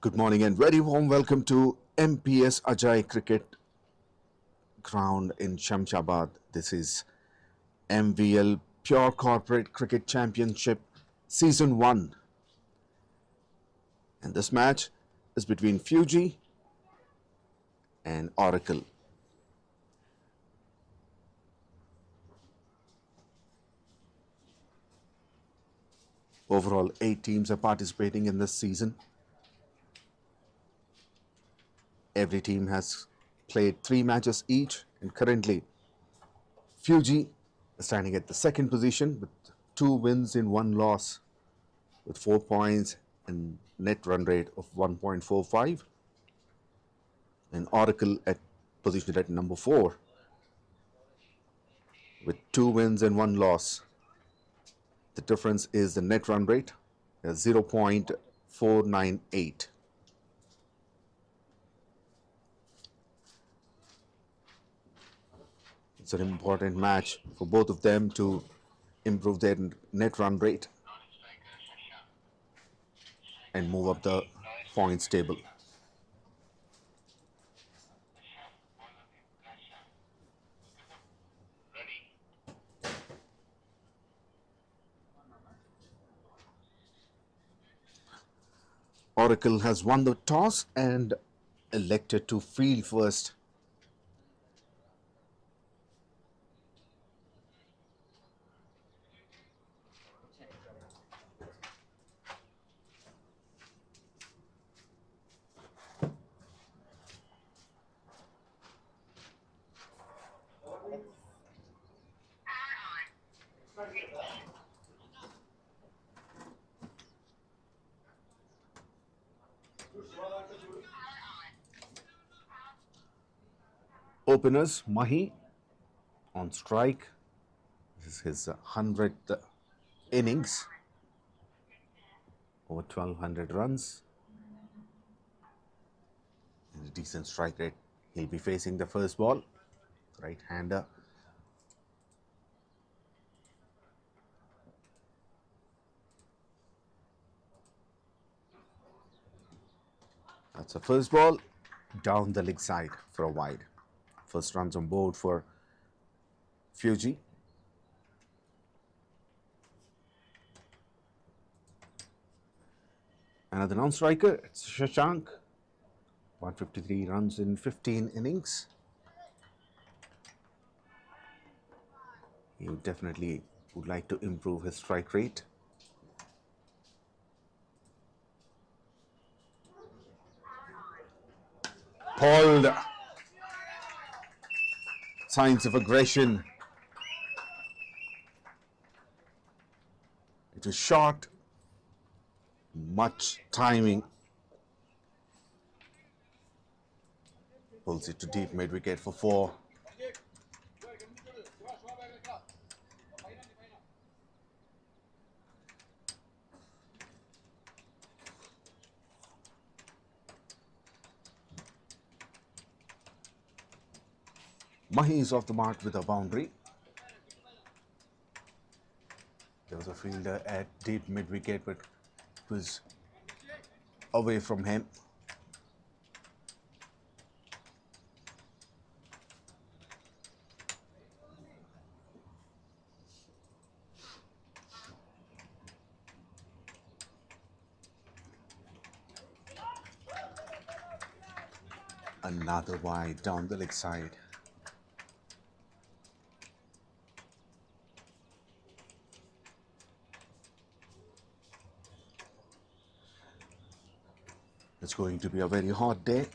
Good morning and very warm welcome to MPS Ajay Cricket Ground in Shamshabad. This is MVL Pure Corporate Cricket Championship Season 1. And this match is between FUEJI and Oracle. Overall, 8 teams are participating in this season. Every team has played 3 matches each, and currently FUEJI is standing at the second position with 2 wins in 1 loss, with 4 points and net run rate of 1.45, and Oracle positioned at number 4 with 2 wins and 1 loss. The difference is the net run rate, 0.498. It's an important match for both of them to improve their net run rate and move up the points table. Oracle has won the toss and elected to field first. Openers Mahi on strike. This is his 100th innings, over 1200 runs and a decent strike rate. He'll be facing the first ball, right-hander. That's the first ball, down the leg side for a wide. First runs on board for FUEJI. Another non-striker, it's Shashank, 153 runs in 15 innings. He definitely would like to improve his strike rate. Pulled. Signs of aggression. It was short, much timing. Pulls it to deep mid wicket for 4. Mahi is off the mark with a boundary. There was a fielder at deep mid wicket, but it was away from him. Another wide down the leg side. It's going to be a very hot day.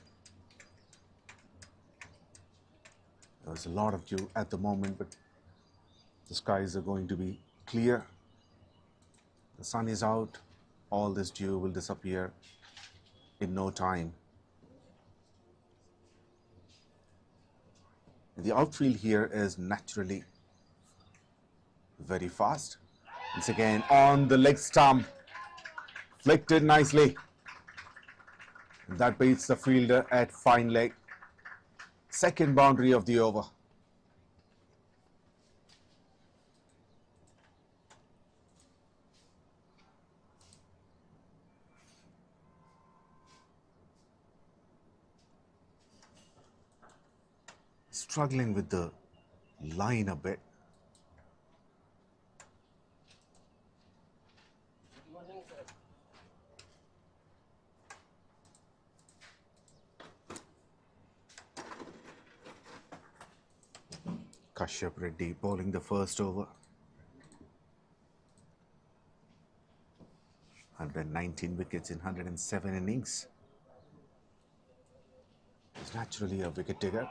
There's a lot of dew at the moment, but the skies are going to be clear. The sun is out. All this dew will disappear in no time. And the outfield here is naturally very fast. Once again on the leg stump, flicked it nicely. And that beats the fielder at fine leg. Second boundary of the over. struggling with the line a bit. Kashyap Reddy bowling the first over. 119 wickets in 107 innings. He's naturally a wicket taker.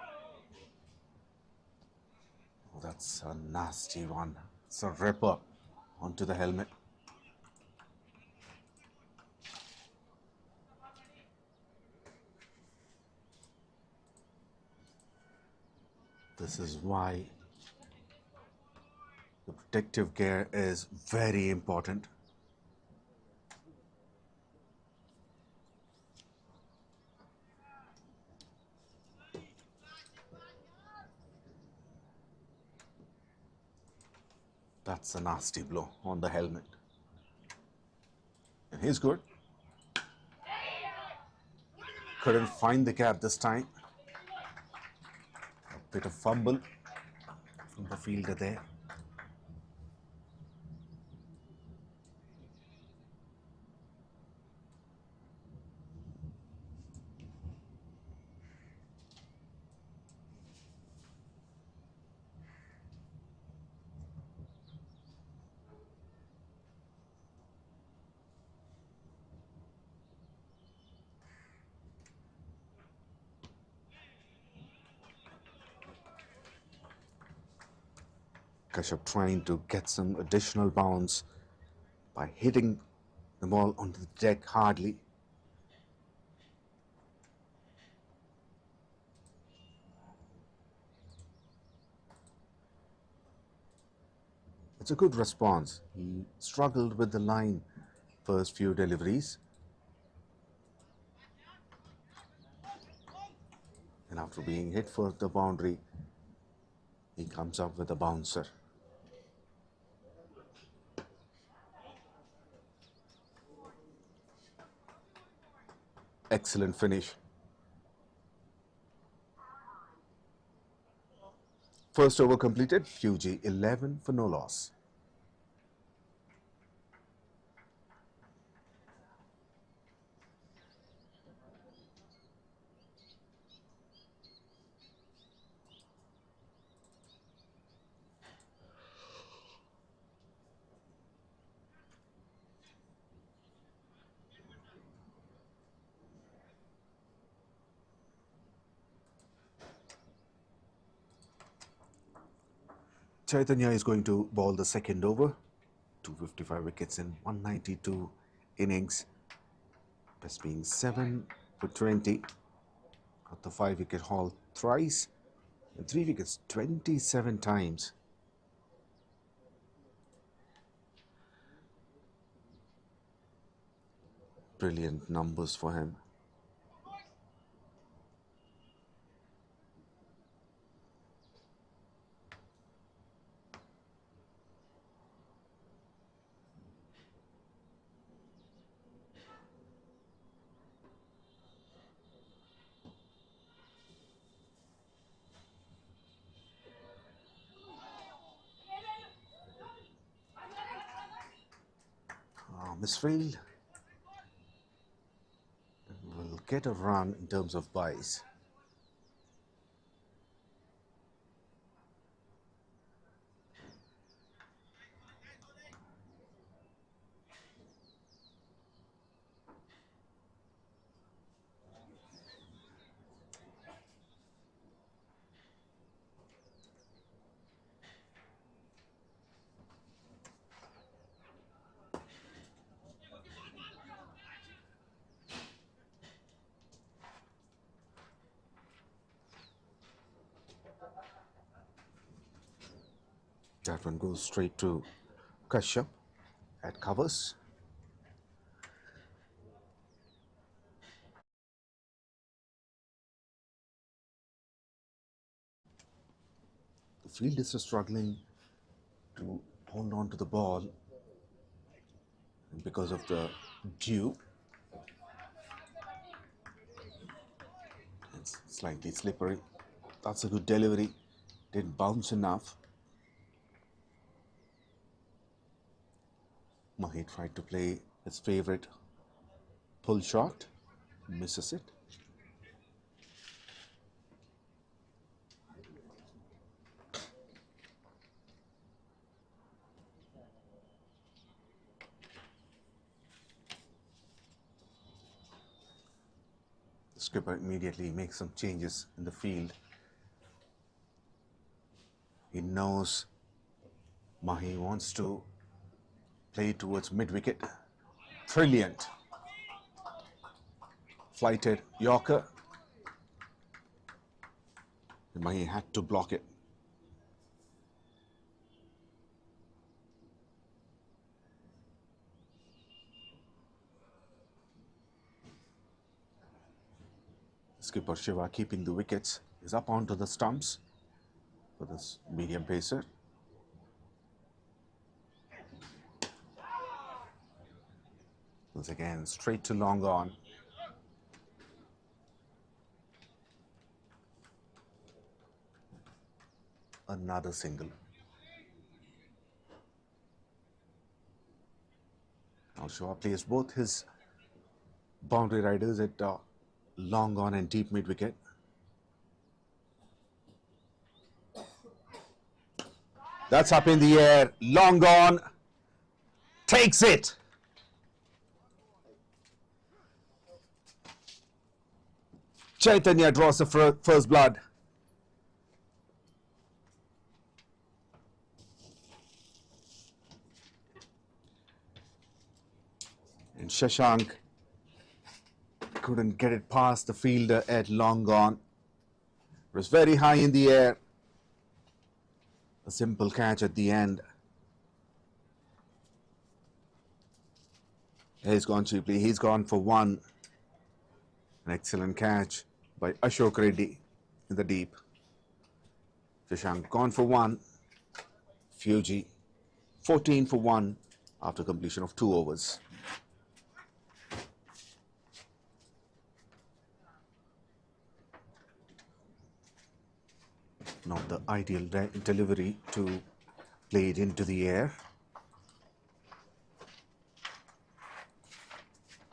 Oh, that's a nasty one. It's a ripper onto the helmet. This is why the protective gear is very important. That's a nasty blow on the helmet. And he's good. Couldn't find the gap this time. A bit of fumble from the fielder there. Kashyap trying to get some additional bounce by hitting the ball onto the deck hardly. It's a good response. He struggled with the line first few deliveries. And after being hit for the boundary, he comes up with a bouncer. Excellent finish. First over completed, FUEJI 11 for no loss. Chaitanya is going to bowl the second over. 255 wickets in 192 innings. Best being 7 for 20. Got the 5-wicket haul thrice. And 3 wickets 27 times. Brilliant numbers for him. Misfield will get a run in terms of buys. That one goes straight to Kashyap at covers. The field is struggling to hold on to the ball because of the dew. It's slightly slippery. That's a good delivery. Didn't bounce enough. Mahi tried to play his favorite pull shot, misses it. The skipper immediately makes some changes in the field. He knows Mahi wants to play towards mid-wicket. Brilliant. Flighted Yorker. And Mahi had to block it. Skipper Shiva keeping the wickets. Is up onto the stumps for this medium pacer. Once again, straight to long on. Another single. Now Shiva plays both his boundary riders at long on and deep mid wicket. That's up in the air, long on, takes it. Chaitanya draws the first blood. And Shashank couldn't get it past the fielder at long on. It was very high in the air. A simple catch at the end. He's gone cheaply. He's gone for one. An excellent catch by Ashok Reddy in the deep. Shashank gone for one. FUEJI 14 for 1 after completion of 2 overs. Not the ideal delivery to play it into the air.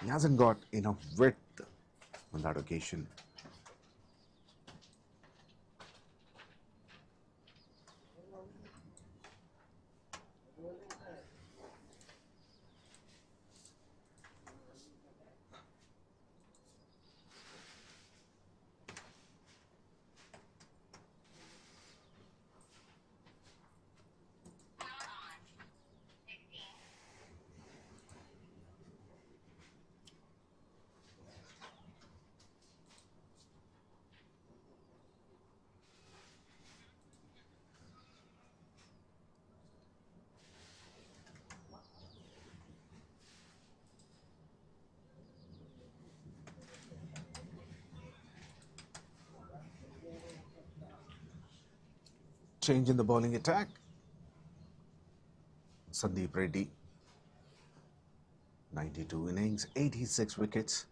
He hasn't got enough width on that occasion. Change in the bowling attack. Sandeep Reddy, 92 innings, 86 wickets.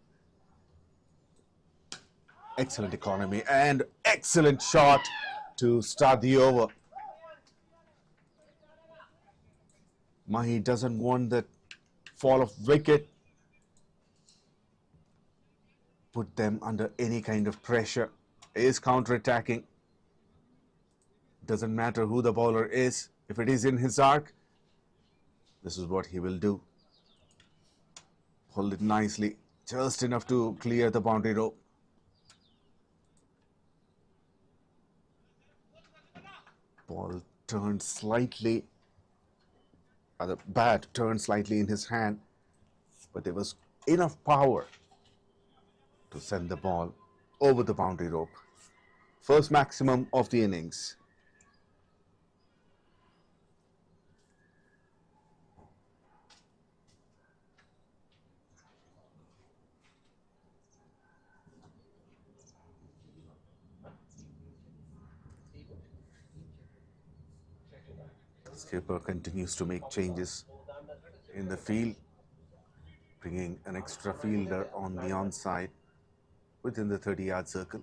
Excellent economy and excellent shot to start the over. Mahi doesn't want that fall of wicket. Put them under any kind of pressure. He is counter-attacking. Doesn't matter who the bowler is. If it is in his arc, this is what he will do. Hold it nicely, just enough to clear the boundary rope. Ball turned slightly, or the bat turned slightly in his hand, but there was enough power to send the ball over the boundary rope. First maximum of the innings. Skipper continues to make changes in the field, bringing an extra fielder on the onside within the 30-yard circle.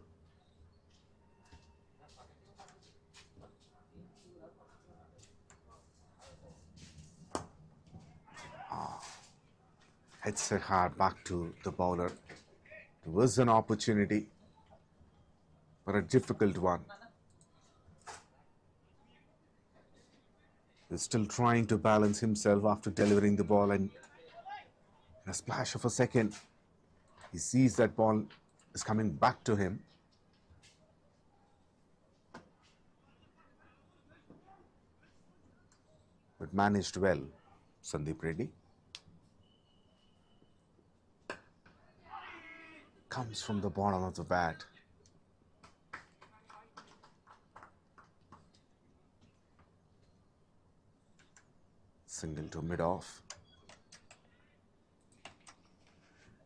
hits it hard back to the bowler. It was an opportunity, but a difficult one. He's still trying to balance himself after delivering the ball, and in a splash of a second, he sees that ball is coming back to him. But managed well, Sandeep Reddy. Comes from the bottom of the bat. Single to mid-off.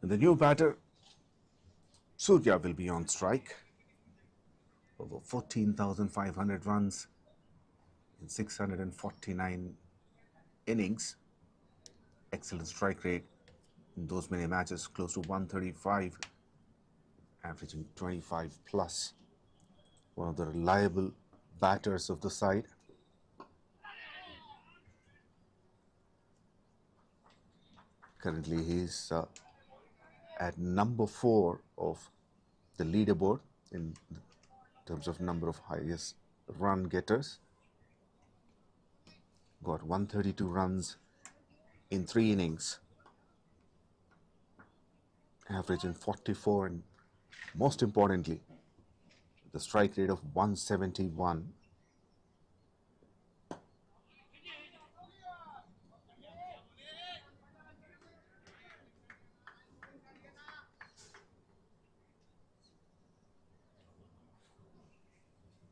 And the new batter, Surya, will be on strike. Over 14,500 runs in 649 innings. Excellent strike rate in those many matches, close to 135, averaging 25 plus. One of the reliable batters of the side. Currently, he's at number 4 of the leaderboard in terms of number of highest run getters. Got 132 runs in 3 innings, averaging 44, and most importantly, the strike rate of 171.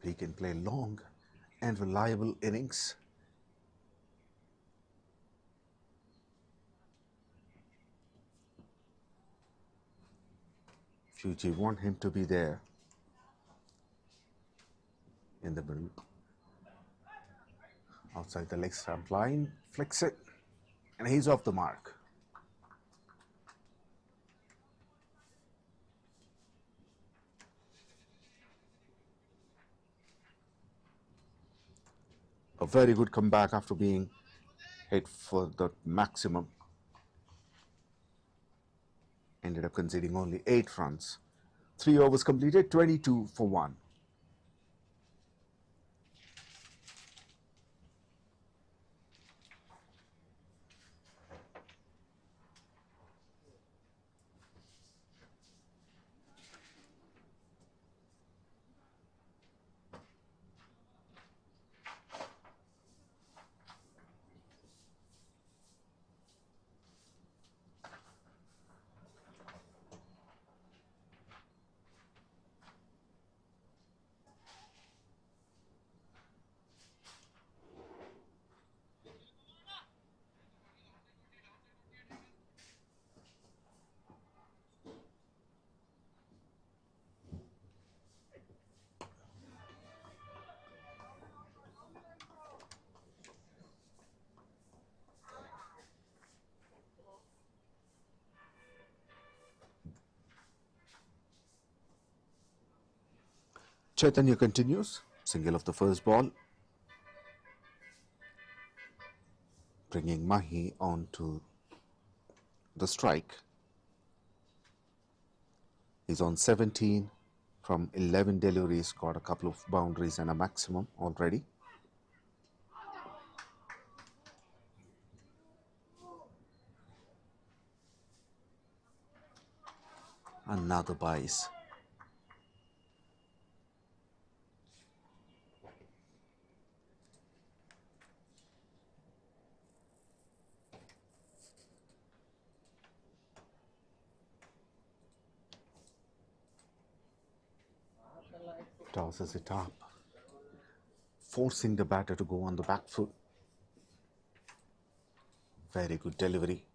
He can play long and reliable innings. FUEJI want him to be there in the middle. Outside the leg stump line, flicks it, and he's off the mark. A very good comeback after being hit for the maximum. Ended up conceding only 8 runs. 3 overs completed, 22 for 1. Chaitanya continues, single of the first ball, bringing Mahi on to the strike. He's on 17 from 11 deliveries, got a couple of boundaries and a maximum already. Another bias. Tosses it up, forcing the batter to go on the back foot. Very good delivery.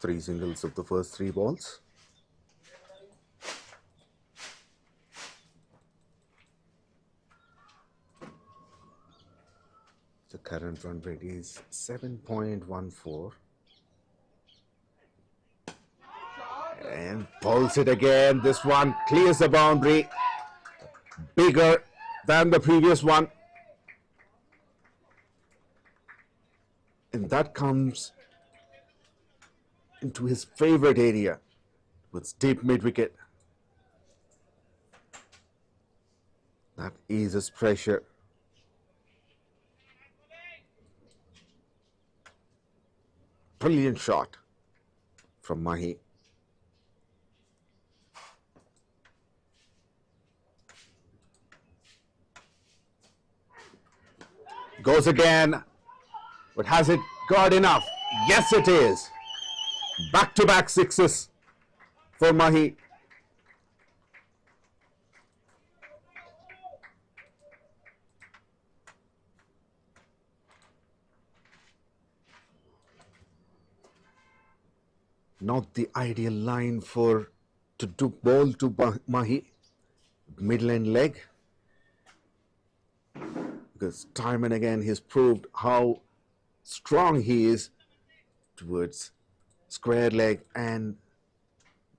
Three singles of the first 3 balls. The current run rate is 7.14. And pulls it again. This one clears the boundary. Bigger than the previous one. And that comes into his favorite area with deep mid wicket. That eases pressure. Brilliant shot from Mahi. Goes again, but has it got enough? Yes, it is. Back-to-back sixes for Mahi. Not the ideal line to do ball to Mahi. Middle and leg. Because time and again he's proved how strong he is towards square leg and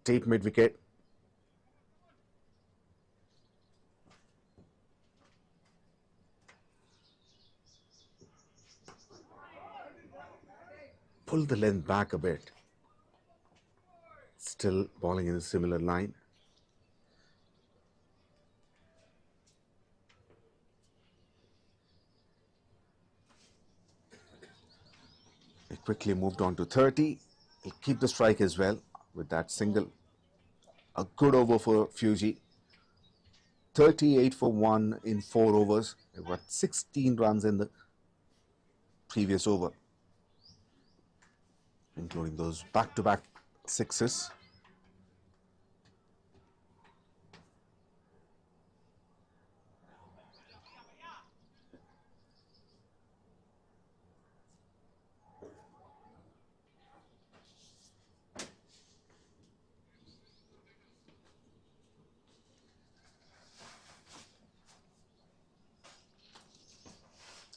deep mid wicket. Pull the length back a bit. Still bowling in a similar line. He quickly moved on to 30. He'll keep the strike as well with that single. A good over for FUEJI. 38 for 1 in 4 overs. They got 16 runs in the previous over, including those back-to-back sixes.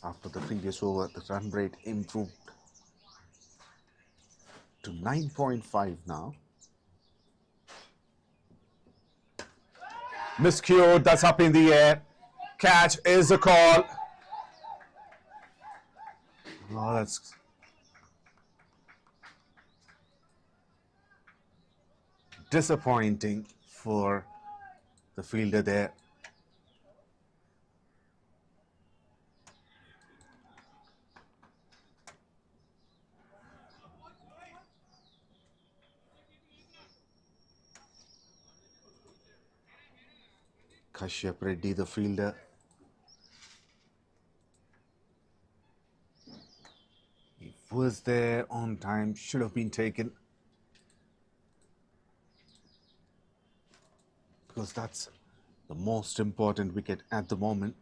After the previous over, the run rate improved to 9.5 now. Miscued, that's up in the air. Catch is a call. Oh, that's disappointing for the fielder there. Kashyap Reddy, the fielder. He was there on time, should have been taken. Because that's the most important wicket at the moment.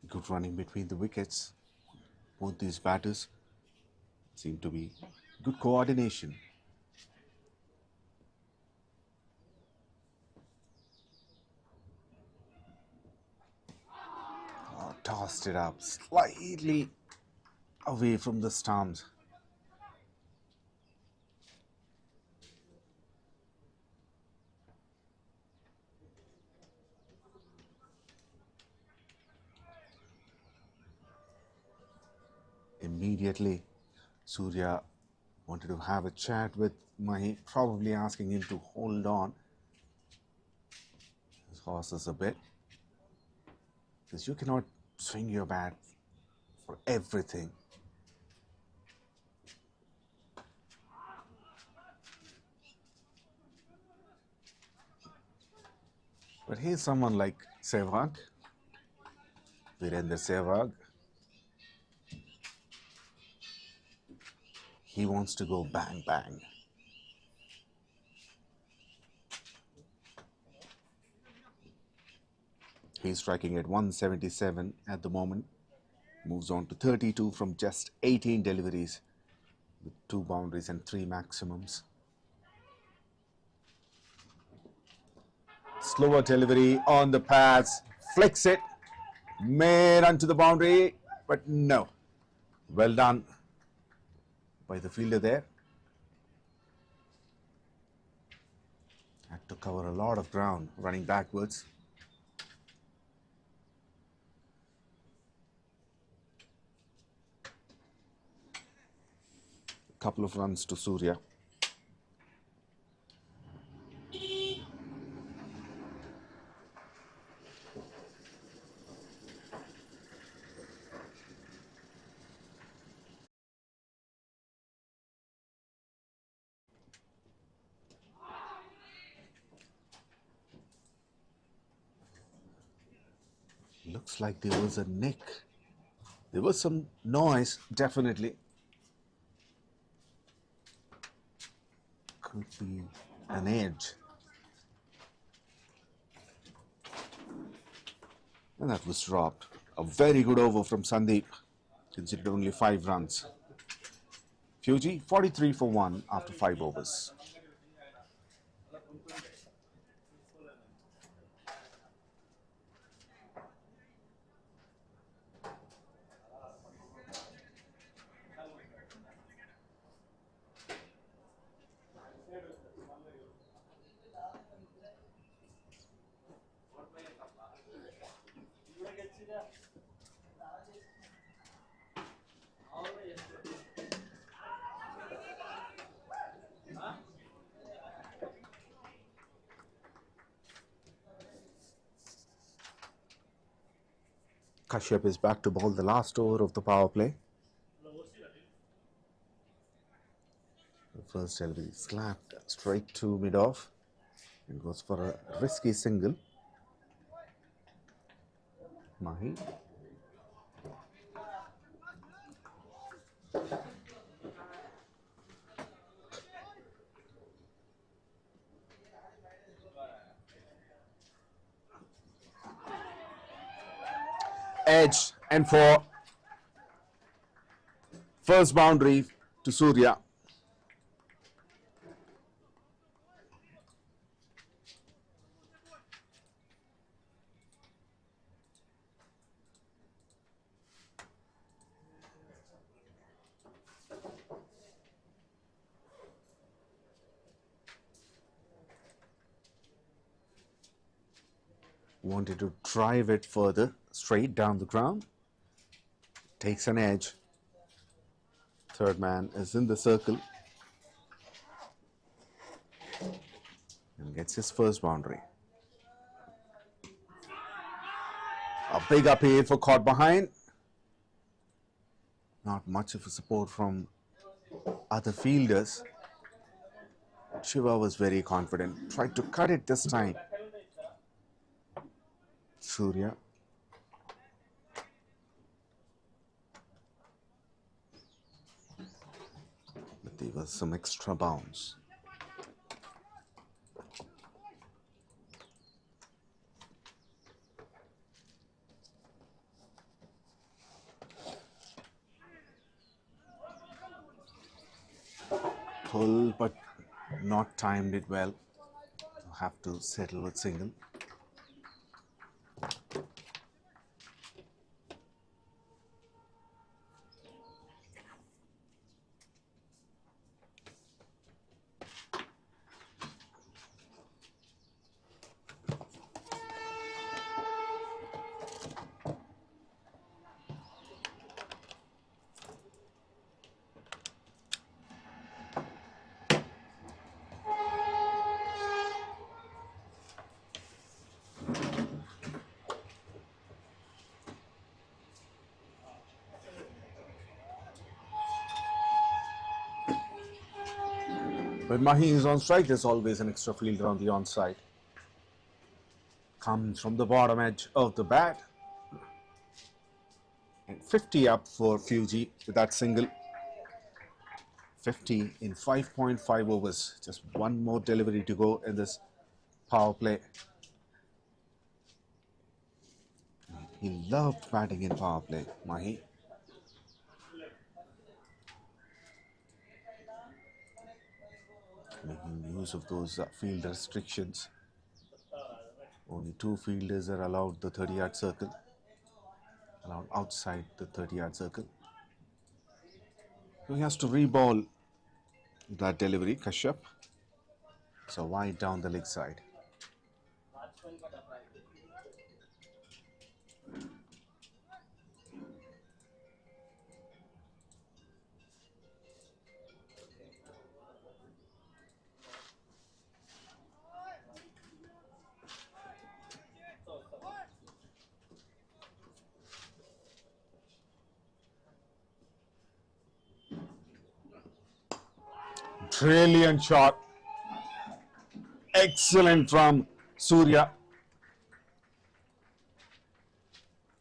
Good running between the wickets. Both these batters seem to be good coordination. Oh, tossed it up slightly away from the stumps. Immediately, Surya wanted to have a chat with Mahi, probably asking him to hold on his horses a bit, because you cannot swing your bat for everything. But here's someone like Sehwag, Virender Sehwag. He wants to go bang bang. He's striking at 177 at the moment. Moves on to 32 from just 18 deliveries with 2 boundaries and 3 maximums. Slower delivery on the pads, flicks it, may run to the boundary, but no. Well done by the fielder there. Had to cover a lot of ground running backwards. A couple of runs to Surya. Looks like there was a nick. There was some noise, definitely. Could be an edge. And that was dropped. A very good over from Sandeep. Considered only 5 runs. FUEJI 43 for 1 after 5 overs. Kashyap is back to bowl the last over of the power play. The first delivery slapped straight to mid-off and goes for a risky single. Mahi. Edge and for first boundary to Surya. Wanted to drive it further, straight down the ground. Takes an edge. Third man is in the circle. And gets his first boundary. A big appeal for caught behind. Not much of a support from other fielders. Shiva was very confident. Tried to cut it this time. Surya. But there was some extra bounce. Pull, but not timed it well. Have to settle with single. When Mahi is on strike, there's always an extra fielder on the onside. Comes from the bottom edge of the bat. And 50 up for FUEJI with that single. 50 in 5.5 overs. Just one more delivery to go in this power play. He loved batting in power play, Mahi. Making use of those field restrictions. Only 2 fielders are allowed the 30-yard circle. Allowed outside the 30-yard circle. So he has to re-ball that delivery, Kashyap. So wide down the leg side. Brilliant shot. Excellent from Surya.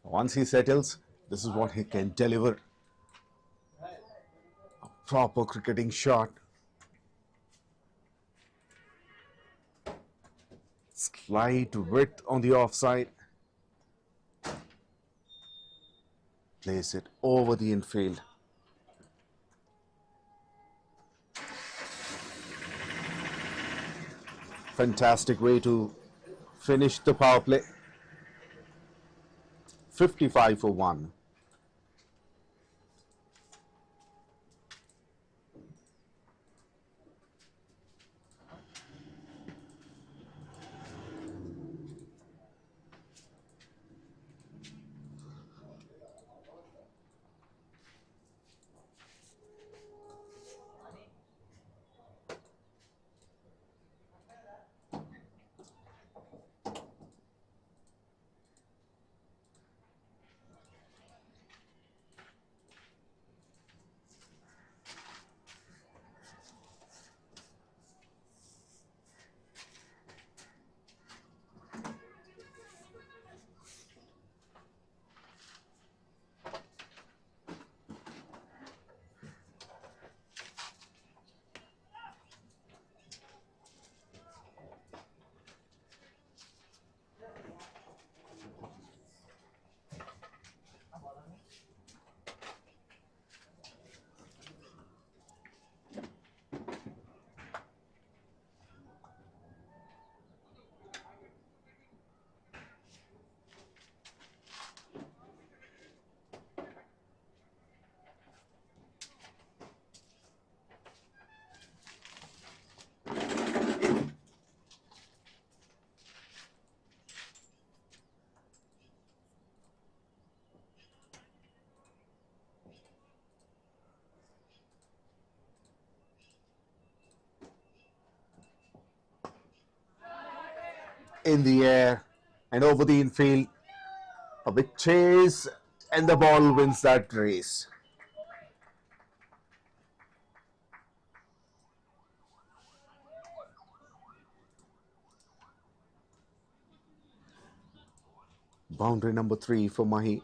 Once he settles, this is what he can deliver. A proper cricketing shot. Slight width on the offside. Place it over the infield. Fantastic way to finish the power play. 55 for 1. In the air and over the infield. A big chase and the ball wins that race. Boundary number 3 for Mahi.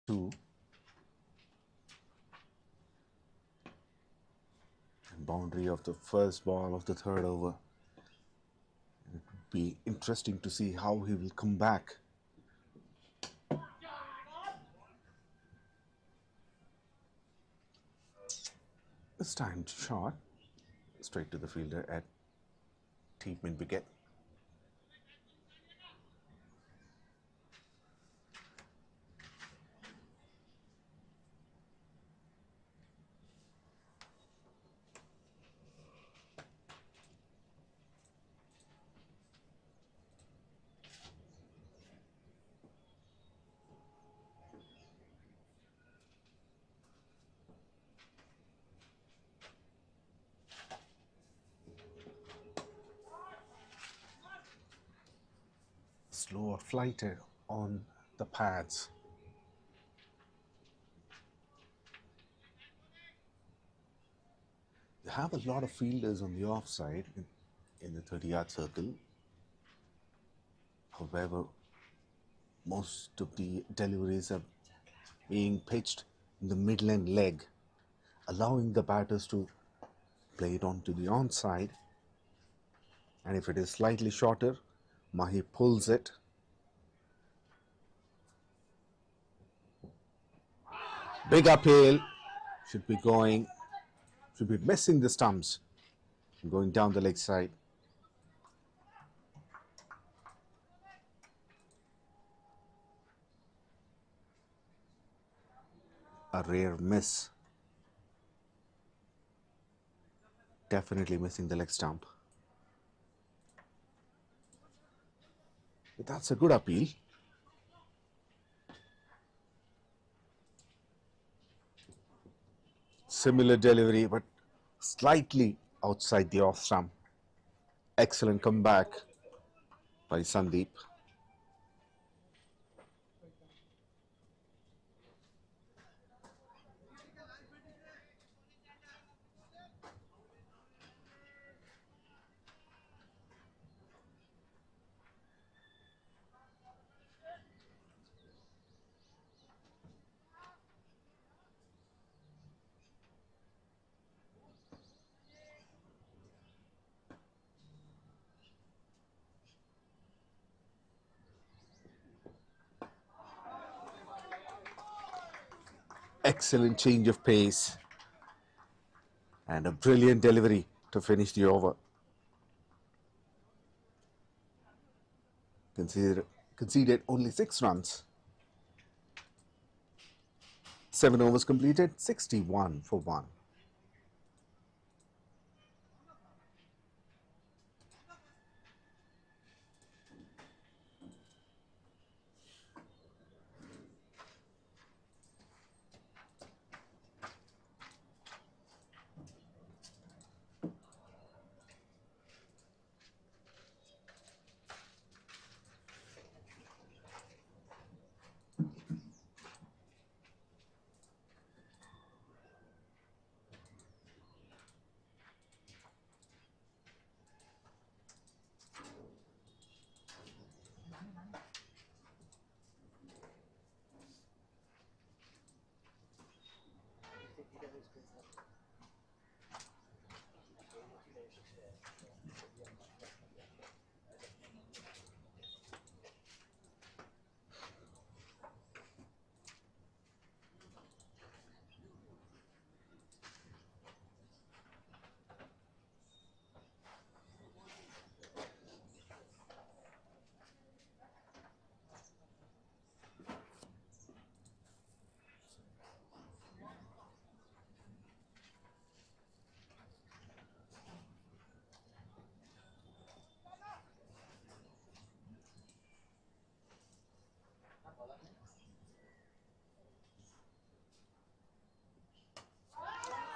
Two. Boundary of the first ball of the 3rd over. It would be interesting to see how he will come back. This time shot straight to the fielder at 𝗵𝗵𝗃𝗃. got flighted on the pads. You have a lot of fielders on the offside in the 30-yard circle. However, most of the deliveries are being pitched in the midland leg, allowing the batters to play it onto the onside. And if it is slightly shorter, Mahi pulls it. Big uphill, should be missing the stumps, going down the leg side. A rare miss. Definitely missing the leg stump. But that's a good appeal. Similar delivery, but slightly outside the off stump. Excellent comeback by Sandeep. Excellent change of pace and a brilliant delivery to finish the over. Conceded only 6 runs. 7 overs completed, 61 for 1.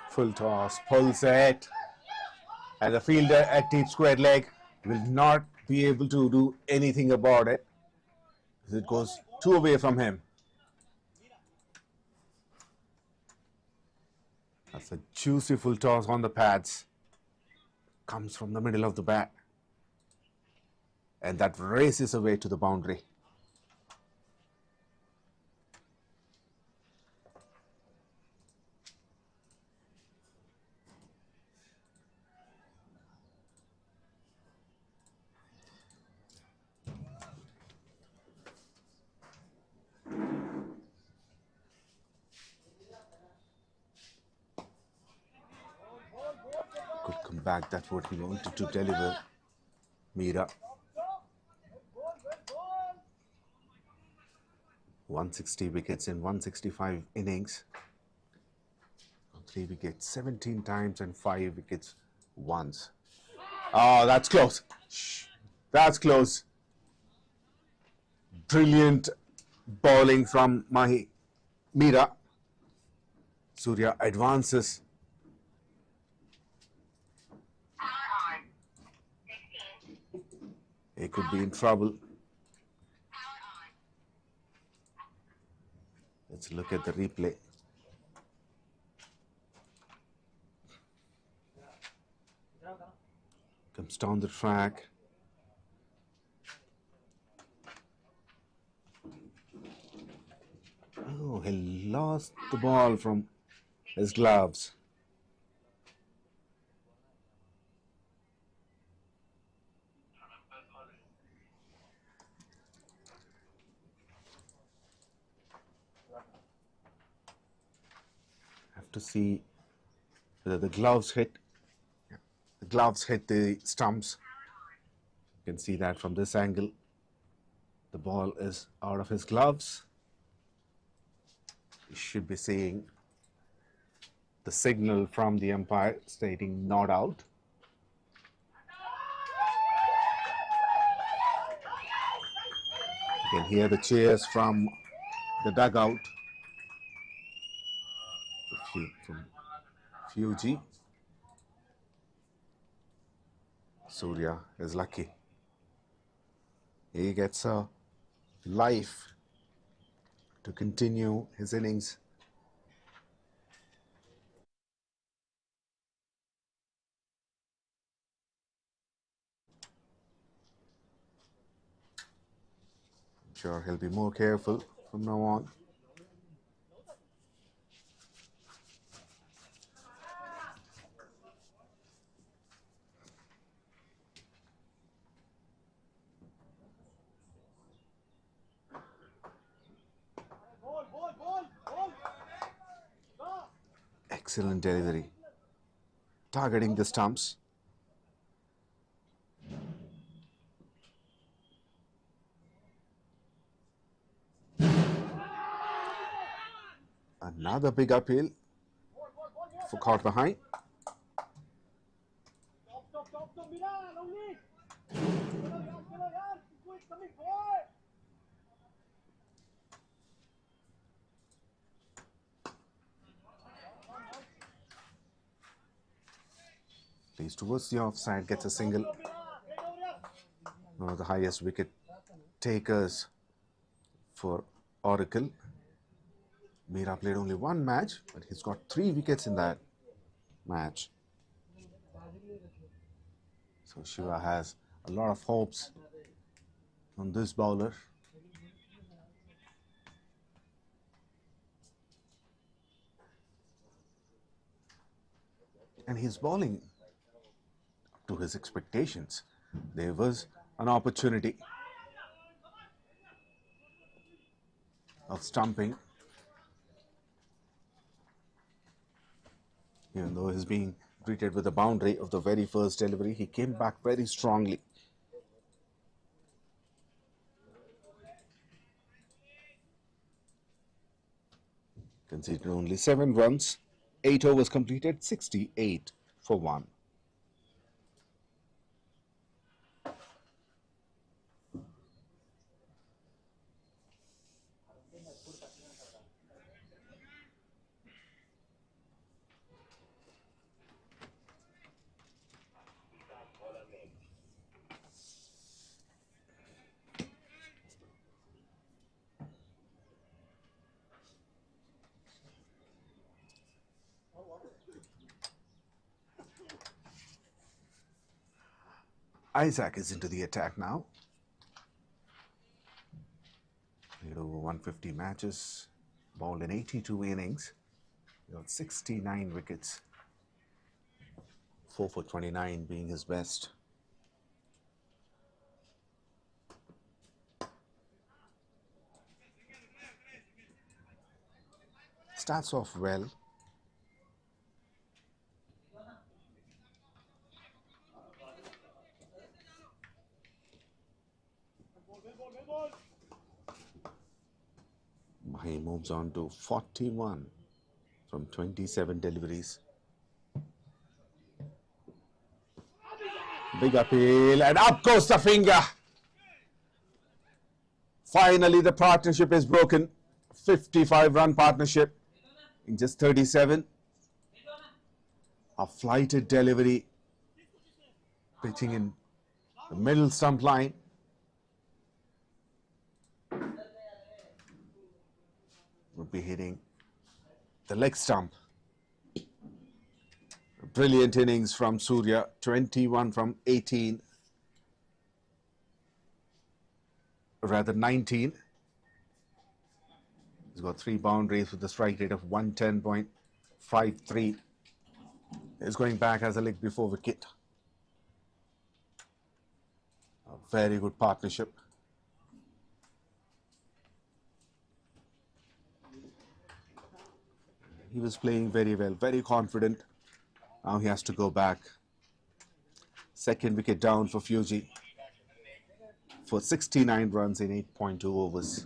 Full toss, pulls it, and the fielder at deep square leg will not be able to do anything about it. It goes 2 away from him. That's a juicy full toss on the pads. Comes from the middle of the bat. And that races away to the boundary. Good comeback, that's what he wanted to deliver. Meera. 160 wickets in 165 innings. 3 wickets 17 times and 5 wickets once. Oh, that's close. That's close. Brilliant bowling from Meera. Surya advances. He could be in trouble. Let's look at the replay. Comes down the track. Oh, he lost the ball from his gloves. Have to see whether the gloves hit. The gloves hit the stumps. You can see that from this angle. The ball is out of his gloves. You should be seeing the signal from the umpire stating not out. You can hear the cheers from the dugout from FUEJI. Surya is lucky. He gets a life to continue his innings. I'm sure he'll be more careful from now on. Excellent delivery, targeting the stumps. Another big appeal for 𝗃𝗏𝗃𝗏. Plays towards the offside, gets a single. One of the highest wicket takers for Oracle. Meera played only one match, but he's got 3 wickets in that match. So Shiva has a lot of hopes on this bowler. And he's bowling to his expectations. There was an opportunity of stumping. Even though he's being greeted with a boundary of the very first delivery, he came back very strongly. Conceded only 7 runs, 8 overs completed, 68 for 1. Isaac is into the attack now. Played over 150 matches, bowled in 82 innings, got 69 wickets, 4 for 29 being his best. Starts off well. He moves on to 41 from 27 deliveries. Big appeal, and up goes the finger. Finally, the partnership is broken. 55-run partnership in just 37. A flighted delivery, pitching in the middle stump line. would be hitting the leg stump. A brilliant innings from Surya, 21 from 18, rather 19. He's got 3 boundaries with a strike rate of 110.53. He's going back as a leg before wicket. A very good partnership. He was playing very well, very confident. Now he has to go back. Second wicket down for FUEJI for 69 runs in 8.2 overs.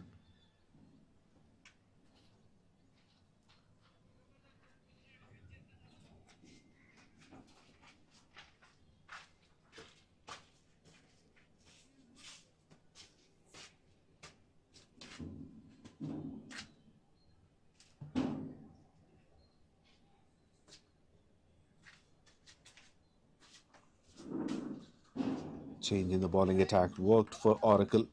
Change in the bowling attack worked for Oracle.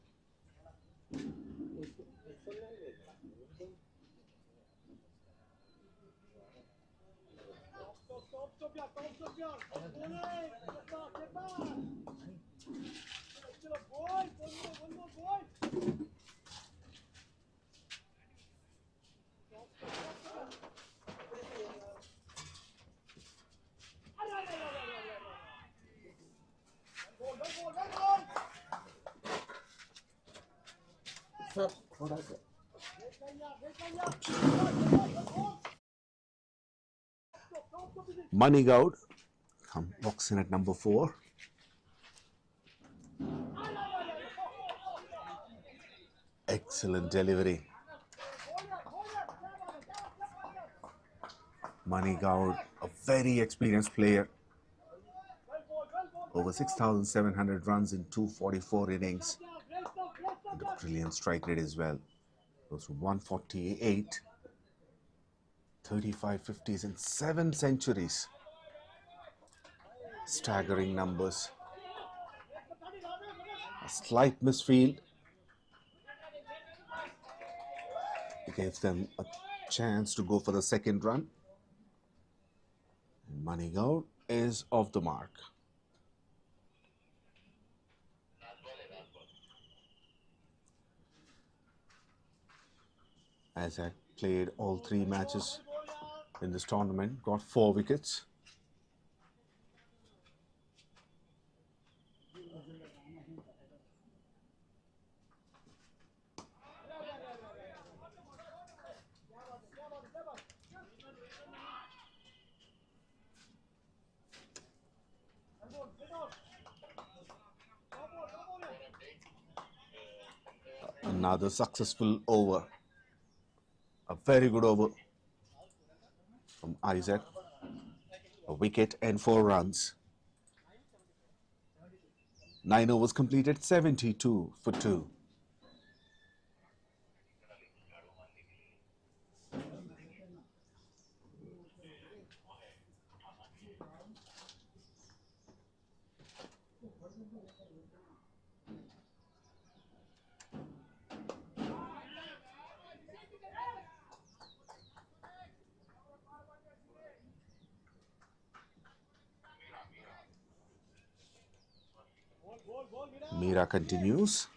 𝗵𝗵𝗃𝗃 walks in at number 4. Excellent delivery. 𝗵𝗃𝗃𝗃, a very experienced player. Over 6,700 runs in 244 innings. And a brilliant strike rate as well. Goes to 148, 35 50s and 7 centuries. Staggering numbers. A slight misfield. It gave them a chance to go for the second run. And 𝗵𝗃𝗃𝗃 is off the mark. Isaac played all 3 matches in this tournament, got 4 wickets. Another successful over. A very good over from Isaac. A wicket and 4 runs. 9 overs completed, 72 for 2. Meera continues.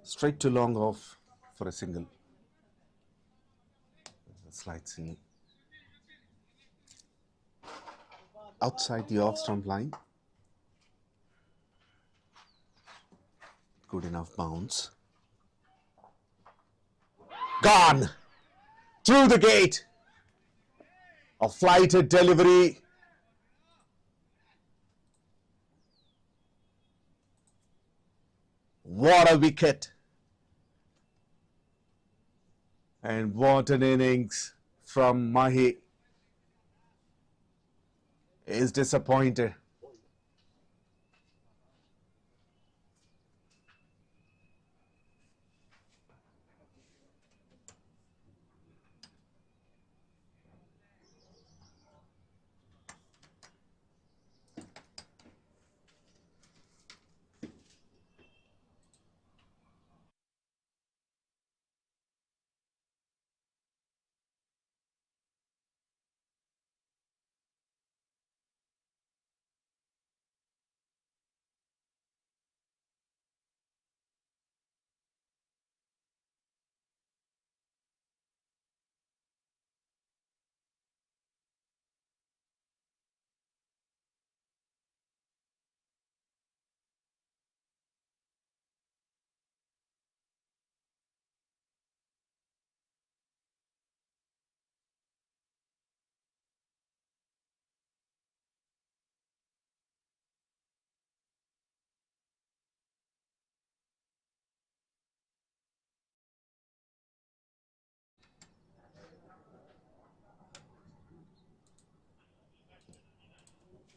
Straight to long off for a single. A slight single. Outside the off stump line. Good enough bounce. Gone! Through the gate! A flighted delivery. What a wicket! And what an innings from Mahi is disappointed.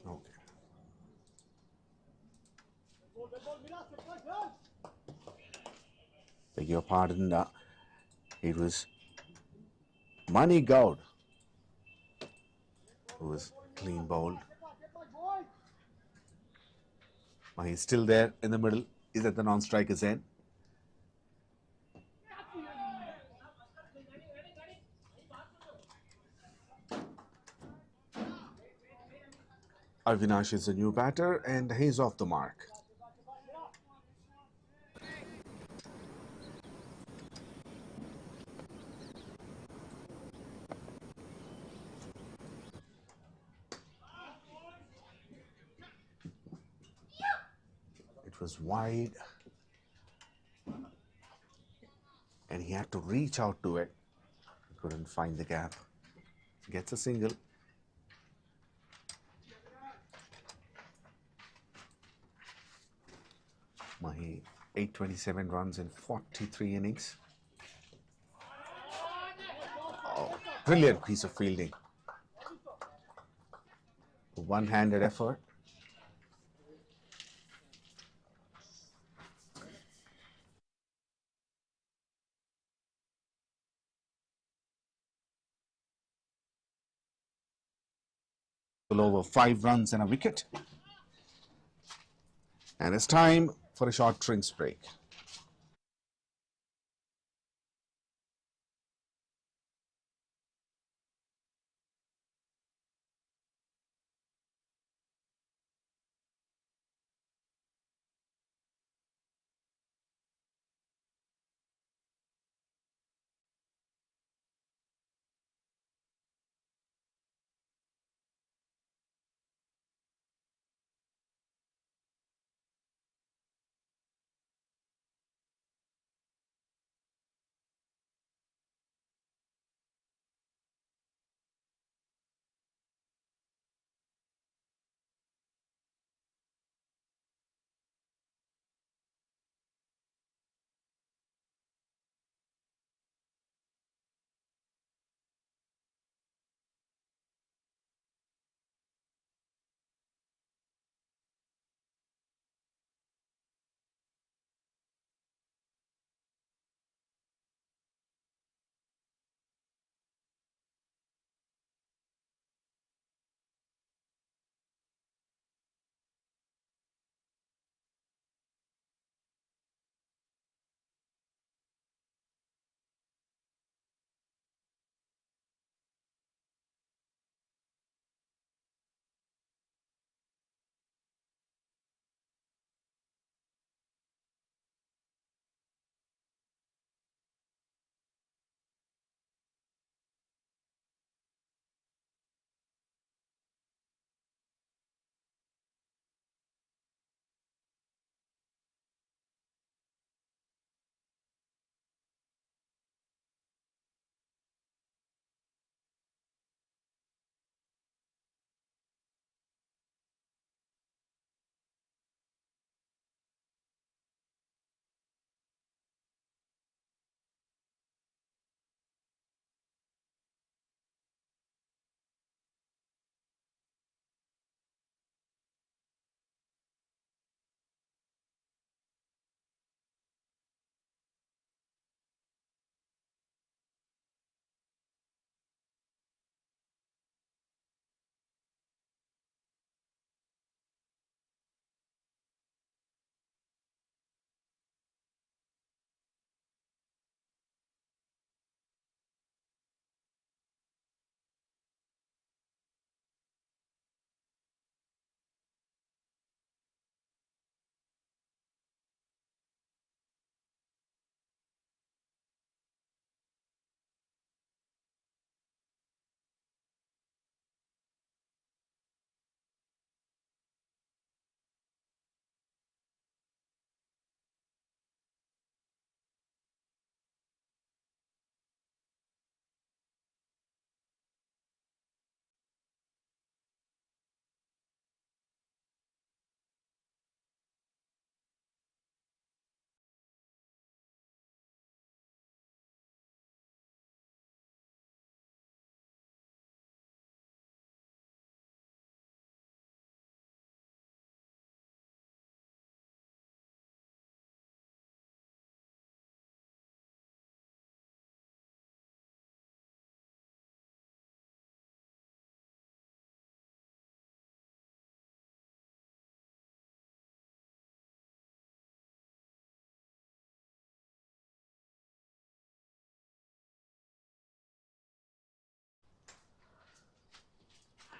Okay. Beg your pardon, it was 𝗵𝗵𝗃𝗃 who was clean bowled. He's still there in the middle. He's at the non-striker's end. Avinash is the new batter and he's off the mark. It was wide and he had to reach out to it. He couldn't find the gap. Gets a single. Mahi, 827 runs in 43 innings. Oh, brilliant piece of fielding. One-handed effort. Over 5 runs and a wicket. And it's time for a short drinks break.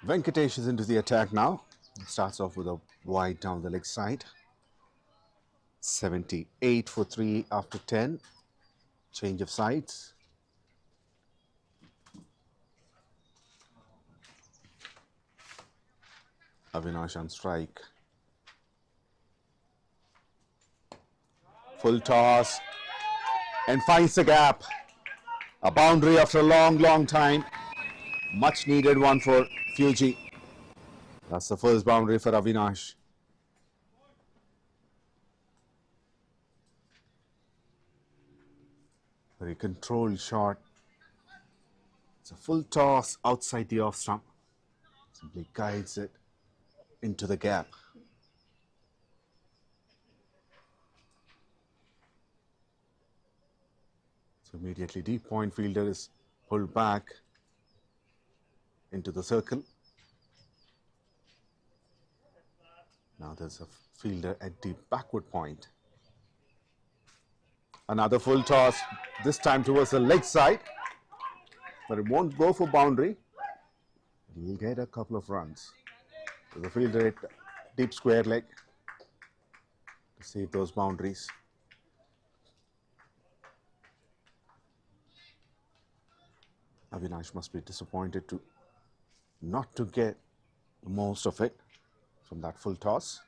Venkatesh is into the attack now. Starts off with a wide down the leg side. 78 for 3 after 10. Change of sides. Avinash on strike. Full toss and finds the gap. A boundary after a long time. Much needed one for FUEJI. That's the first boundary for Avinash. Very controlled shot. It's a full toss outside the off stump. Simply guides it into the gap. So immediately deep point fielder is pulled back into the circle. Now there's a fielder at deep backward point. Another full toss, this time towards the leg side, but it won't go for boundary. He'll get a couple of runs. There's a fielder at deep square leg to save those boundaries. Avinash must be disappointed not to get most of it from that full toss.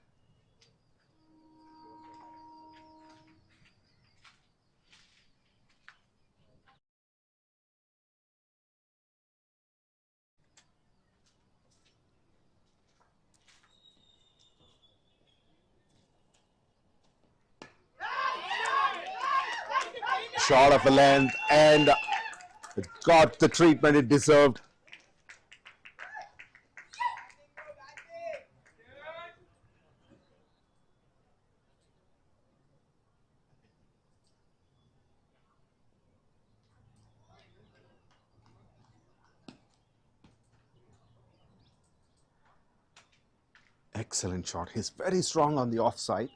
Short of a length and it got the treatment it deserved. Excellent shot. He's very strong on the offside.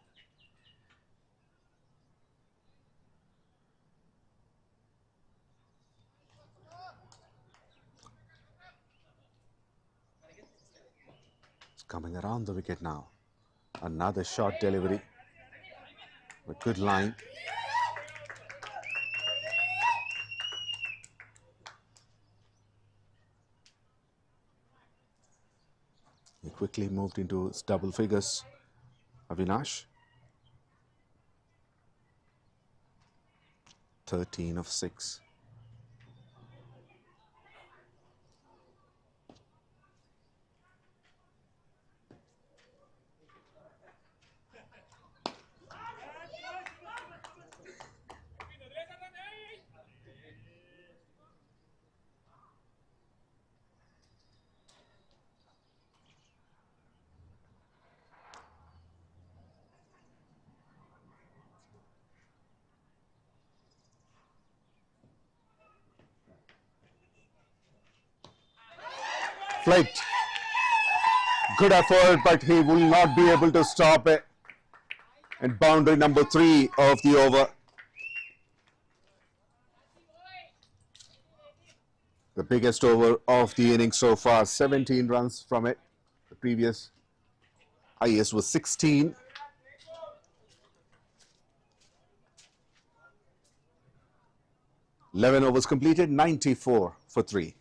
It's coming around the wicket now. Another short delivery with good line. He quickly moved into his double figures. Avinash. 13 of 6. Flicked. Good effort, but he will not be able to stop it. And boundary number 3 of the over. The biggest over of the innings so far. 17 runs from it. The previous highest was 16. Eleven overs completed, 94 for 3.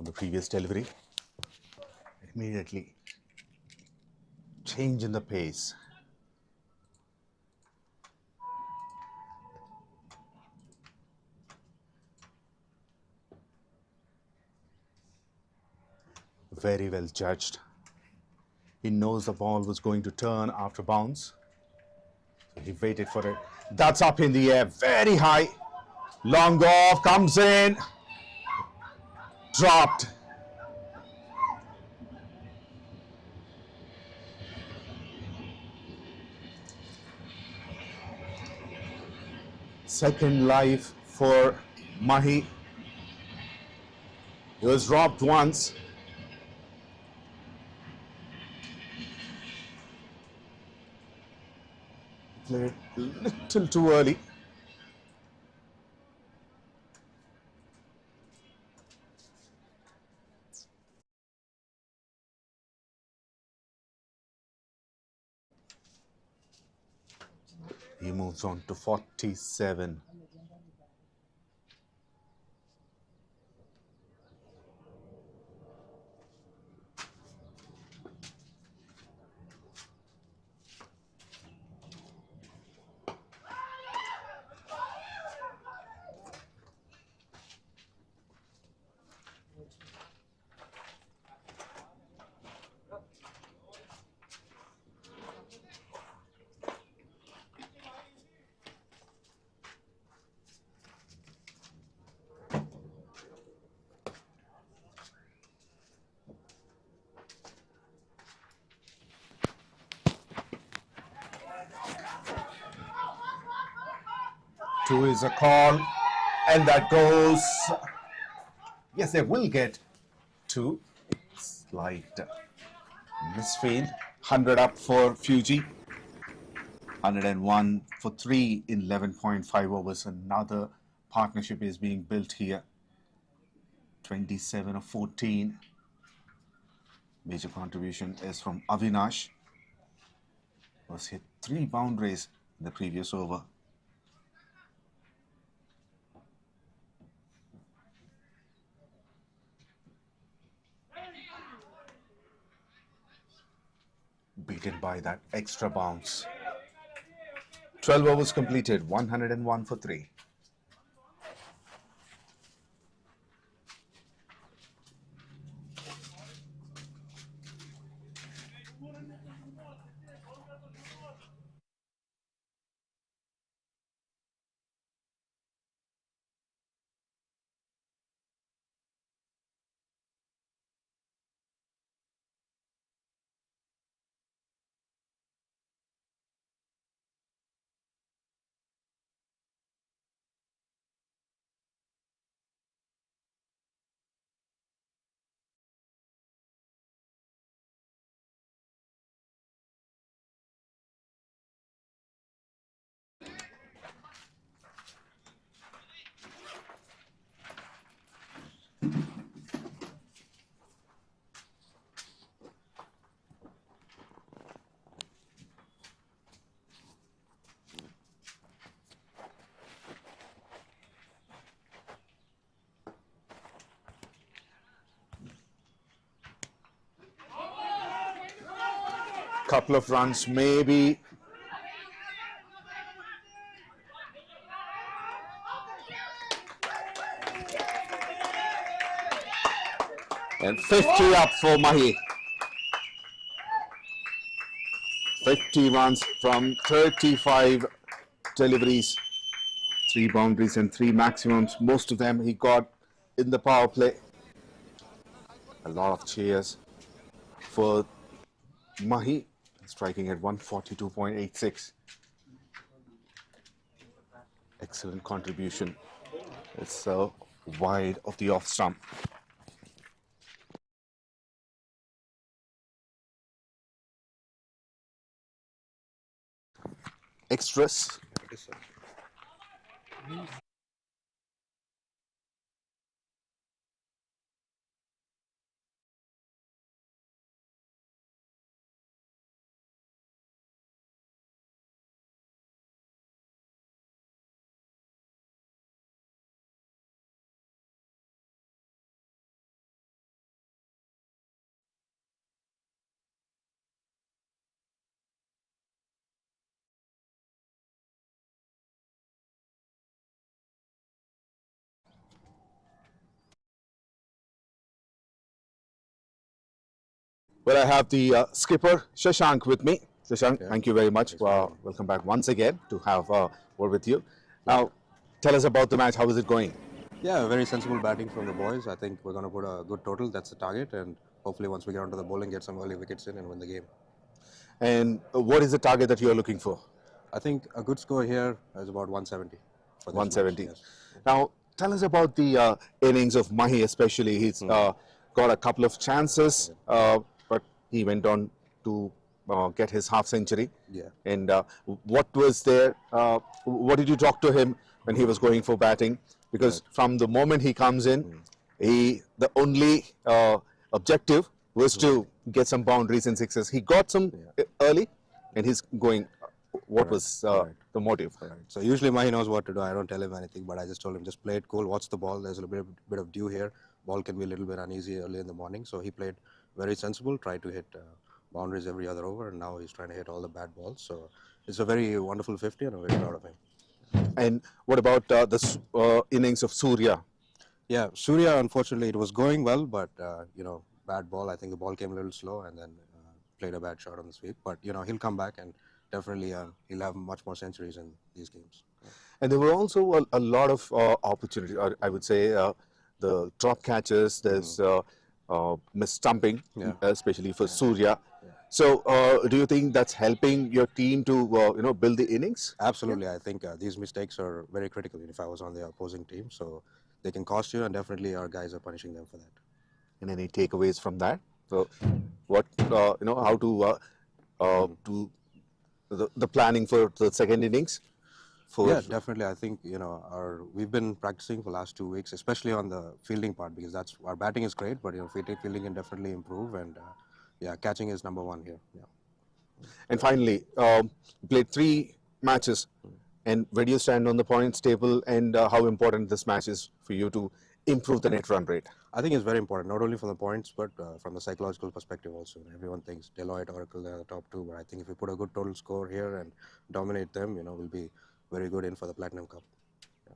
from the previous delivery. Immediately change in the pace. Very well judged. He knows the ball was going to turn after bounce. So he waited for it. That's up in the air, very high. Long off, comes in. Dropped. Second life for Mahi. He was dropped once. Played a little too early. He moves on to 47. Two is a call, and that goes. Yes, they will get two. Slight misfield. 100 up for FUEJI. 101 for 3 in 11.5 overs. Another partnership is being built here. 27 of 14. Major contribution is from Avinash. Was hit 3 boundaries in the previous over. Beaten by that extra bounce. 12 overs completed, 101 for 3. Couple of runs maybe. And 50 up for Mahi. 50 runs from 35 deliveries. 3 boundaries and 3 maximums. Most of them he got in the power play. A lot of cheers for Mahi, striking at 142.86. Excellent contribution. It's so wide of the off stump. Extras. Well, I have the skipper Shashank with me. Shashank, thank you very much. Welcome back once again to have a word with you. Now, tell us about the match. How is it going? Yeah, very sensible batting from the boys. I think we're going to put a good total. That's the target. And hopefully once we get onto the bowling, get some early wickets in and win the game. And what is the target that you are looking for? I think a good score here is about 170. For this 170. match, yes. Now, tell us about the innings of Mahi especially. He's got a couple of chances, but he went on to get his half century. Yeah. And what was there? What did you talk to him when he was going for batting? Because from the moment he comes in, the only objective was to get some boundaries and sixes. He got some early, and he's going. What was the motive? So usually Mahi knows what to do. I don't tell him anything, but I just told him just play it cool, watch the ball. There's a bit of dew here. Ball can be a little bit uneasy early in the morning. So he played very sensible, tried to hit boundaries every other over, and now he's trying to hit all the bad balls. So it's a very wonderful 50, and I'm very proud of him. And what about the innings of Surya? Yeah, Surya, unfortunately, it was going well, but, bad ball. I think the ball came a little slow and then played a bad shot on the sweep. But, he'll come back and definitely he'll have much more centuries in these games. And there were also a lot of opportunities. I would say the drop catches, there's mis-stumping, especially for Surya. So, do you think that's helping your team to, build the innings? Absolutely. I think these mistakes are very critical if I was on the opposing team. So, they can cost you, and definitely our guys are punishing them for that. And any takeaways from that? So, what, how to do the planning for the second innings? Yeah, definitely. I think, we've been practicing for the last 2 weeks, especially on the fielding part, because our batting is great, but, fielding can definitely improve. And, catching is number one here. Yeah. And finally, you played 3 matches. And where do you stand on the points table, and how important this match is for you to improve the net run rate? I think it's very important, not only from the points, but from the psychological perspective also. Everyone thinks Deloitte, Oracle, they're the top 2, but I think if we put a good total score here and dominate them, we'll be very good in for the Platinum Cup. Yeah.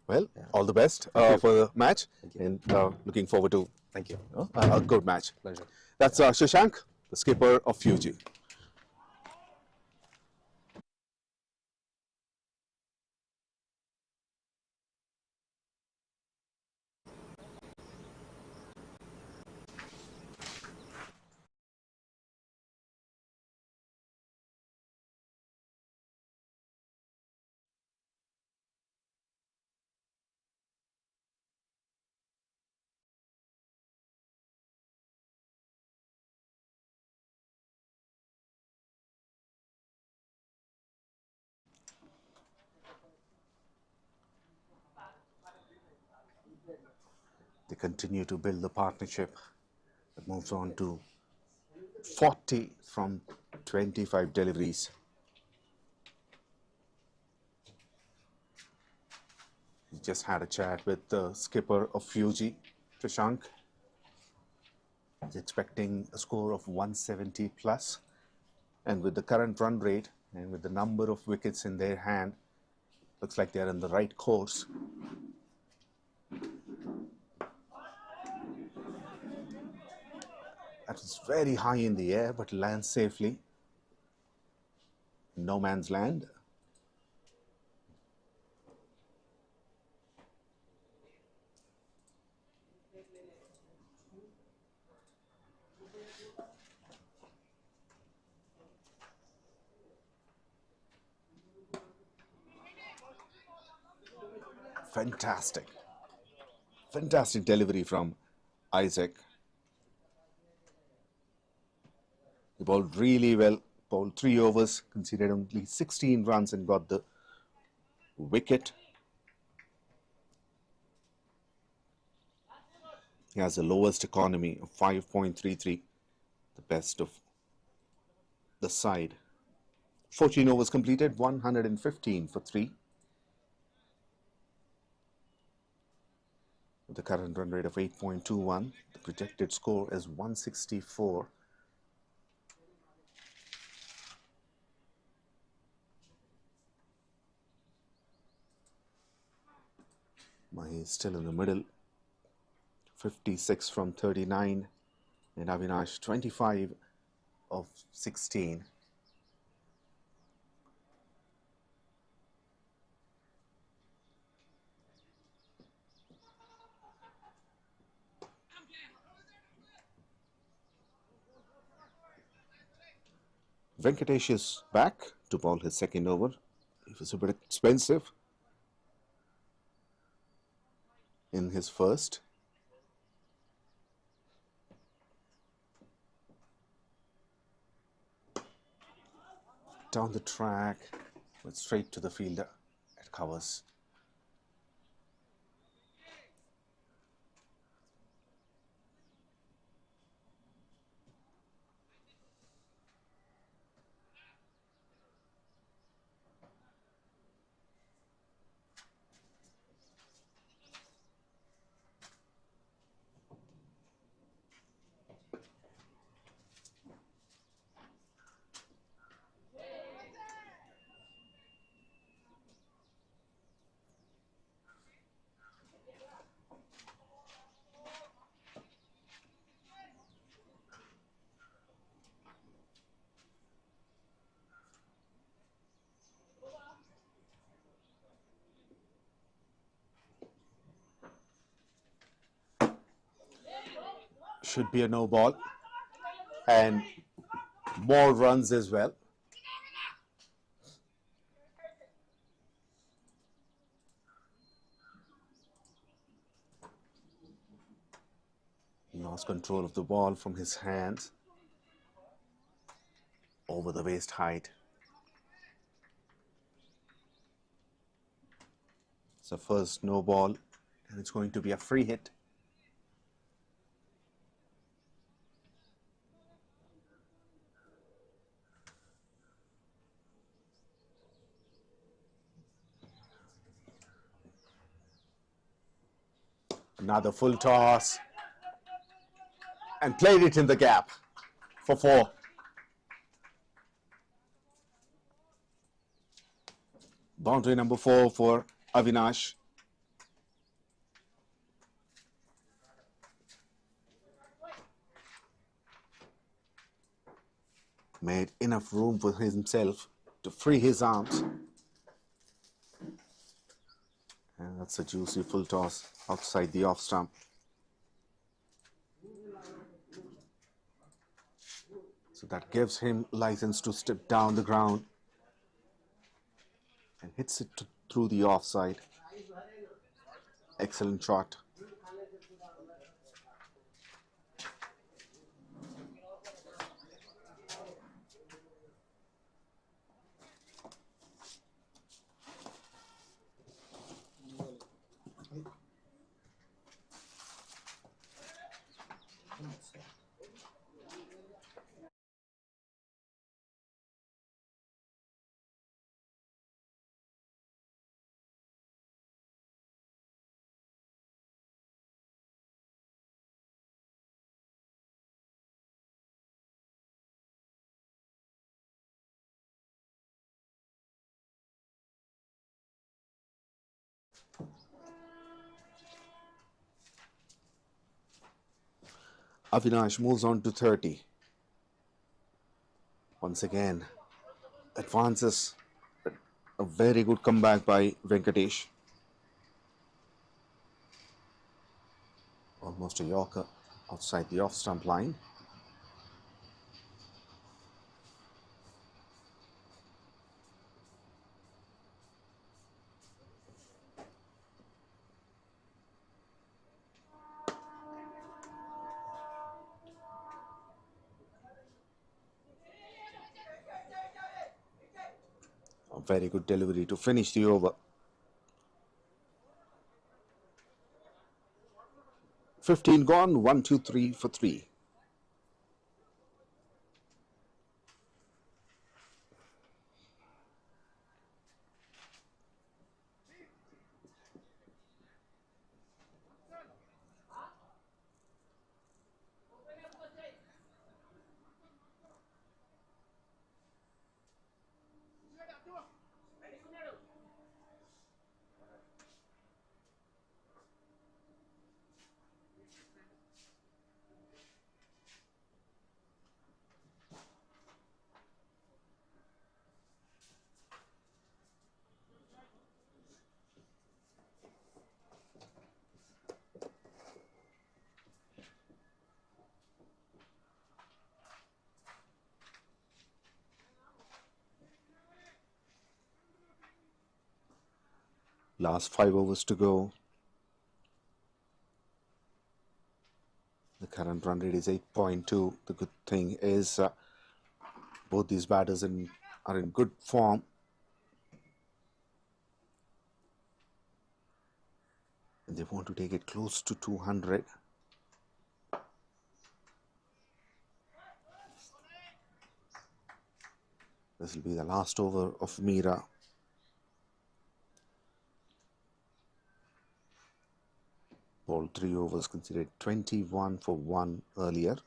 Well, all the best for the match, and looking forward to a good match. Pleasure. That's Shashank, the skipper of FUEJI. They continue to build the partnership that moves on to 40 from 25 deliveries. We just had a chat with the skipper of FUEJI, Shashank. He's expecting a score of 170 plus. And with the current run rate and with the number of wickets in their hand, looks like they're in the right course. That was very high in the air, but lands safely. No man's land. Fantastic. Fantastic delivery from Isaac. He bowled really well, bowled 3 overs, conceded only 16 runs and got the wicket. He has the lowest economy of 5.33, the best of the side. 14 overs completed, 115 for 3. With the current run rate of 8.21, the projected score is 164. Mahi is still in the middle. 56 from 39. and Avinash 25 of 16. Venkatesh is back to bowl his second over. He was a bit expensive in his first. Down the track, went straight to the fielder. It covers. Should be a no ball and more runs as well. He lost control of the ball from his hands over the waist height. It's a first no ball and it's going to be a free hit. Another full toss and played it in the gap for 4. Boundary number 4 for Avinash. Made enough room for himself to free his arms. And that's a juicy full toss outside the off stump. So that gives him license to step down the ground and hits it through the offside. Excellent shot. Avinash moves on to 30. Once again, advances. A very good comeback by Venkatesh. Almost a Yorker outside the off stump line. A very good delivery to finish the over. 15 gone, 1, 2, 3 for 3. Last 5 overs to go. The current run rate is 8.2. The good thing is both these batters are in good form. And they want to take it close to 200. This will be the last over of Meera. Bowled 3 overs, considered 21 for 1 earlier.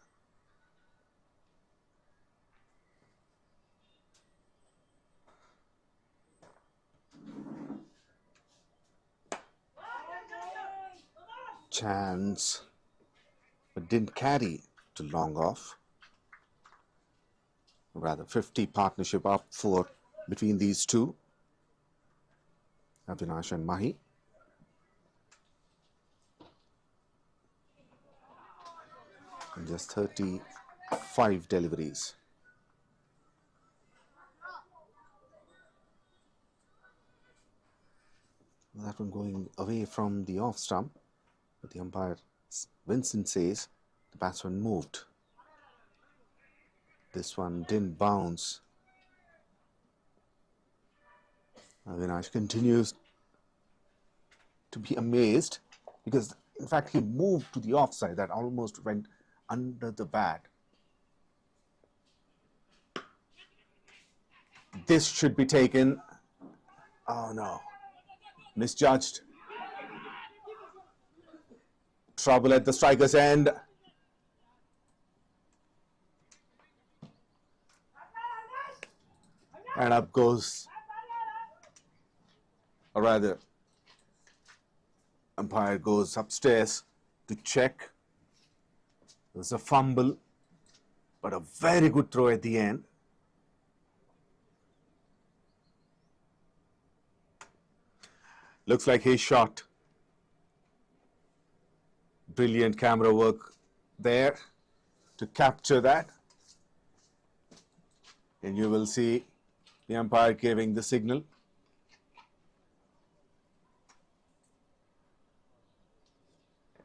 Chance, but didn't carry to long off. Rather, 50 partnership up for between these two, Avinash and Mahi. And just 35 deliveries. That one going away from the off stump, but the umpire Vincent says the batsman moved. This one didn't bounce. Avinash continues to be amazed because in fact he moved to the offside that almost went under the bat. This should be taken. Oh no, misjudged. Trouble at the striker's end. And up goes, or rather, umpire goes upstairs to check. There's a fumble, but a very good throw at the end. Looks like his shot. Brilliant camera work there to capture that. And you will see the umpire giving the signal.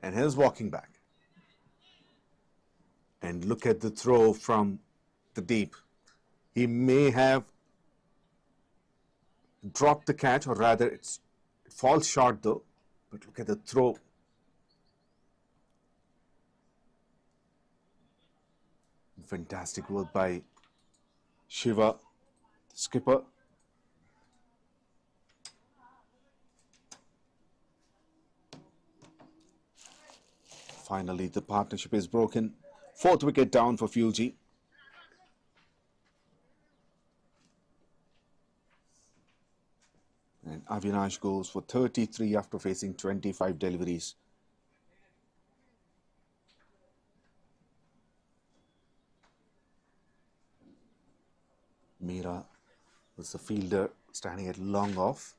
And he's walking back. And look at the throw from the deep. He may have dropped the catch, or rather it falls short though. But look at the throw. Fantastic work by Shiva, the skipper. Finally, the partnership is broken. 4th wicket down for FUEJI. And Avinash goes for 33 after facing 25 deliveries. Meera was the fielder standing at long off.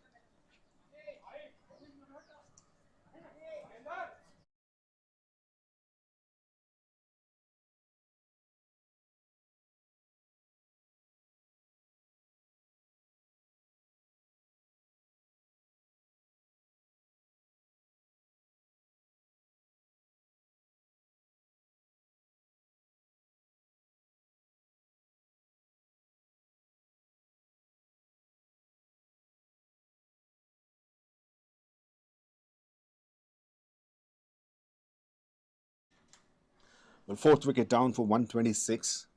Well, 4th wicket down for 126.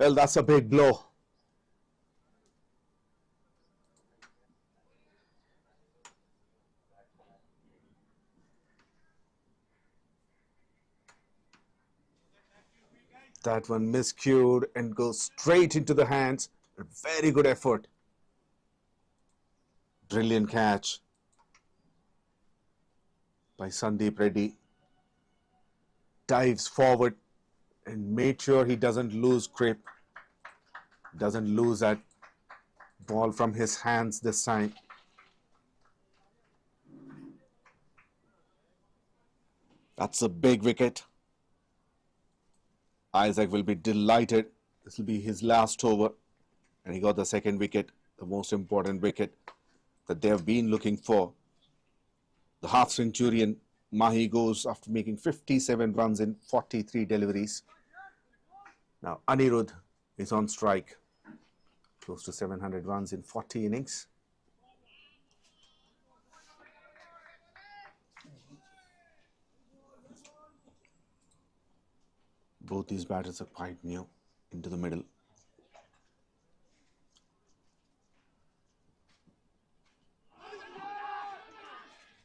Well, that's a big blow. That one miscued and goes straight into the hands. A very good effort. Brilliant catch by Sandeep Reddy. Dives forward and made sure he doesn't lose grip. Doesn't lose that ball from his hands this time. That's a big wicket. Isaac will be delighted. This will be his last over. And he got the second wicket, the most important wicket that they have been looking for. The half-centurion Mahi goes after making 57 runs in 43 deliveries. Now Anirudh is on strike. Close to 700 runs in 40 innings. Both these batters are quite new into the middle.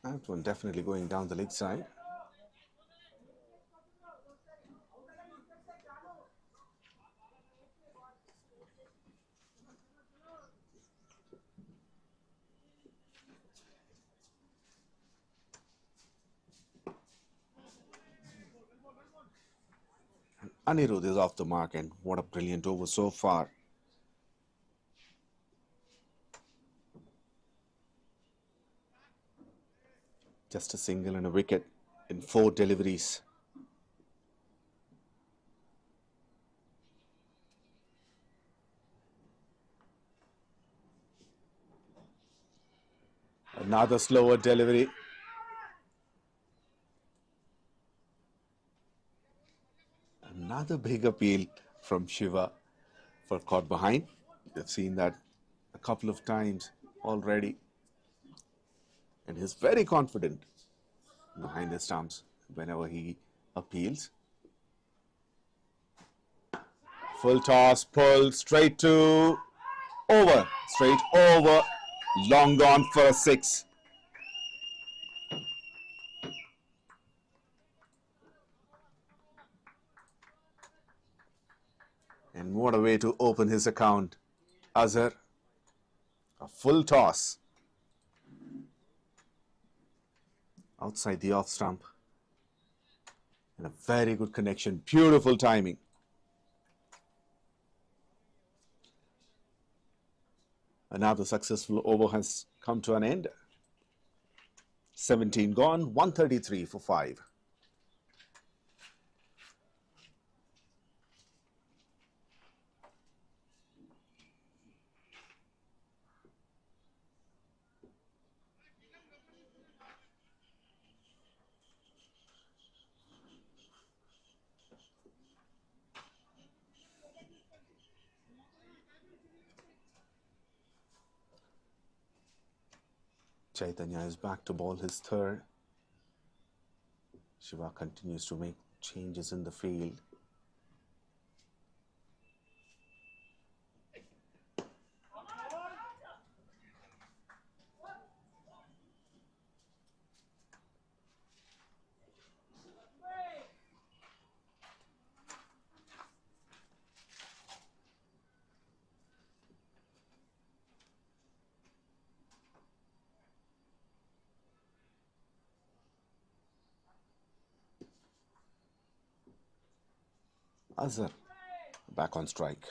That one definitely going down the leg side. Anirudh is off the mark, and what a brilliant over so far. Just a single and a wicket in 4 deliveries. Another slower delivery. Another big appeal from Shiva for caught behind. We've seen that a couple of times already. And he's very confident behind the stumps whenever he appeals. Full toss, pull, straight to over, straight over, long gone for a 6. And what a way to open his account. Azhar, a full toss. Outside the off stump. And a very good connection, beautiful timing. Another successful over has come to an end. 17 gone, 133 for 5. Chaitanya is back to bowl his third. Shiva continues to make changes in the field. Azhar back on strike.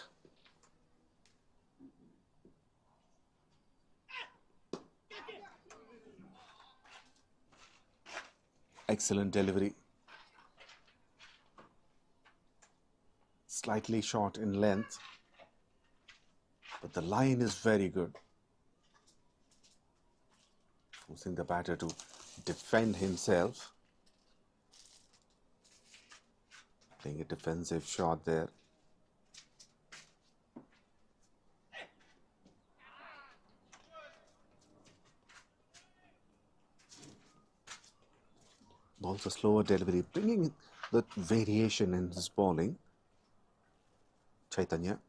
Excellent delivery. Slightly short in length, but the line is very good. Forcing the batter to defend himself. Playing a defensive shot there. Bowls a slower delivery, bringing the variation in his bowling. Chaitanya.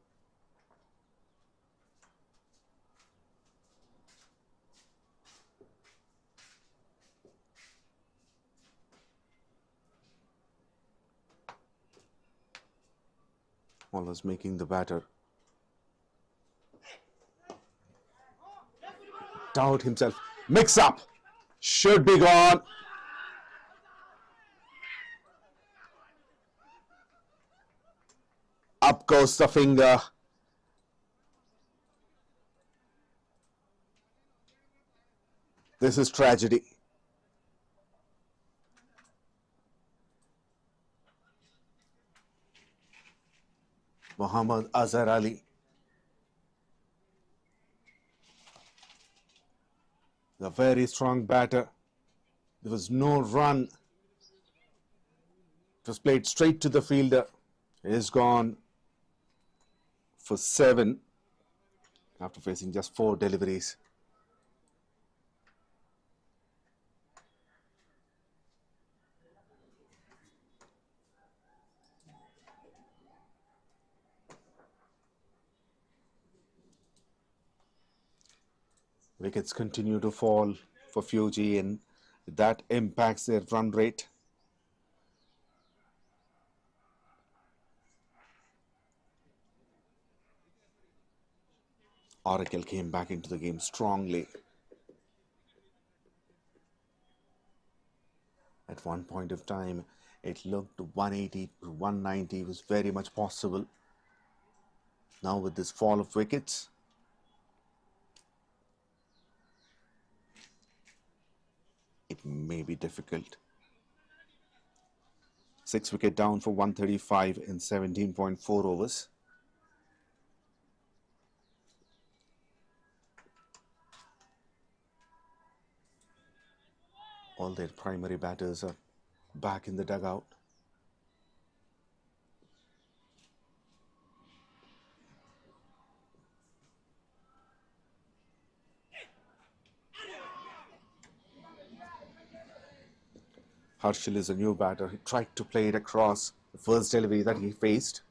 Always making the batter doubt himself. Mix up. Should be gone. Up goes the finger. This is tragedy. Mohammad Azhar Ali. A very strong batter. There was no run. It was played straight to the fielder. It is gone for 7 after facing just 4 deliveries. Wickets continue to fall for FUEJI, and that impacts their run rate. Oracle came back into the game strongly. At one point of time, it looked 180 to 190 was very much possible. Now with this fall of wickets, it may be difficult. 6 wicket down for 135 in 17.4 overs. All their primary batters are back in the dugout. Harshal is a new batter. He tried to play it across the first delivery that he faced.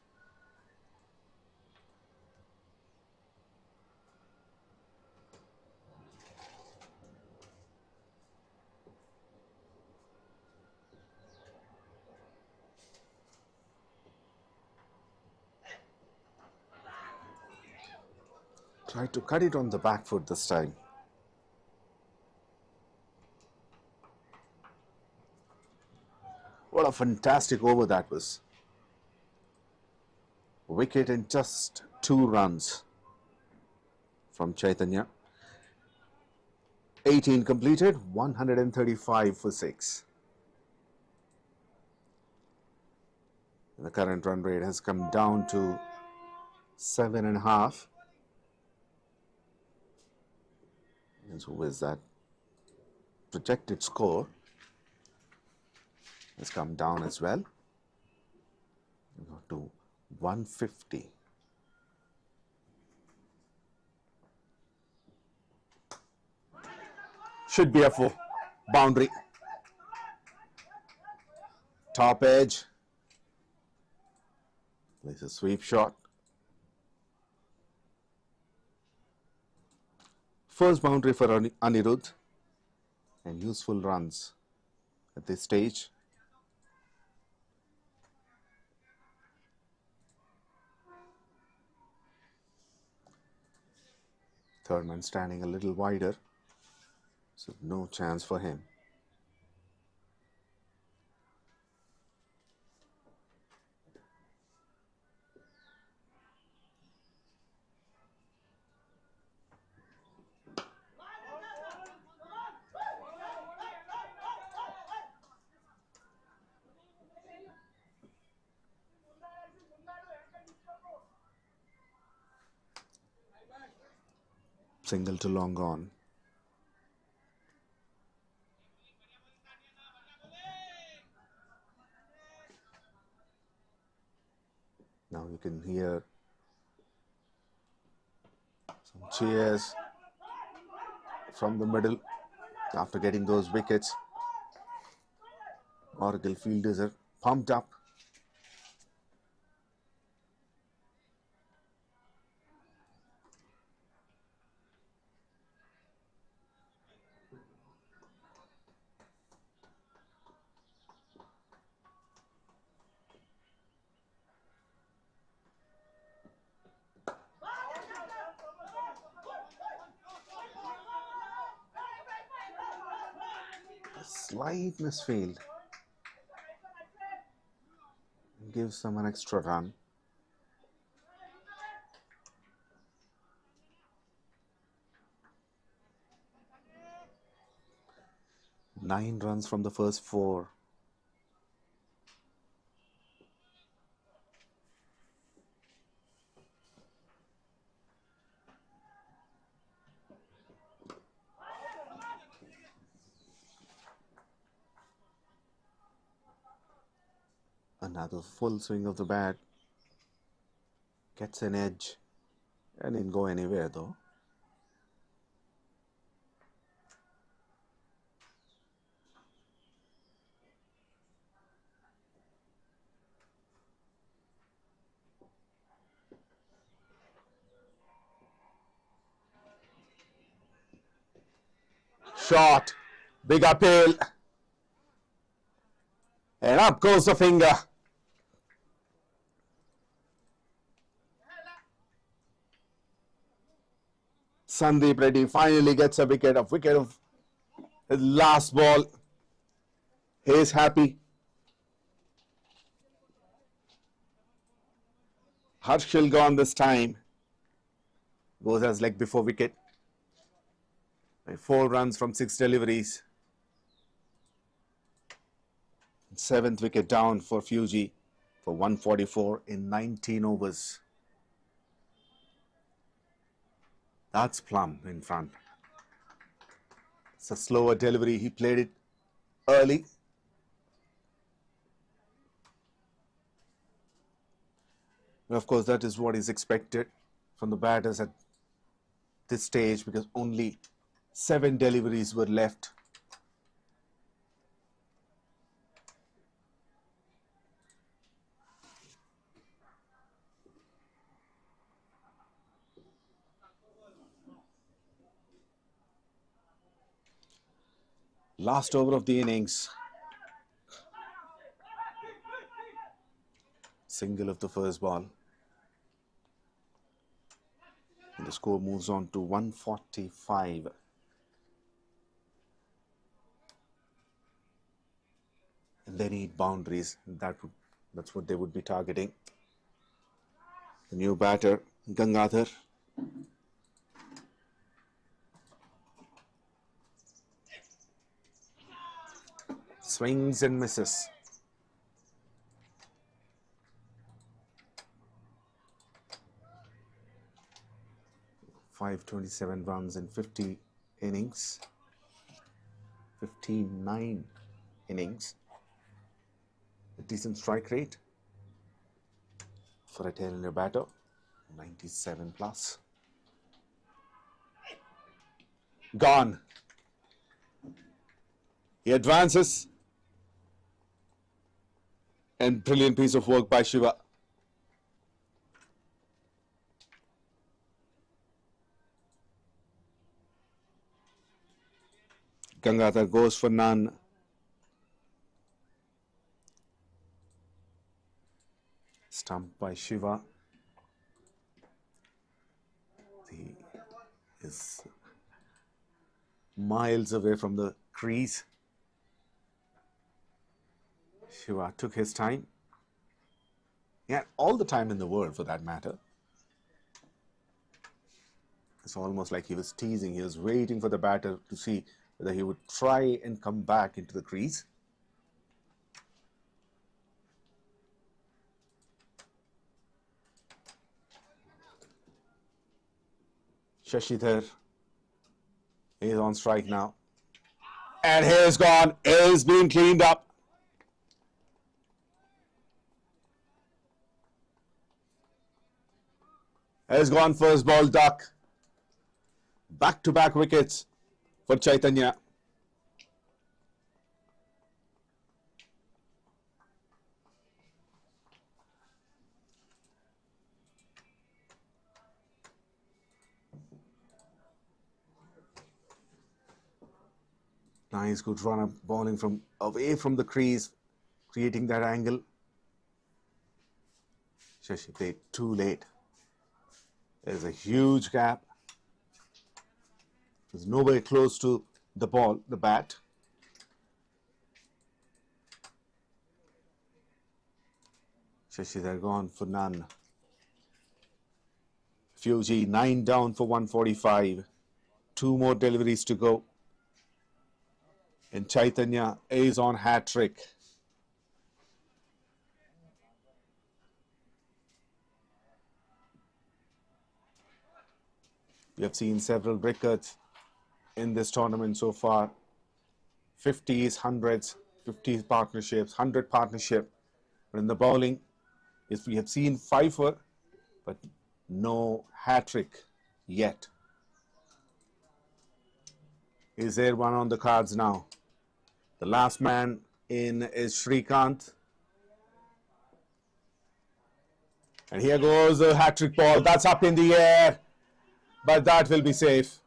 Tried to cut it on the back foot this time. What a fantastic over that was. Wicket and just 2 runs from Chaitanya. 18 completed, 135 for 6. And the current run rate has come down to 7.5. And so with that projected score has come down as well to 150. Should be a 4 boundary. Top edge. Plays a sweep shot. First boundary for Anirudh, and useful runs at this stage. Third man standing a little wider, so no chance for him. Single to long on. Now you can hear some cheers from the middle after getting those wickets. Oracle fielders are pumped up. slight misfield. Gives them an extra run. Nine runs from the first four. Another full swing of the bat. Gets an edge. And didn't go anywhere though. Shot. Big appeal. And up goes the finger. Sandeep Reddy finally gets a wicket of his last ball. He is happy. Harshil gone this time. Goes as leg before wicket. 4 runs from 6 deliveries. 7th wicket down for FUEJI for 144 in 19 overs. That's plumb in front. It's a slower delivery. He played it early. And of course, that is what is expected from the batters at this stage because only 7 deliveries were left. Last over of the innings. Single of the first ball. And the score moves on to 145. And they need boundaries. That's what they would be targeting. The new batter, Gangadhar. Swings and misses. .527 runs in 50 innings. 59 innings. A decent strike rate for a tail-ender batter. 97 plus. Gone. He advances. And brilliant piece of work by Shiva. Gangadhar goes for none. Stumped by Shiva. He is miles away from the crease. Shiva took his time. He had all the time in the world for that matter. It's almost like he was teasing. He was waiting for the batter to see whether he would try and come back into the crease. Shashidhar is on strike now. And he's gone. He's been cleaned up. Has gone first ball duck. Back-to-back wickets for Chaitanya. Nice, good run up, bowling from away from the crease, creating that angle. Shashi played too late. There's a huge gap. There's nobody close to the ball, the bat. Shashi, they're gone for none. FUEJI 9 down for 145. 2 more deliveries to go. And Chaitanya is on hat-trick. We have seen several records in this tournament so far. 50s, 100s, 50 partnerships, 100 partnership. But in the bowling, yes, we have seen Pfeiffer, but no hat-trick yet. Is there one on the cards now? The last man in is Srikanth. And here goes the hat-trick ball. That's up in the air, but that will be safe.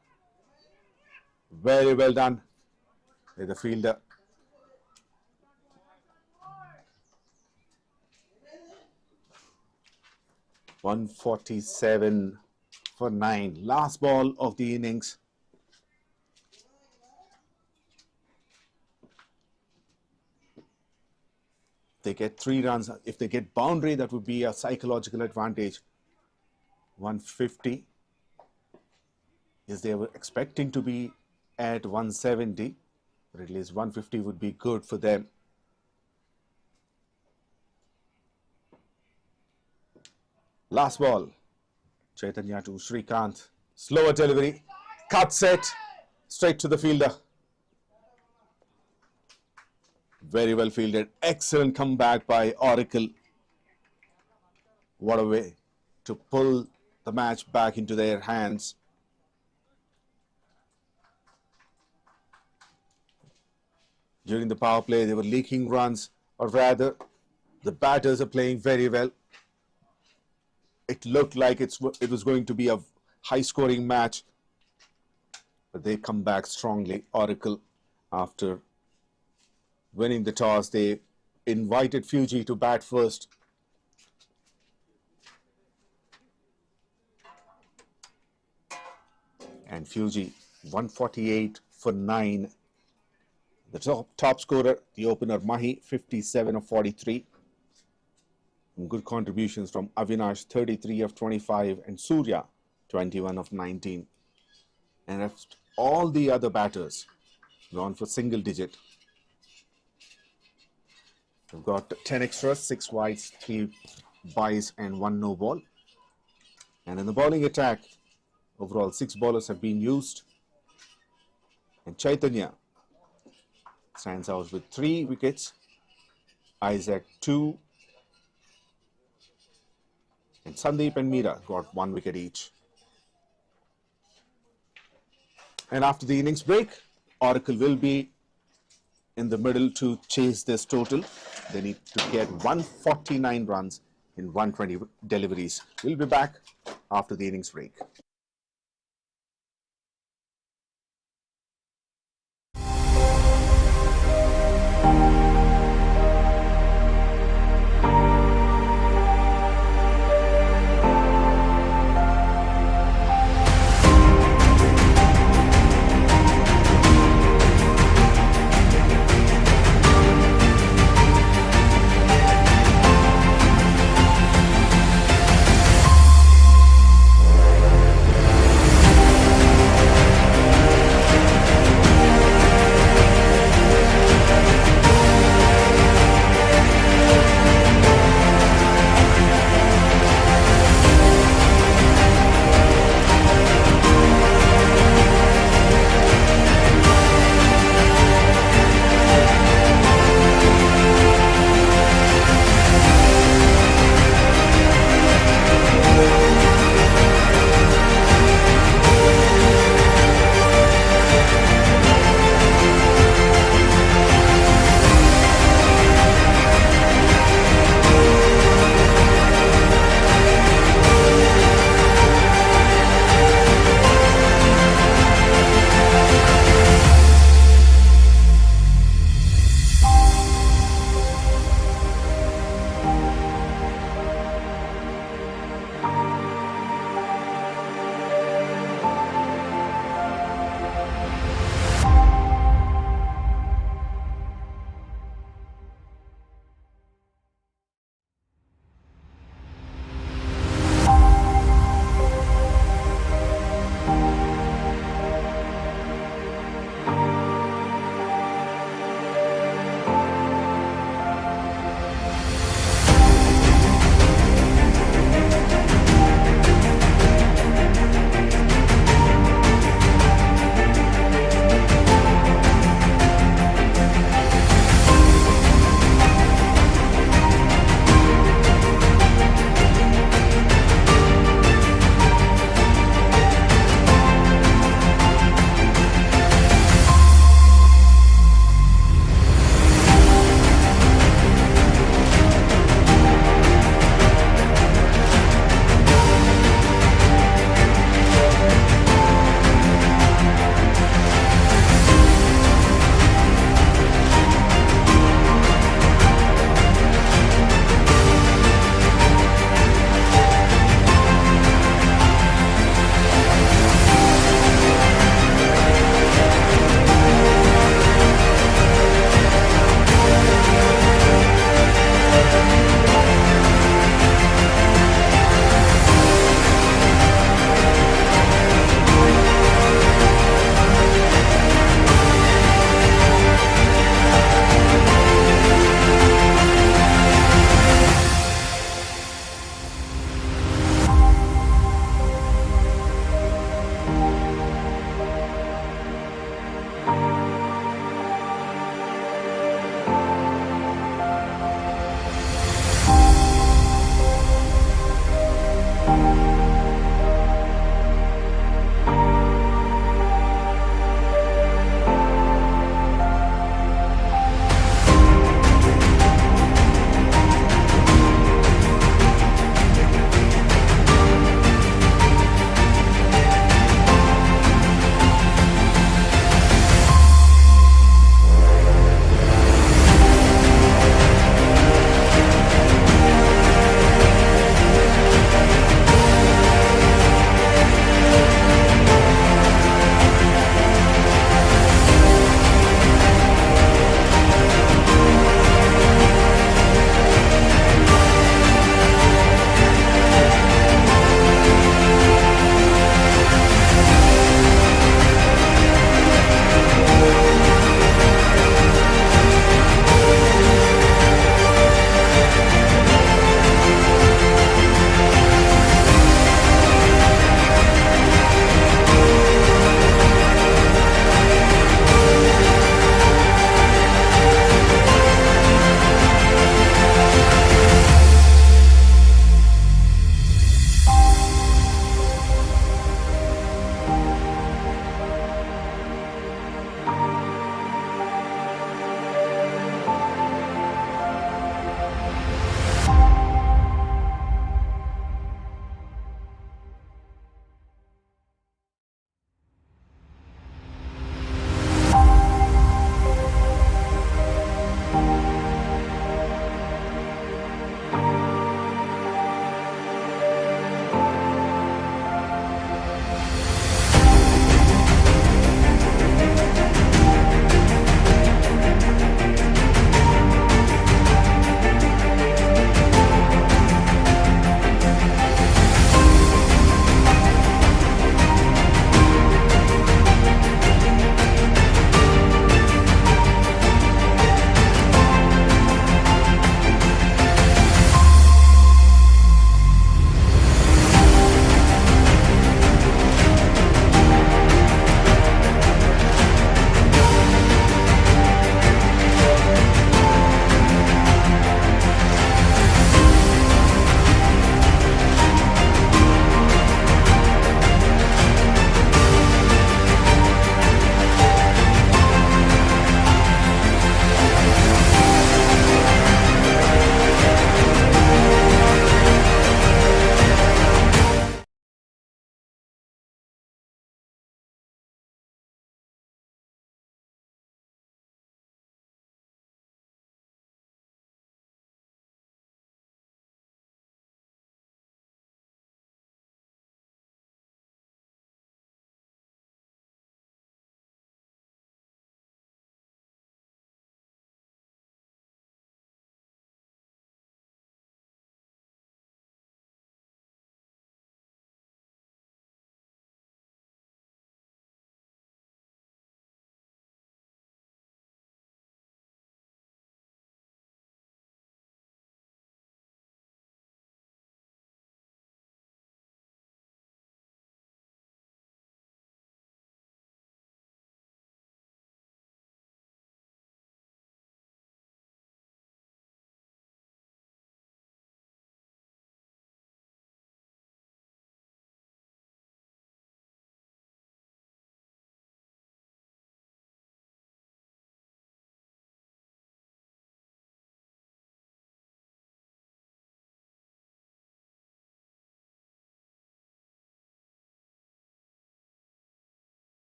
Very well done by the fielder. $147 for 9. Last ball of the innings. They get 3 runs. If they get boundary, that would be a psychological advantage. 150. Yes, they were expecting to be at 170, but at least 150 would be good for them. Last ball. Chaitanya to Srikanth. Slower delivery. Cut set. Straight to the fielder. Very well fielded. Excellent comeback by Oracle. What a way to pull the match back into their hands. During the power play, they were leaking runs, or rather, the batters are playing very well. It looked like it was going to be a high-scoring match, but they come back strongly. Oracle, after winning the toss, they invited FUEJI to bat first. And FUEJI 148 for 9. The top scorer, the opener Mahi, 57 of 43. And good contributions from Avinash, 33 of 25, and Surya, 21 of 19. And all the other batters gone for single digit. We've got 10 extras, 6 wides, 3 byes, and 1 no ball. And in the bowling attack, overall 6 bowlers have been used. And Chaitanya stands out with 3 wickets. Isaac 2. And Sandeep and Meera got 1 wicket each. And after the innings break, Oracle will be in the middle to chase this total. They need to get 149 runs in 120 deliveries. We'll be back after the innings break.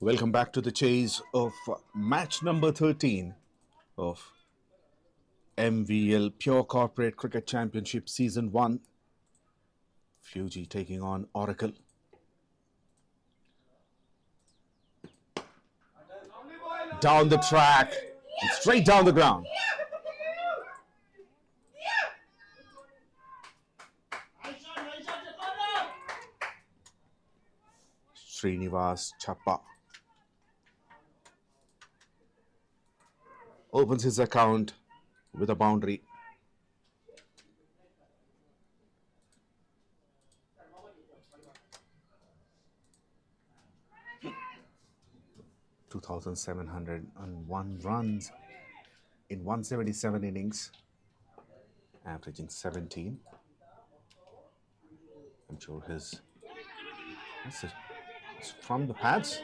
Welcome back to the chase of match number 13 of MVL Pure Corporate Cricket Championship Season 1. FUEJI taking on Oracle. Down the track, and straight down the ground. 𝗃𝗵𝗃𝗃𝗲 opens his account with a boundary. (2,701 runs in 177 innings, averaging 17. I'm sure it's from the pads.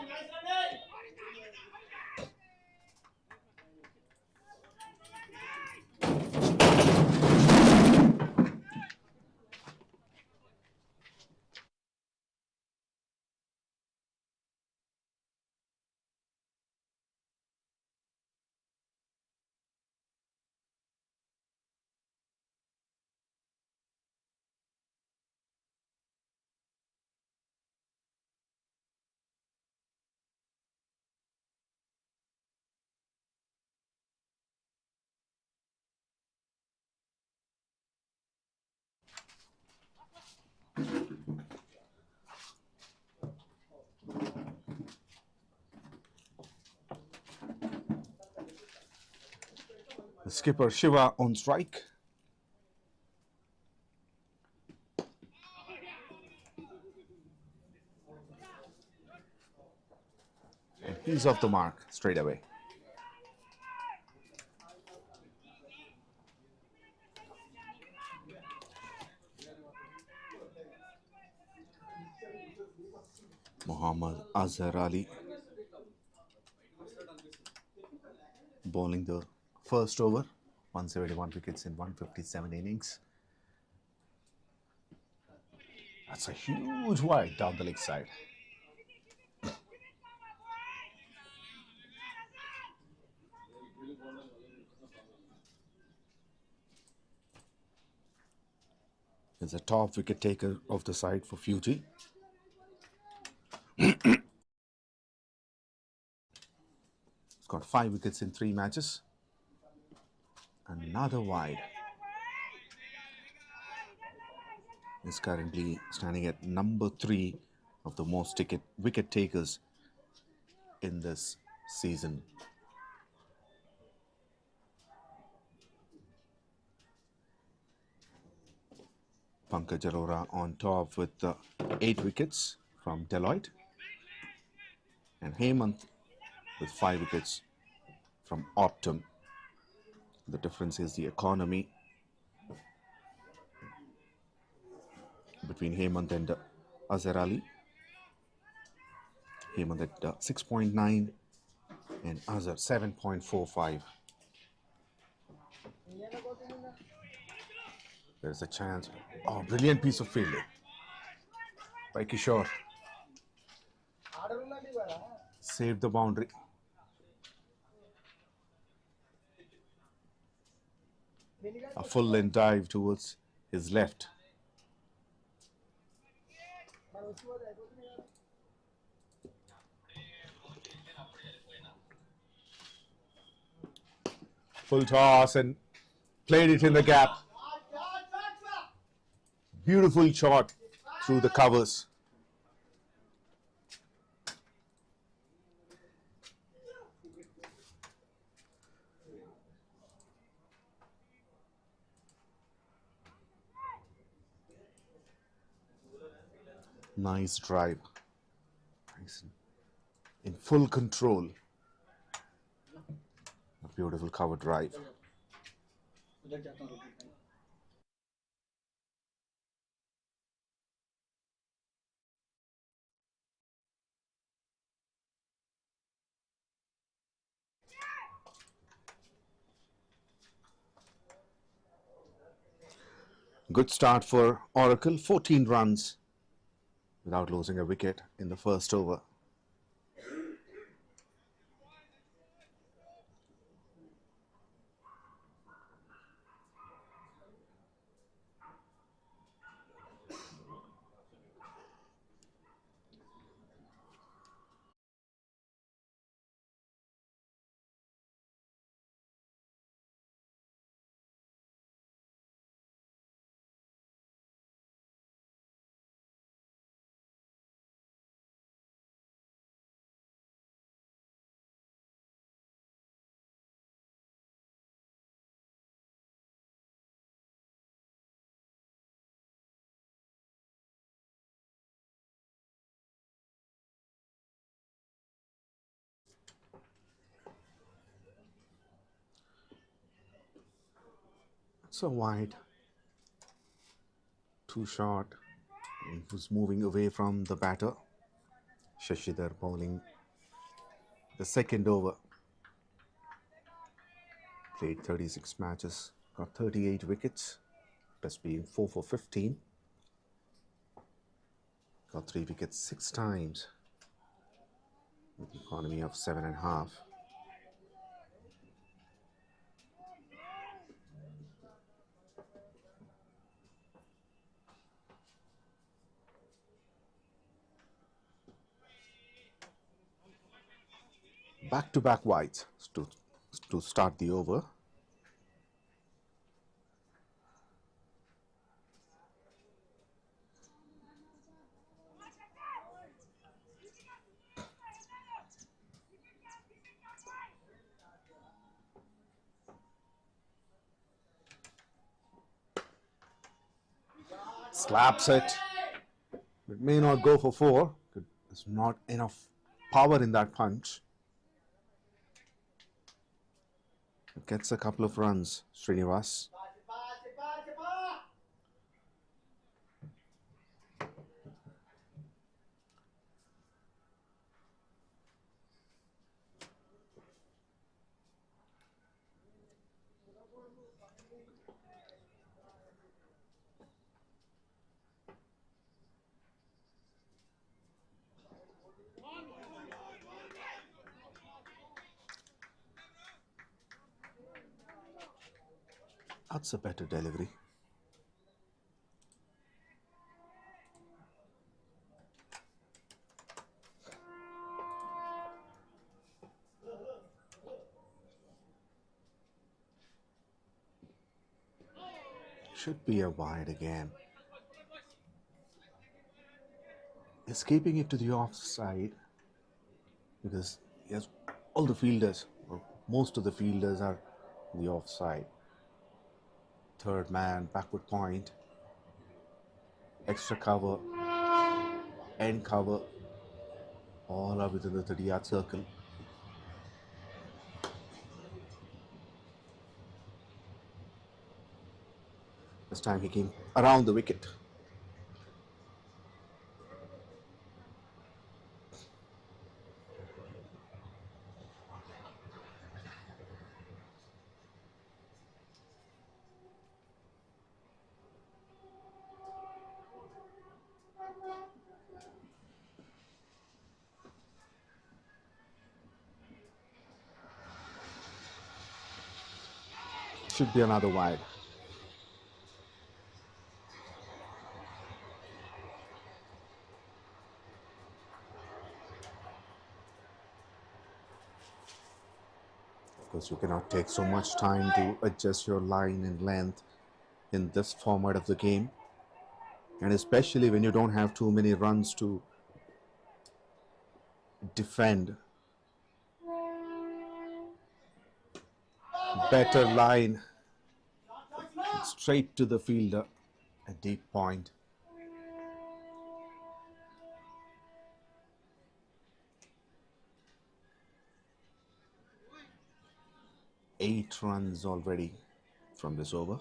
The skipper Shiva on strike. And he's off the mark straight away. 𝗙𝗃𝗃𝗲 bowling the first over, 171 wickets in 157 innings. That's a huge wide down the leg side. Is a top wicket taker of the side for FUEJI. He's got 5 wickets in 3 matches. Another wide. Is currently standing at number 3 of the most wicket takers in this season. 𝗃𝗃𝗃𝗲 Arora on top with 8 wickets from Deloitte, and Hemant with 5 wickets from Optum. The difference is the economy between Hemant and Azhar Ali. Hemant at 6.9 and Azhar 7.45. There's a chance. Oh, brilliant piece of fielding by Kishore. Saved the boundary. A full length dive towards his left. Full toss and played it in the gap. Beautiful shot through the covers. Nice drive. Nice. In full control. A beautiful cover drive. Good start for Oracle, 14 runs without losing a wicket in the first over. So wide, too short. Who's moving away from the batter. Shashidhar bowling the second over. Played 36 matches, got 38 wickets, best being 4 for 15. Got 3 wickets 6 times with an economy of 7.5. Back-to-back wides to start the over. Slaps it. It may not go for 4. There's not enough power in that punch. It gets a couple of runs, Srinivas. That's a better delivery. Should be a wide again. He's keeping it to the offside because he has all the fielders, or most of the fielders are on the offside. Third man, backward point, extra cover, end cover, all are within the 30-yard circle. This time he came around the wicket. Should be another wide. Of course, you cannot take so much time to adjust your line and length in this format of the game, and especially when you don't have too many runs to defend. Better line, straight to the fielder, a deep point. Eight runs already from this over.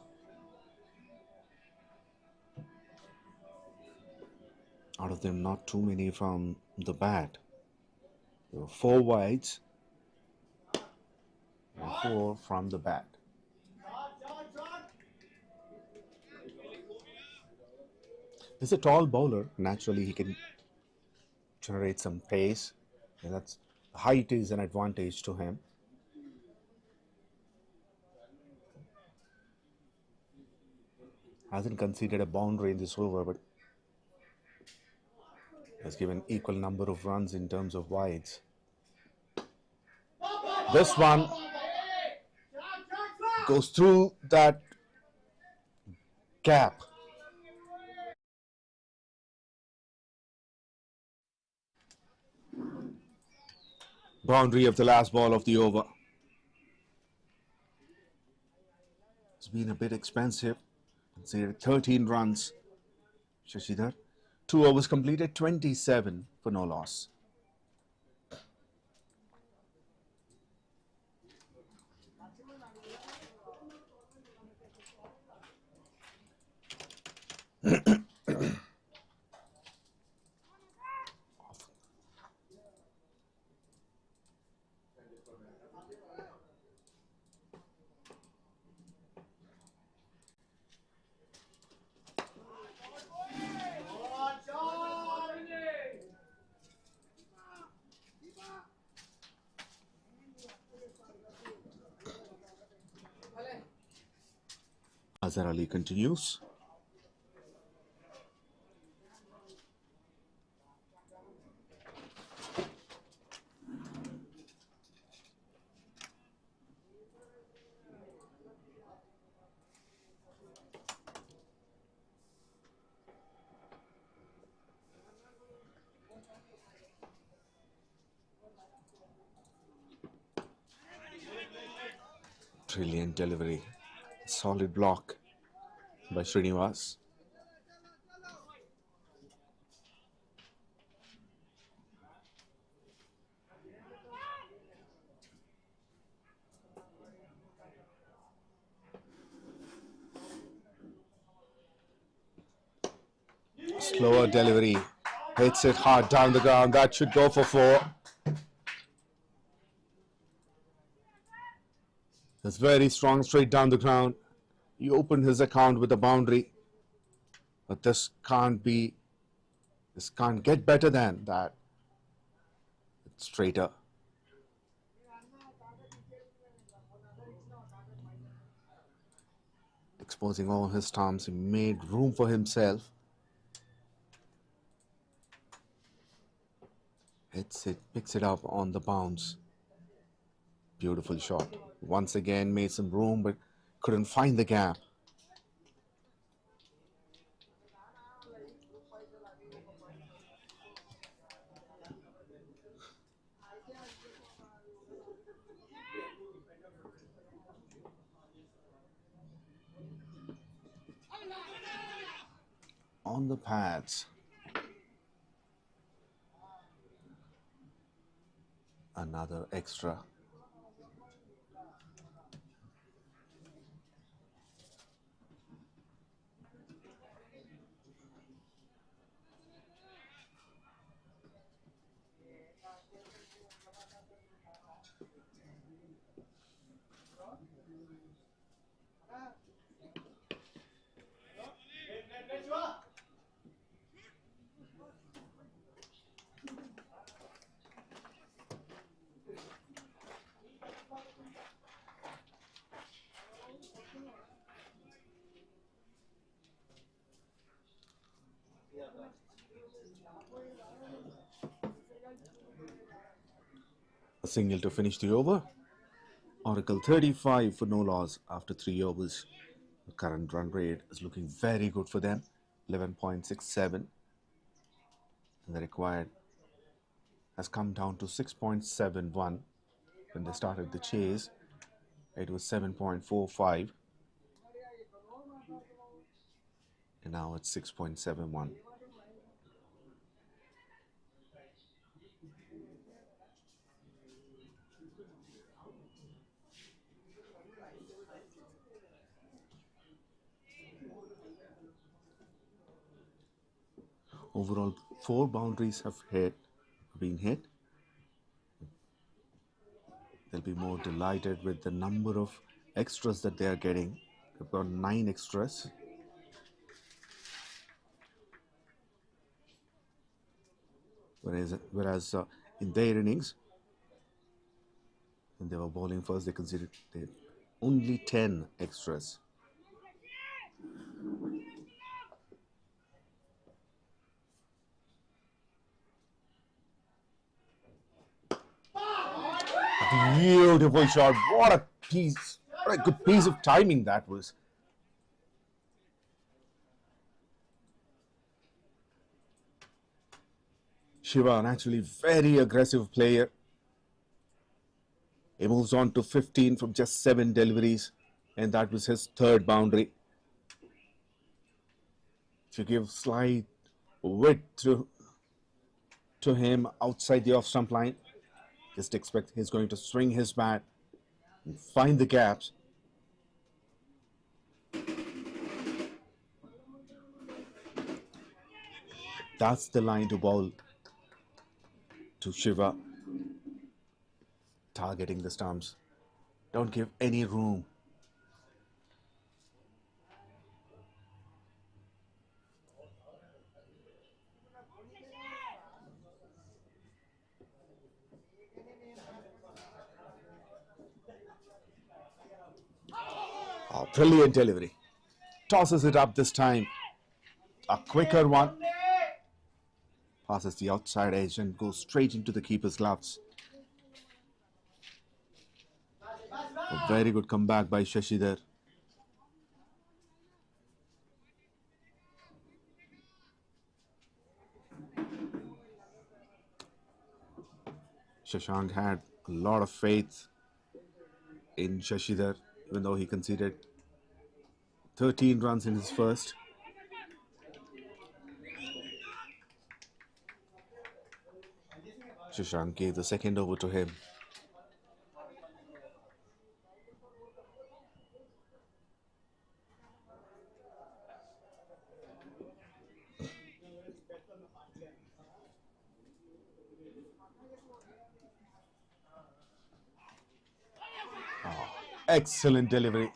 Out of them, not too many from the bat. There were 4 wides and 4 from the bat. He's a tall bowler. Naturally, he can generate some pace, and that's height is an advantage to him. Hasn't conceded a boundary in this over, but has given equal number of runs in terms of wides. This one goes through that gap. Boundary of the last ball of the over. It's been a bit expensive. Considered 13 runs. Shashidhar. 2 overs completed, 27 for no loss. Azhar Ali continues. Brilliant delivery. Solid block by Srinivas. Slower delivery. Hits it hard down the ground. That should go for 4. It's very strong straight down the ground. He opened his account with a boundary. But this can't get better than that. It's straighter. Exposing all his stumps, he made room for himself. Hits it, picks it up on the bounce. Beautiful shot. Once again made some room but couldn't find the gap. On the pads. Another extra. A single to finish the over. Oracle 35 for no loss after 3 overs. The current run rate is looking very good for them, 11.67. And the required has come down to 6.71. When they started the chase, it was 7.45. And now it's 6.71. Overall, 4 boundaries have been hit. They'll be more delighted with the number of extras that they are getting. They've got 9 extras. Whereas in their innings, when they were bowling first, they considered only 10 extras. Beautiful shot. What a good piece of timing that was. Shiva, naturally very aggressive player. He moves on to 15 from just 7 deliveries, and that was his 3rd boundary. If you give slight width to him outside the off-stump line, just expect he's going to swing his bat and find the gaps. That's the line to bowl to Shiva. Targeting the stumps. Don't give any room. Oh, brilliant delivery. tosses it up this time. A quicker one. Passes the outside edge and goes straight into the keeper's gloves. A very good comeback by Shashi there. Shashank had a lot of faith in Shashi there, even though he conceded 13 runs in his first. Shashank gave the second over to him. Excellent delivery.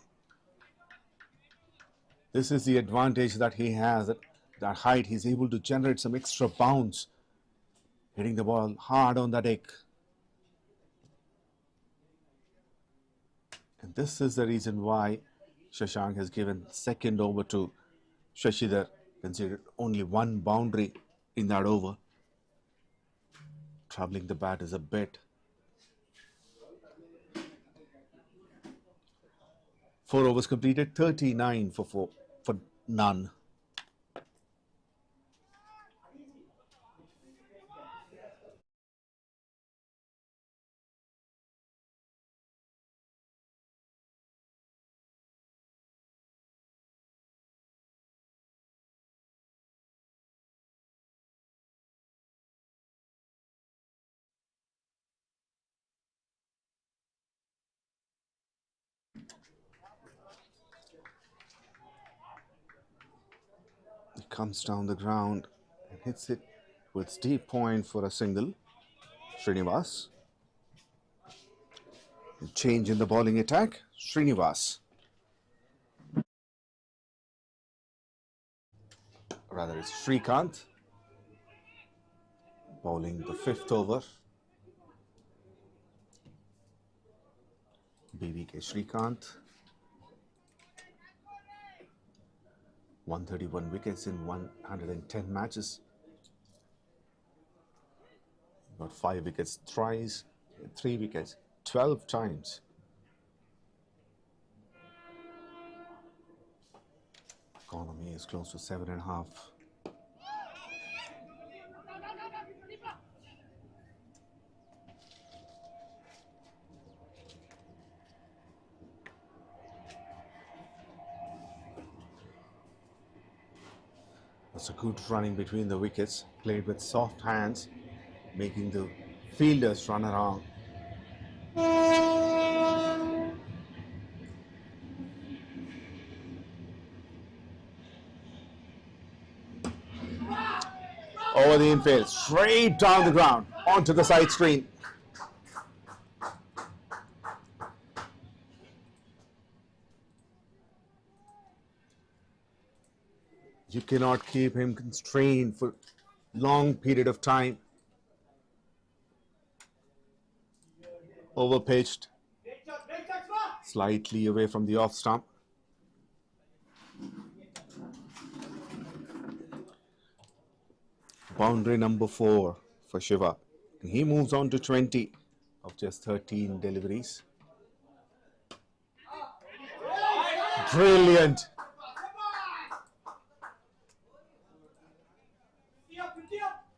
This is the advantage that he has at that height. He's able to generate some extra bounce, hitting the ball hard on the deck. And this is the reason why Shashank has given second over to Shashidhar, considered only one boundary in that over. Troubling the bat is a bit. 4 overs completed, 39 for none. He comes down the ground and hits it with deep point for a single. Srinivas. Change in the bowling attack. Srinivas. Rather, it's Srikanth bowling the 5th over. BVK Srikanth. 131 wickets in 110 matches. Got 5 wickets thrice, 3 wickets 12 times. Economy is close to 7.5. That's a good running between the wickets, played with soft hands, making the fielders run around. Over the infield, straight down the ground, onto the side screen. You cannot keep him constrained for long period of time. Over pitched, slightly away from the off stump. Boundary number 4 for Shiva. And he moves on to 20 of just 13 deliveries. Brilliant.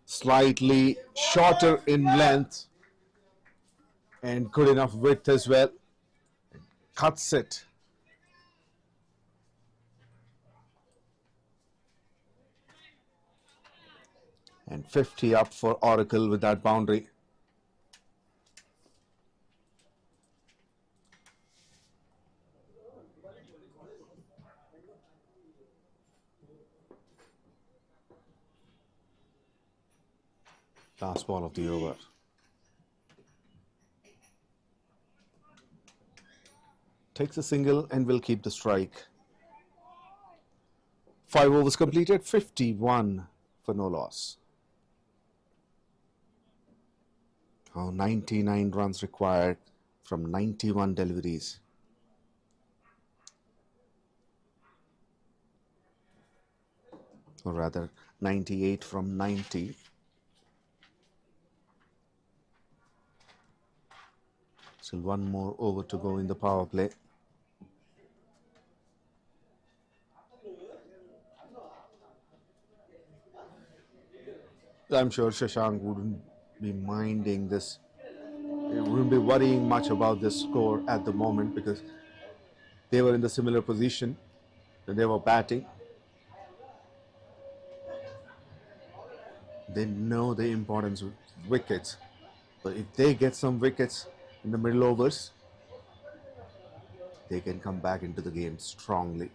Slightly shorter in length and good enough width as well. Cuts it. And 50 up for Oracle with that boundary. Last ball of the over. Takes a single and will keep the strike. 5 overs completed, 51 for no loss. Now 99 runs required from 91 deliveries. or rather 98 from 90. Still one more over to go in the power play. I'm sure Shashank wouldn't be minding this. He wouldn't be worrying much about this score at the moment because they were in the similar position when they were batting. They know the importance of wickets. But if they get some wickets in the middle overs, they can come back into the game strongly.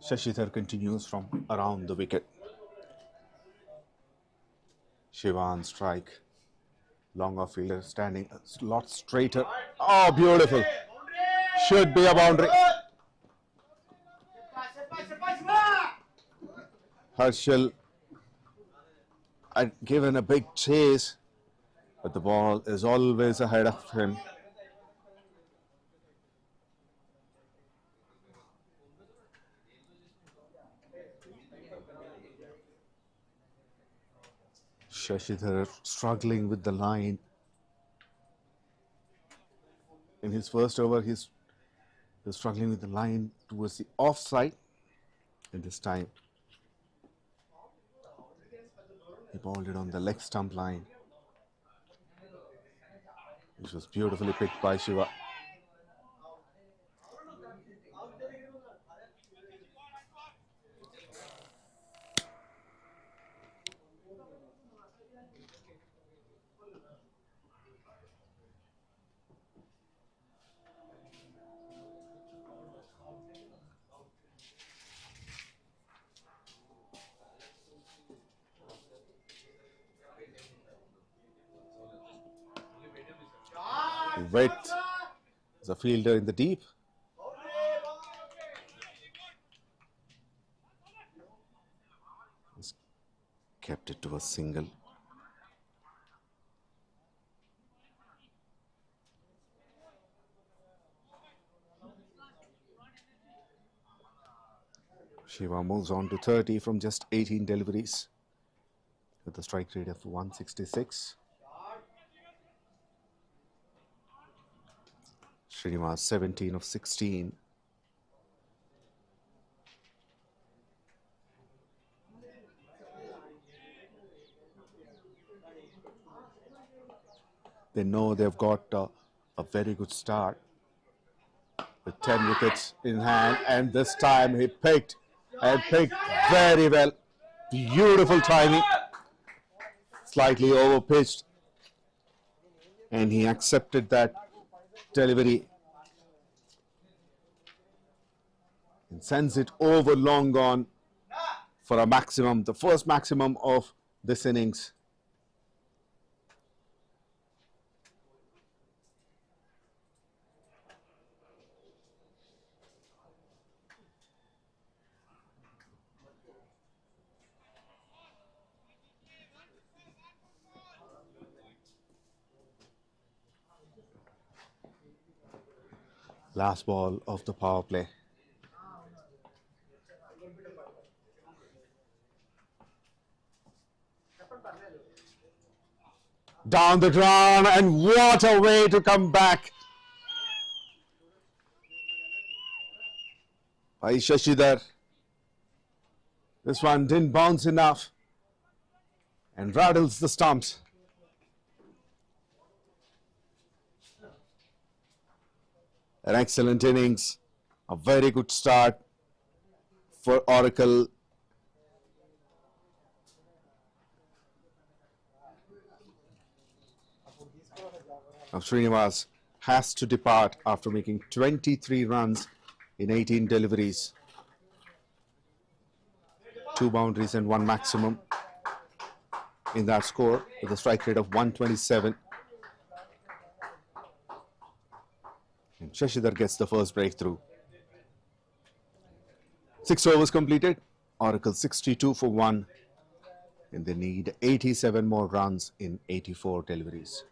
𝗙𝗂𝗃𝗲 continues from around the wicket. Shivan strike. Long off fielder standing a lot straighter. Oh, beautiful. Should be a boundary. Harshal had given a big chase, but the ball is always ahead of him. 𝗙𝗂𝗃𝗲 struggling with the line. In his first over, he's struggling with the line towards the offside. And this time, he bowled it on the leg stump line, which was beautifully picked by Shiva. Wet as a fielder in the deep. He's kept it to a single. Shiva moves on to 30 from just 18 deliveries with a strike rate of 166. Srinivas 17 of 16. They know they've got a very good start with 10 wickets in hand, and this time he picked very well. Beautiful timing. Slightly over pitched, and he accepted that delivery and sends it over long on for a maximum, the first maximum of this innings. Last ball of the power play. Down the ground, and what a way to come back by 𝗙𝗂𝗃𝗲. This one didn't bounce enough and rattles the stumps. An excellent innings, a very good start for Oracle. Now Srinivas has to depart after making 23 runs in 18 deliveries. 2 boundaries and 1 maximum in that score with a strike rate of 127. And Shashidhar gets the first breakthrough. 6 overs completed. Oracle 62 for 1. And they need 87 more runs in 84 deliveries.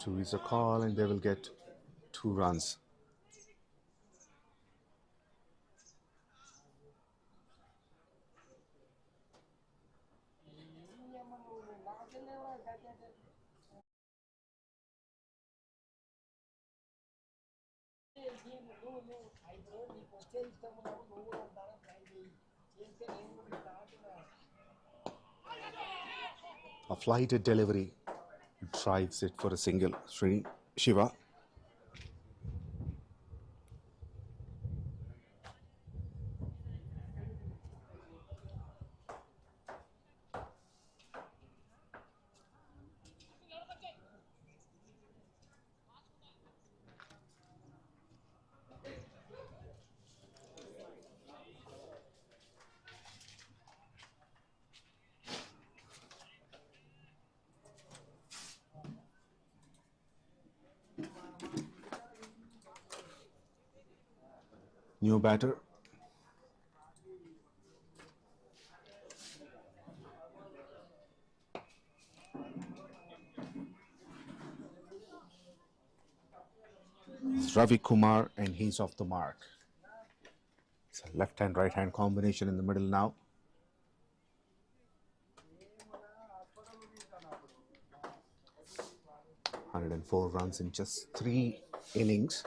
Two is a call and they will get 2 runs. A flighted delivery drives it for a single. Shiva. New batter. It's Ravi Kumar and he's off the mark. It's a left-hand, right-hand combination in the middle now. "104 runs in just 3 innings.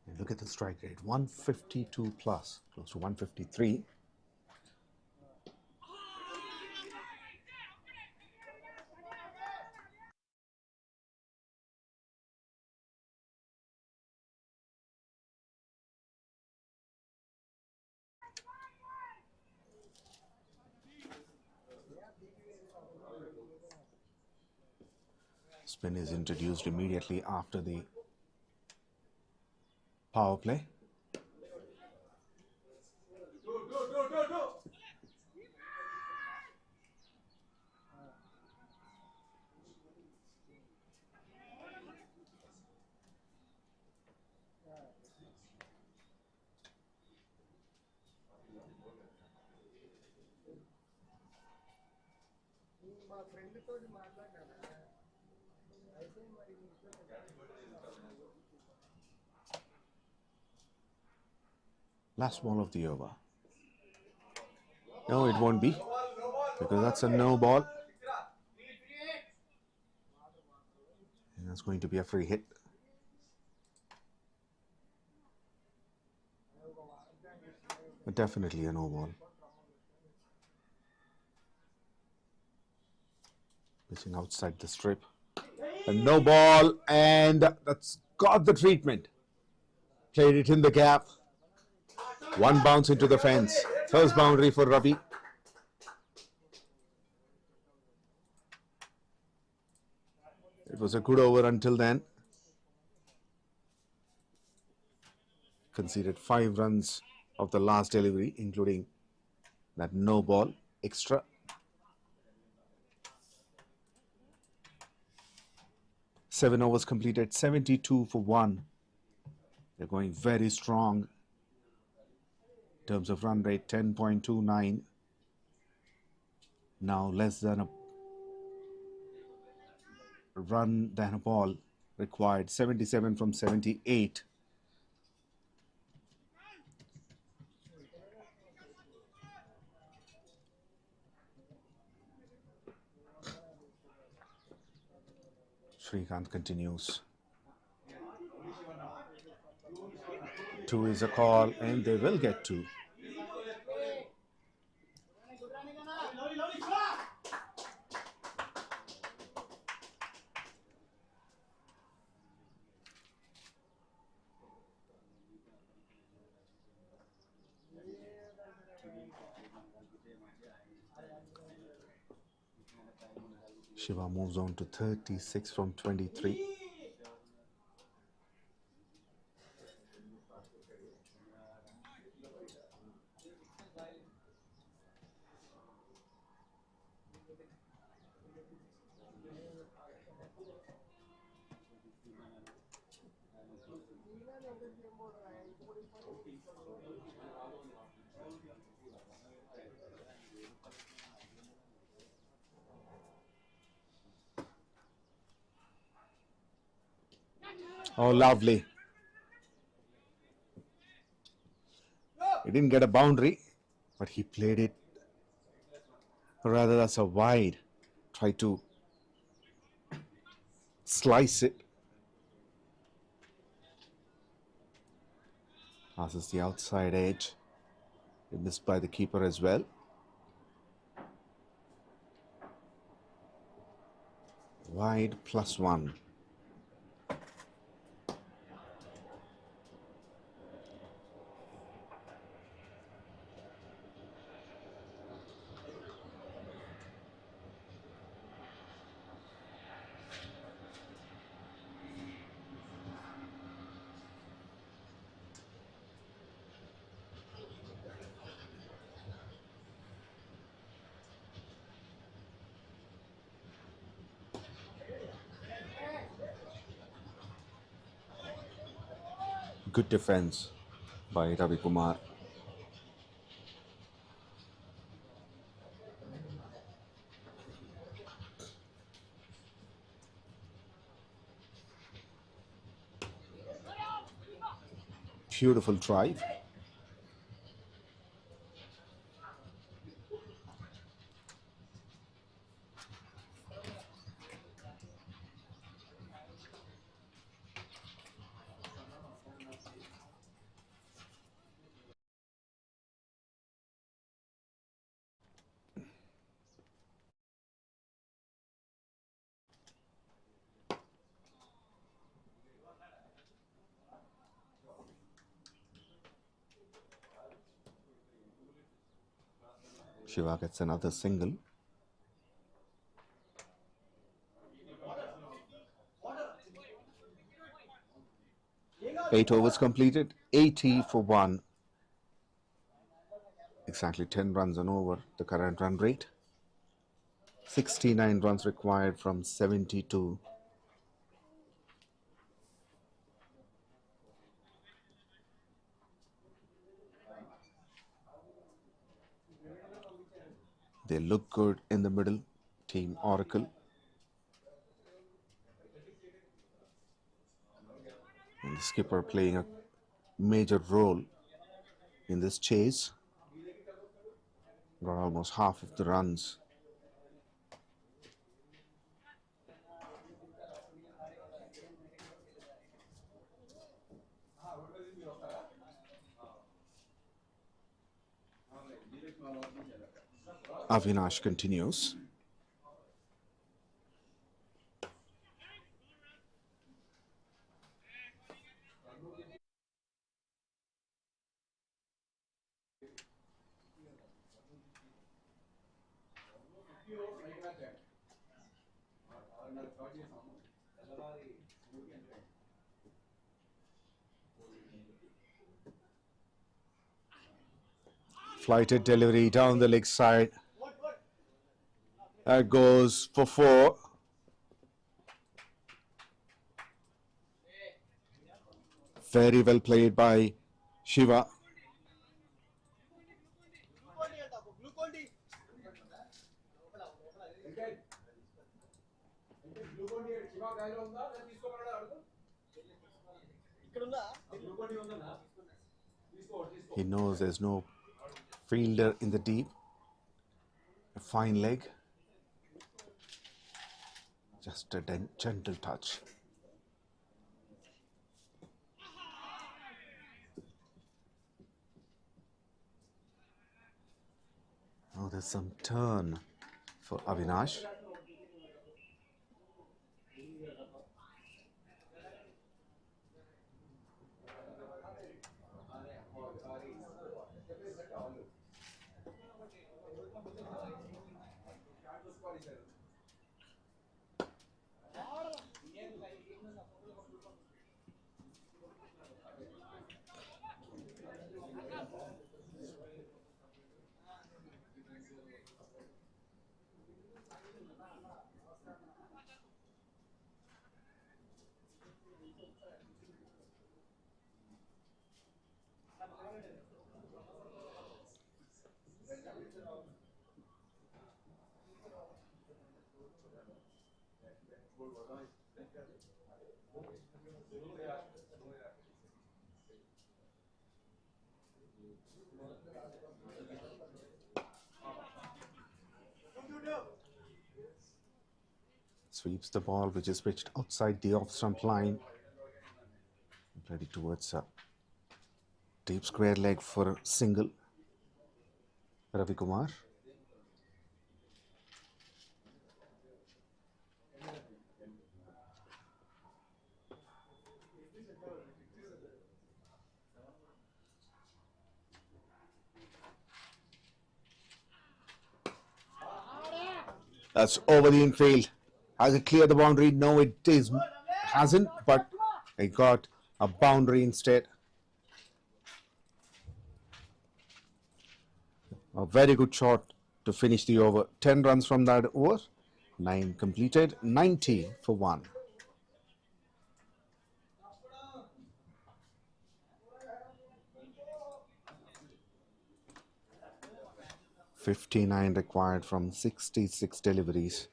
And look at the strike rate, 152 plus, close to 153. Spin is introduced immediately after the power play. Last ball of the over. No, it won't be, because that's a no ball. And that's going to be a free hit. But definitely a no ball. Pitching outside the strip. A no ball, and that's got the treatment. Played it in the gap. One bounce into the fence. First boundary for Ravi. It was a good over until then. Conceded 5 runs of the last delivery, including that no ball extra. Seven overs completed, 72 for 1. They're going very strong. In terms of run rate, 10.29. Now less than a run than a ball required, 77 from 78. Srikanth continues. 2 is a call and they will get 2. Shiva moves on to 36 from 23. Oh, lovely. He didn't get a boundary, but he played it rather as a wide. Tried to slice it. Passes the outside edge. It missed by the keeper as well. Wide +1. Good defense by Ravi Kumar. Beautiful drive. Shiva gets another single. Eight overs completed, 80 for 1. Exactly 10 runs an over, the current run rate. 69 runs required from 72. They look good in the middle, Team Oracle. And the skipper playing a major role in this chase. Got almost half of the runs. Avinash continues. Flighted delivery down the leg side. That goes for 4. Very well played by Shiva. He knows there's no fielder in the deep. A fine leg. Just a gentle touch. Now there's some turn for Avinash. Sweeps the ball, which is pitched outside the off-stump line. Played it towards a deep square leg for a single. Ravi Kumar. That's over the infield. Has it cleared the boundary? No, it hasn't, but it got a boundary instead. A very good shot to finish the over. 10 runs from that over. 9 completed. 90 for 1. $59 required from 66 deliveries.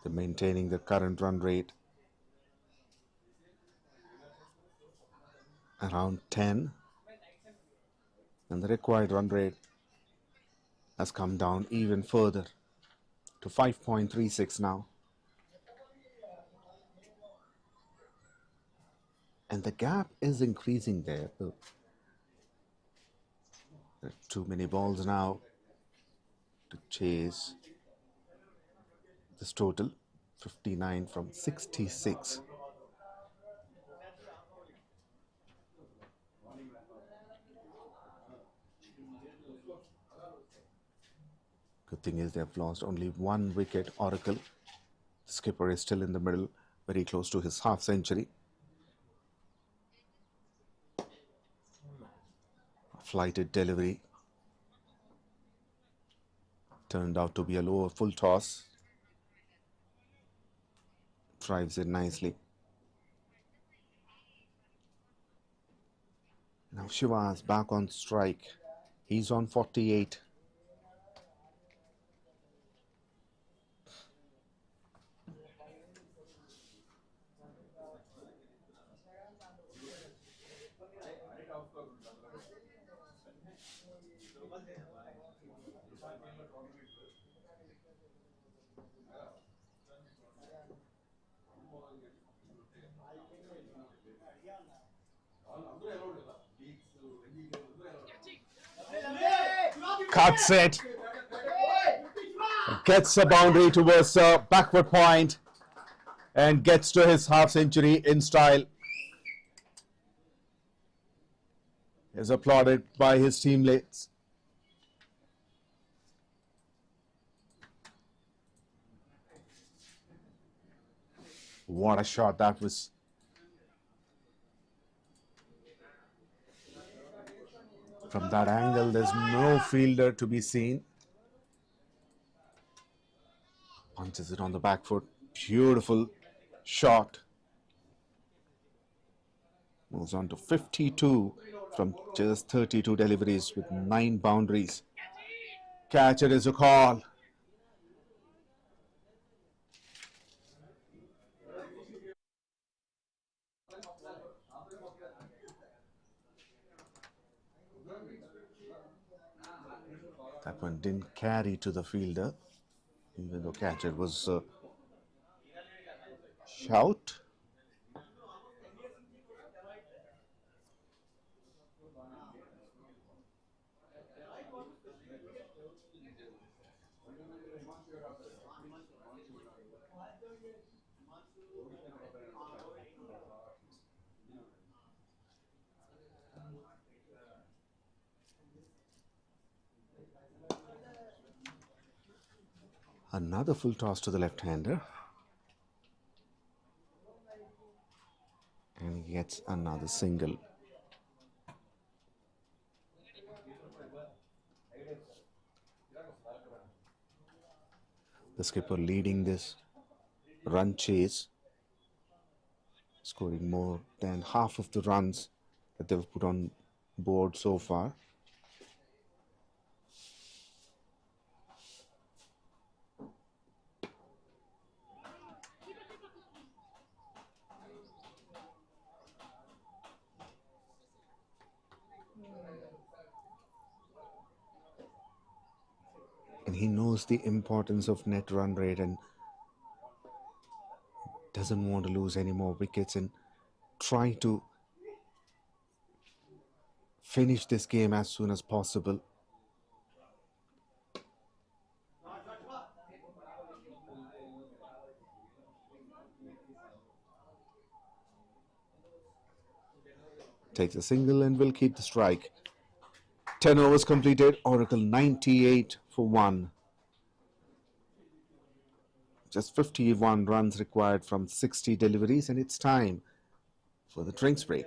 They're maintaining the current run rate around 10, and the required run rate has come down even further to 5.36 now. And the gap is increasing there. There are too many balls now to chase this total. 59 from 66. Good thing is they've lost only 1 wicket. Oracle. The skipper is still in the middle, very close to his half century. Flighted delivery. Turned out to be a lower full toss. Drives it nicely. Now Shiva is back on strike. He's on 48. Cuts it. Gets a boundary towards a backward point and gets to his half century in style. Is applauded by his teammates. What a shot that was. From that angle, there's no fielder to be seen. Punches it on the back foot. Beautiful shot. Moves on to 52 from just 32 deliveries with 9 boundaries. Catcher is a call. That one didn't carry to the fielder, even though catcher was shout. Another full toss to the left-hander. And he gets another single. The skipper leading this run chase, scoring more than half of the runs that they've put on board so far. And he knows the importance of net run rate and doesn't want to lose any more wickets and try to finish this game as soon as possible. Takes a single and will keep the strike. 10 overs completed, Oracle 98 for 1. Just 51 runs required from 60 deliveries, and it's time for the drinks break.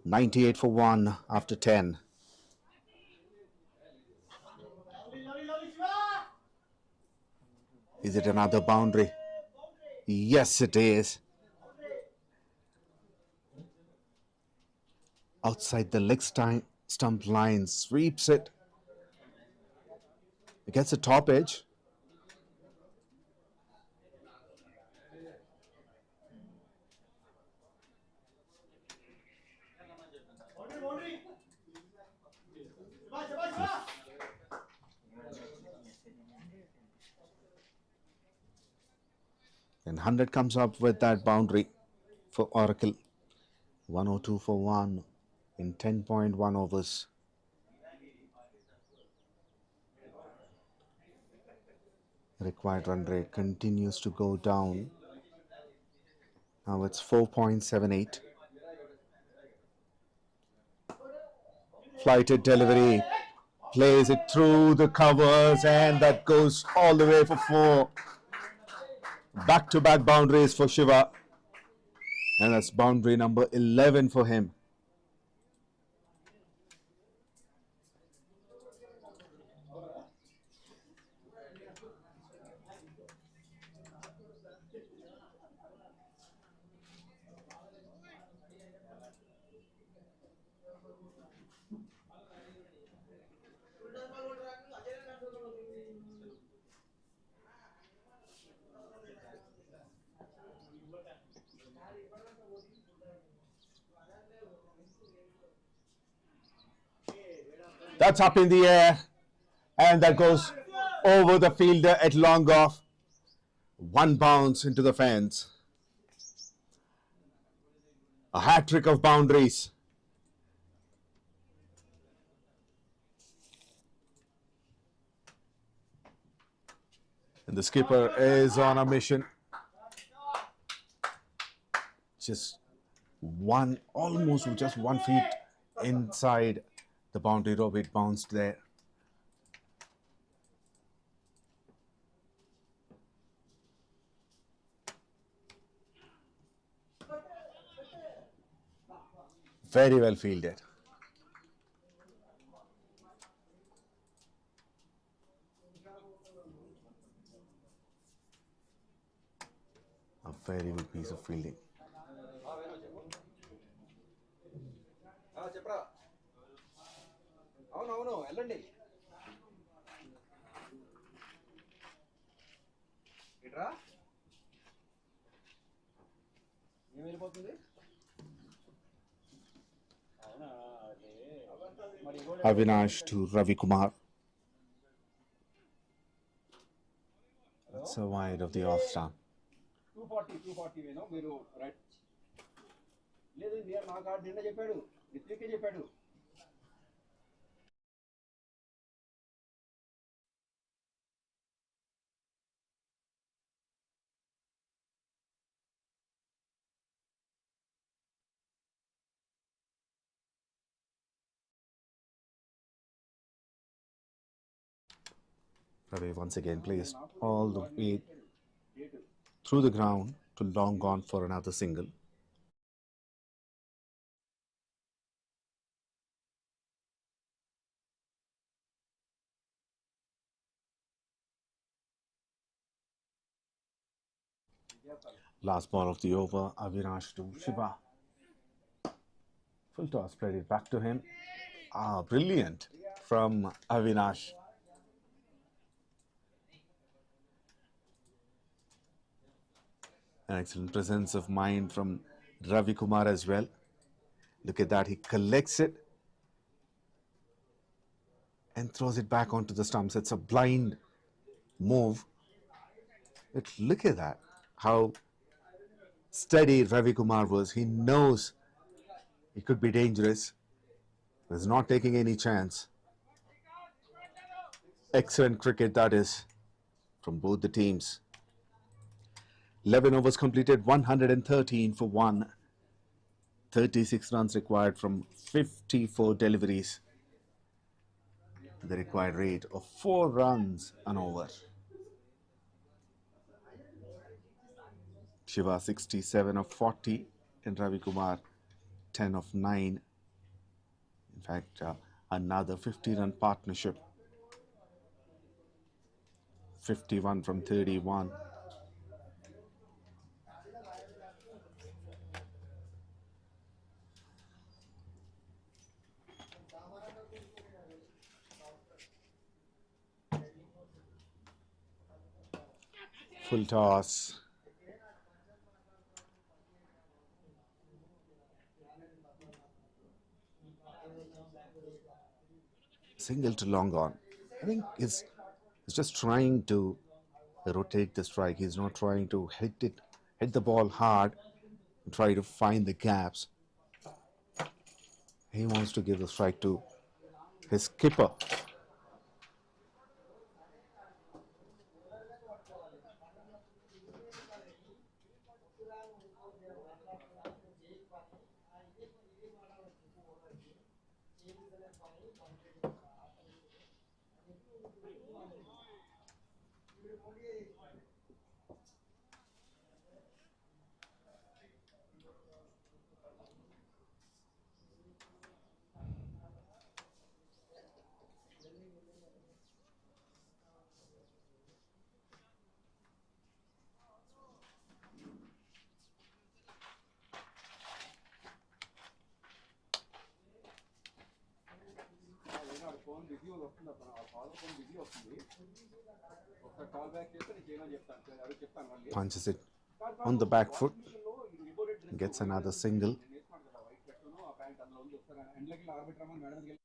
98 for 1 after 10. Is it another boundary? Yes, it is. Outside the leg stump line, sweeps it. It gets a top edge. And 100 comes up with that boundary for Oracle. 102 for 1 in 10.1 overs. Required run rate continues to go down. Now it's 4.78. Flighted delivery. Plays it through the covers, and that goes all the way for 4. Back-to-back boundaries for Shiva. And that's boundary number 11 for him. That's up in the air, and that goes over the fielder at long off. 1 bounce into the fence. A hat-trick of boundaries. And the skipper is on a mission. Almost just 1 feet inside the boundary rope, it bounced there. Very well fielded. A very good piece of fielding. Avinash to Ravi Kumar. It's a wide of the off stump. 240 వేనో మీరు right లేదు near మా card నిన్న చెప్పాడు రిత్వికే చెప్పాడు Ravi once again placed all the way through the ground to long gone for another single. Last ball of the over, Avinash to Shiva. Full toss, played it back to him. Brilliant from Avinash. An excellent presence of mind from Ravi Kumar as well. Look at that, he collects it and throws it back onto the stumps. It's a blind move. But look at that, how steady Ravi Kumar was. He knows it could be dangerous. He's not taking any chance. Excellent cricket that is from both the teams. 11 overs completed, 113 for 1. 36 runs required from 54 deliveries. The required rate of 4 runs an over. Shiva 67 of 40 and Ravi Kumar 10 of 9 In fact, another 50-run partnership. 51 from 31. Full toss. Single to long on. I think he's just trying to rotate the strike. He's not trying to hit the ball hard, and try to find the gaps. He wants to give the strike to his skipper. Phone busy వస్తుంది అప్పుడు ఆ call phone busy వస్తుంది ఒకసారి call back చేస్తే నీకు ఏమో చెప్తాను అదే చెప్తాను మళ్ళీ Punches it on the back foot. Gets another single. నేను వేసుకున్నాను కదా వైట్ షర్టును ఆ ప్యాంట్ అందులో ఉంది ఒకసారి ఎండ్లకి ఆరబెట్టమని మేడం దగ్గర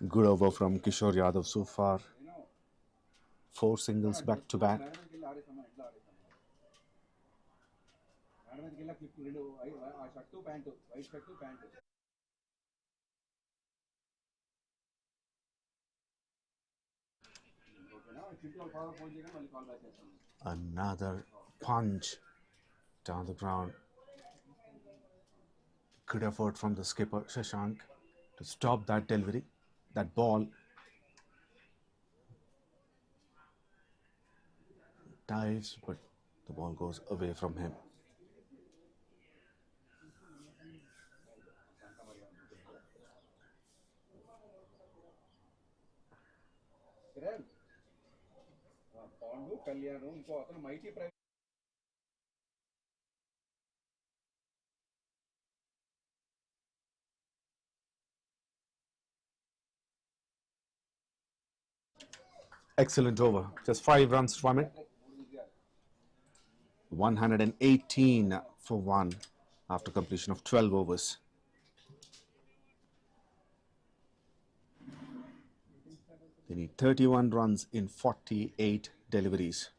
Good over from 𝘃𝗏𝗃𝗏 so far. 4 singles back to back. Madam దగ్గరికి వెళ్ళి ఆడేసాము ఎట్లా ఆడేసాము మేడం దగ్గరికి వెళ్ళి క్లిప్ రెండు ఆ shirt pant white shirt pant ఓకేనా చింటూ వాళ్ళ ఫాదర్ ఫోన్ చేయగానే మళ్ళీ కాల్ బ్యాక్ చేస్తాను Another punch down the ground. Good effort from the skipper Shashank to stop that delivery, that ball. Dives, but the ball goes away from him. Pandu Kalyan ఇంకో అతను mighty private Excellent over. Just 5 runs from it. 118 for 1 after completion of 12 overs. They need 31 runs in 48 deliveries.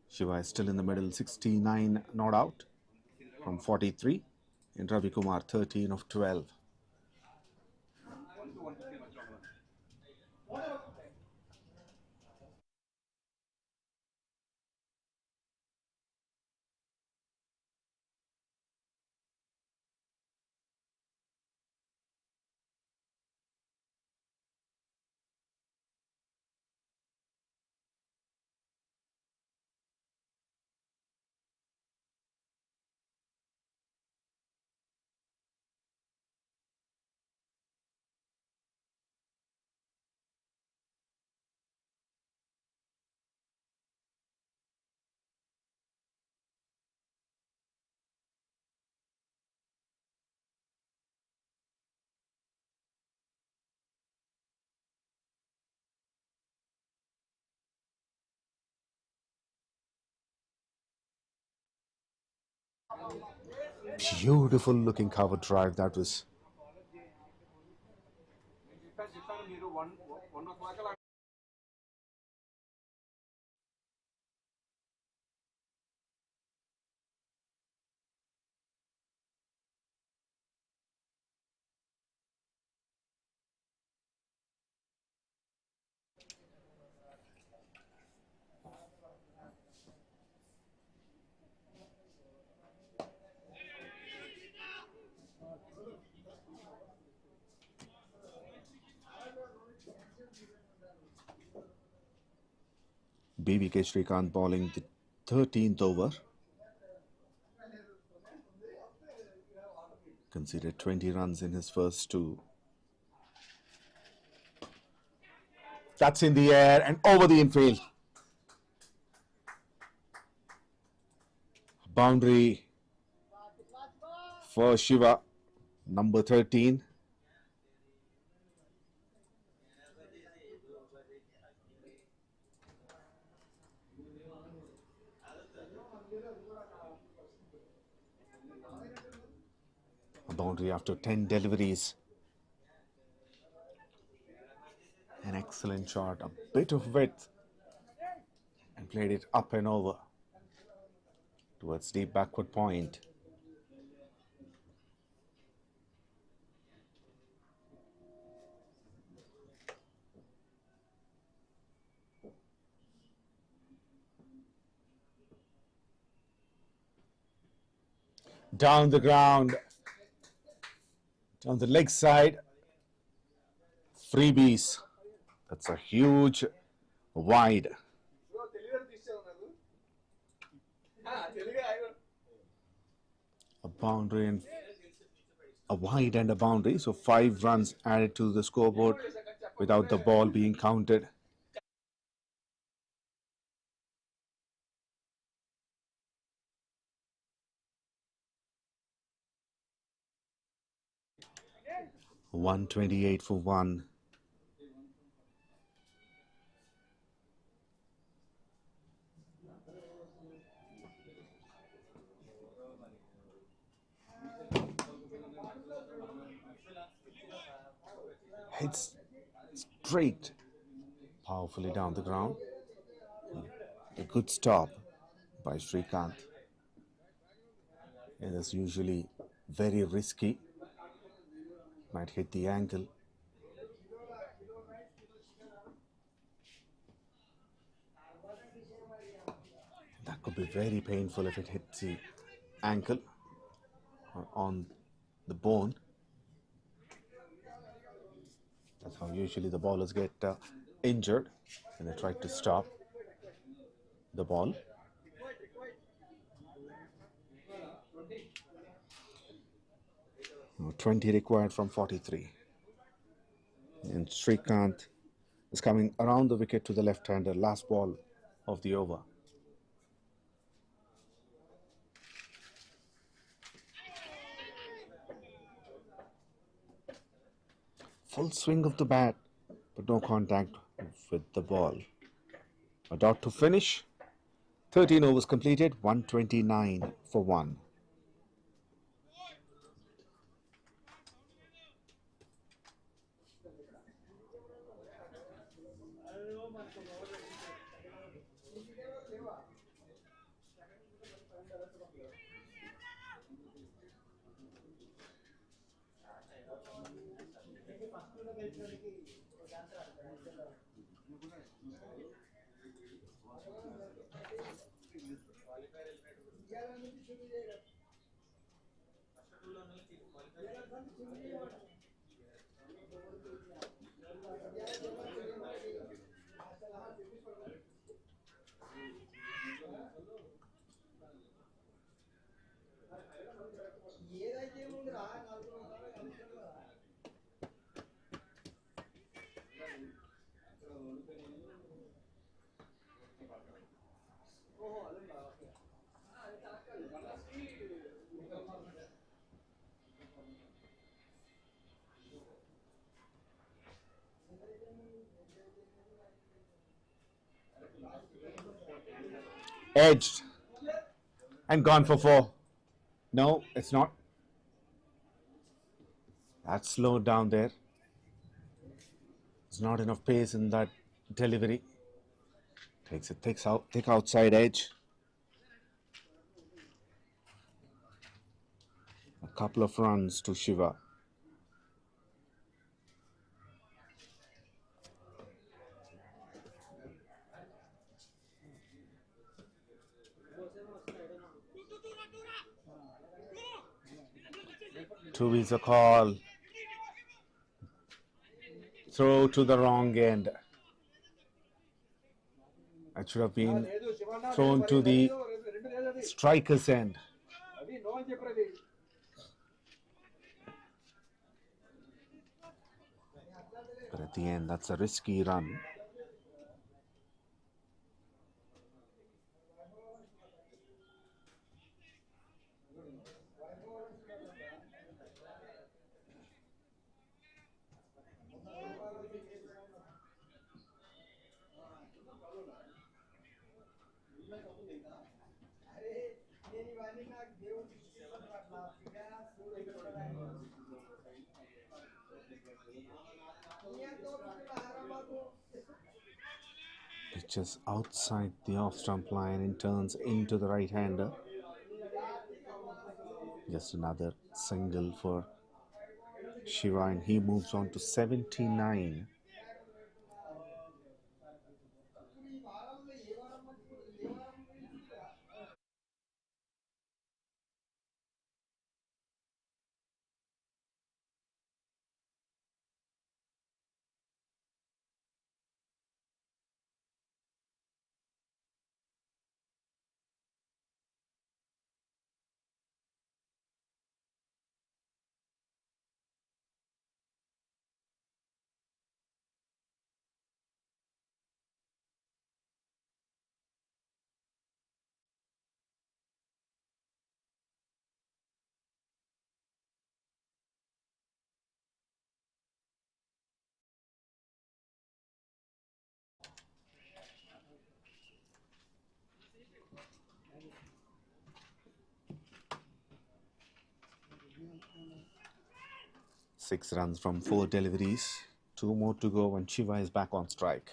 Shiva is still in the middle, 69 not out from 43. And Ravi Kumar, 13 of 12. Beautiful looking cover drive that was. మీరు 1 o'clock 𝗵𝗵𝗃𝗃 𝗃𝗃𝗃 bowling the 13th over. Conceded 20 runs in his first two. That's in the air and over the infield. Boundary for Shiva, number 13. A boundary after 10 deliveries. An excellent shot, a bit of width, and played it up and over towards deep backward point. Down the ground, down the leg side, freebies. That's a huge wide. A boundary and a wide and a boundary, so 5 runs added to the scoreboard without the ball being counted. 𝗃𝗏𝗃𝗃 for 1. Hits straight, powerfully down the ground. A good stop by Srikanth. It is usually very risky. Might hit the ankle. That could be very painful if it hits the ankle or on the bone. That's how usually the bowlers get injured when they try to stop the ball. Now 20 required from 43. And Srikanth is coming around the wicket to the left-hander, last ball of the over. Full swing of the bat, but no contact with the ball. A dot to finish. 13 overs completed, 129 for 1. Edged and gone for 4. No, it's not. That's slowed down there. There's not enough pace in that delivery. Takes a thick outside edge. A couple of runs to Shiva. Two is a call. Throw to the wrong end. That should have been thrown to the striker's end. But at the end, that's a risky run. Pitches outside the off-stump line and turns into the right-hander. Just another single for Shiva, and he moves on to 79. Six runs from 4 deliveries. 2 more to go and Shiva is back on strike.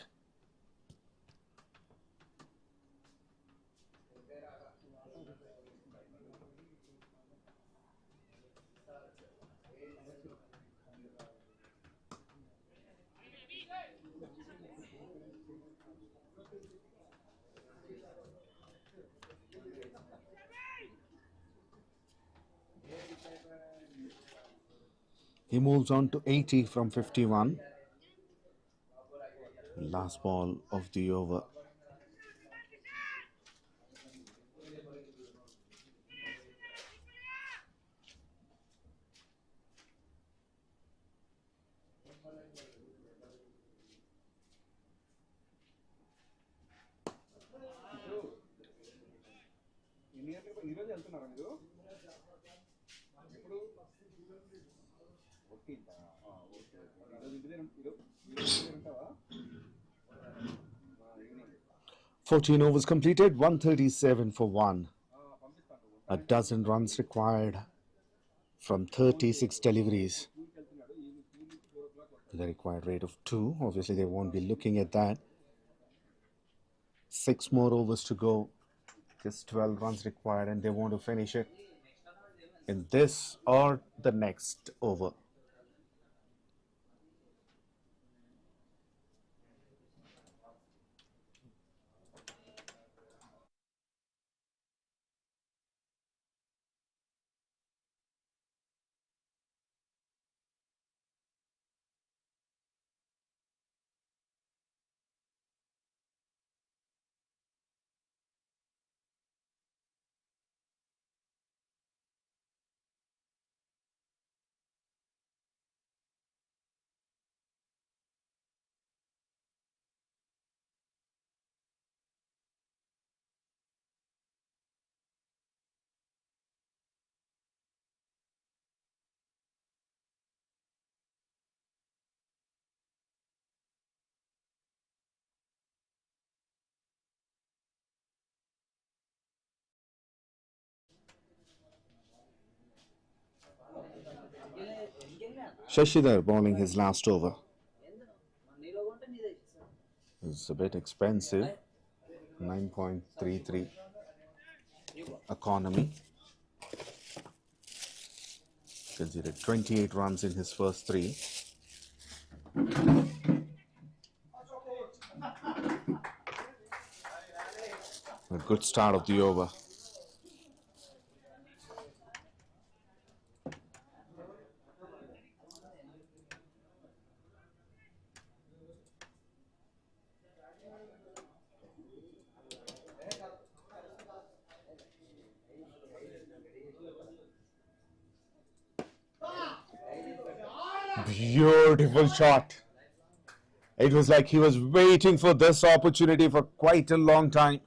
He moves on to 80 from 51. Last ball of the over. "14 overs completed, 137 for 1. A dozen runs required from 36 deliveries. The required rate of 2. Obviously, they won't be looking at that. 6 more overs to go. Just 12 runs required, and they want to finish it in this or the next over. Shashidhar bowling his last over. It's a bit expensive. 9.33 economy. Considered 28 runs in his first 3. A good start of the over. Beautiful shot. It was like he was waiting for this opportunity for quite a long time.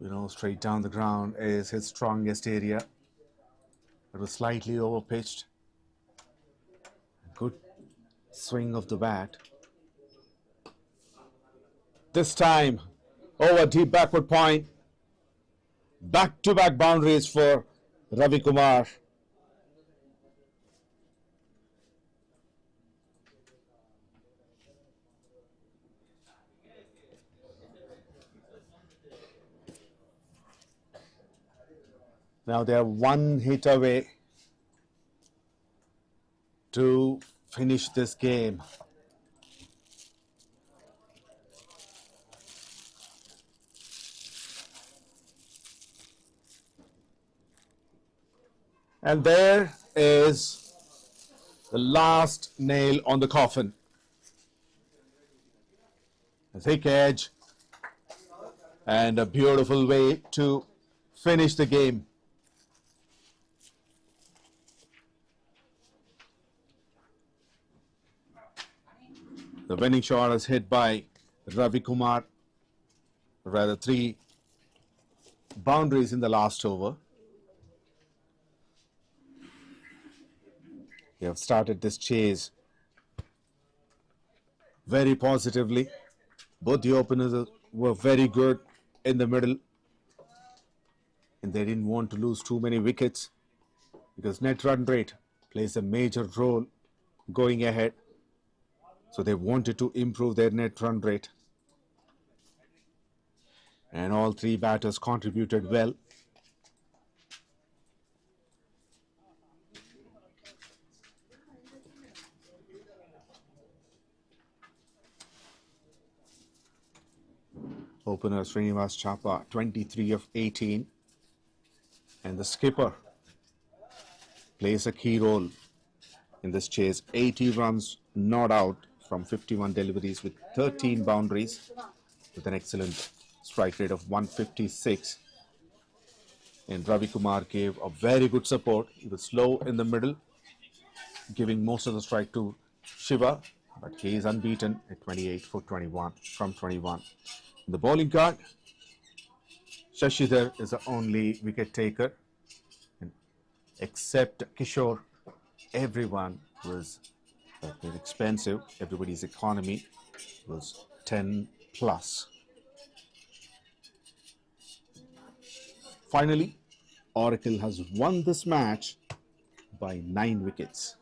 You know, straight down the ground is his strongest area. It was slightly overpitched. Good swing of the bat. This time, over deep backward point. Back-to-back boundaries for Ravi Kumar. Now they are one hit away to finish this game. And there is the last nail on the coffin. A thick edge and a beautiful way to finish the game. The winning shot is hit by Ravi Kumar, rather 3 boundaries in the last over. They have started this chase very positively. Both the openers were very good in the middle, and they didn't want to lose too many wickets because net run rate plays a major role going ahead. So they wanted to improve their net run rate. And all 3 batters contributed well. Opener Srinivas Chapa, 23 of 18. And the skipper plays a key role in this chase. 80 runs not out from 51 deliveries with 13 boundaries with an excellent strike rate of 156. And Ravi Kumar gave a very good support. He was slow in the middle, giving most of the strike to Shiva, but he is unbeaten at 28 for 21 from 21. In the bowling card, Shashidhar is the only wicket taker, and except Kishore, everyone was very expensive. Everybody's economy was 10 plus. Finally, Oracle has won this match by 9 wickets.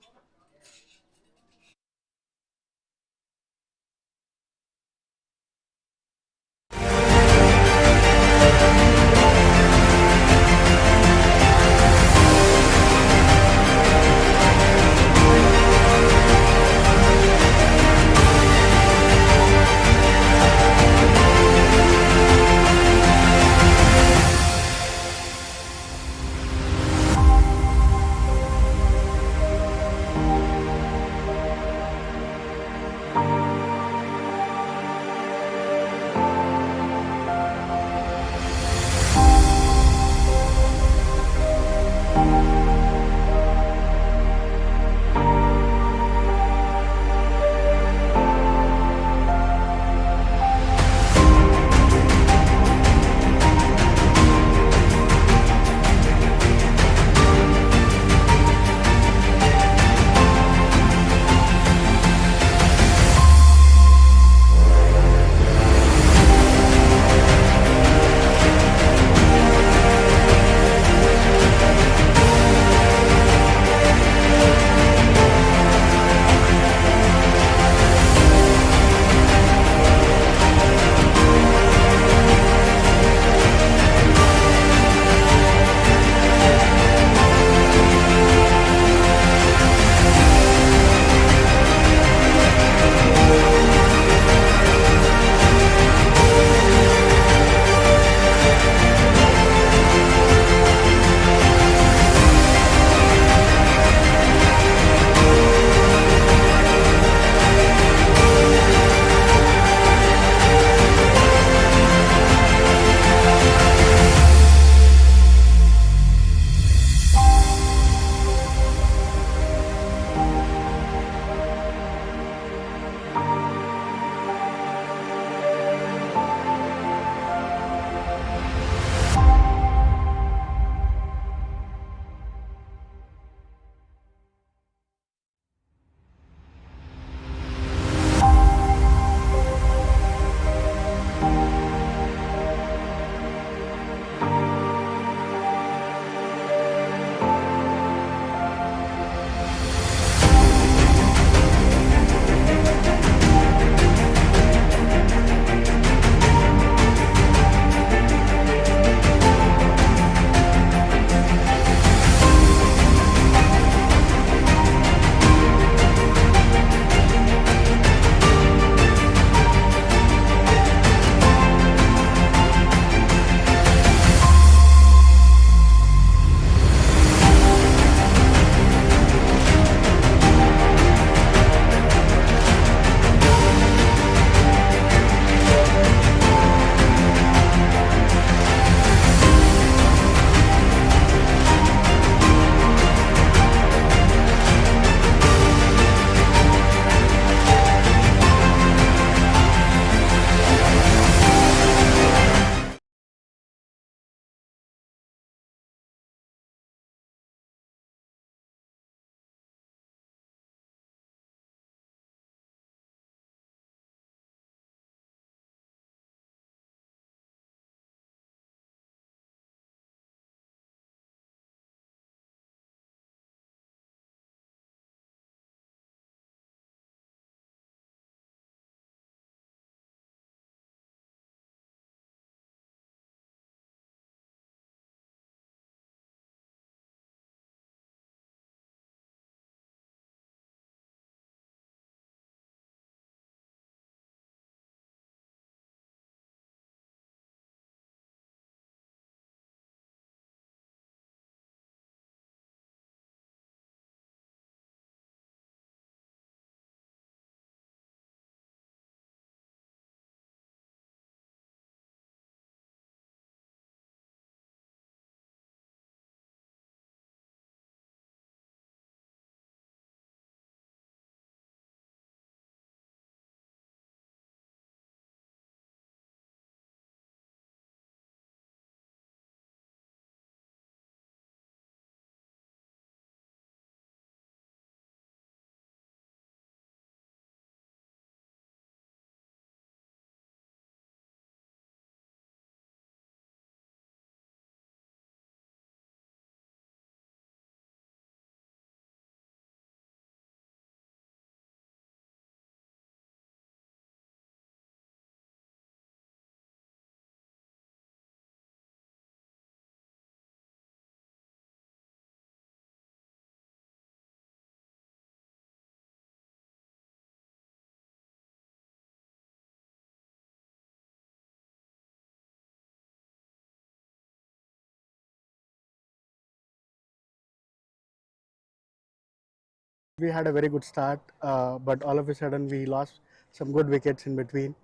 We had a very good start, but all of a sudden we lost some good wickets in between.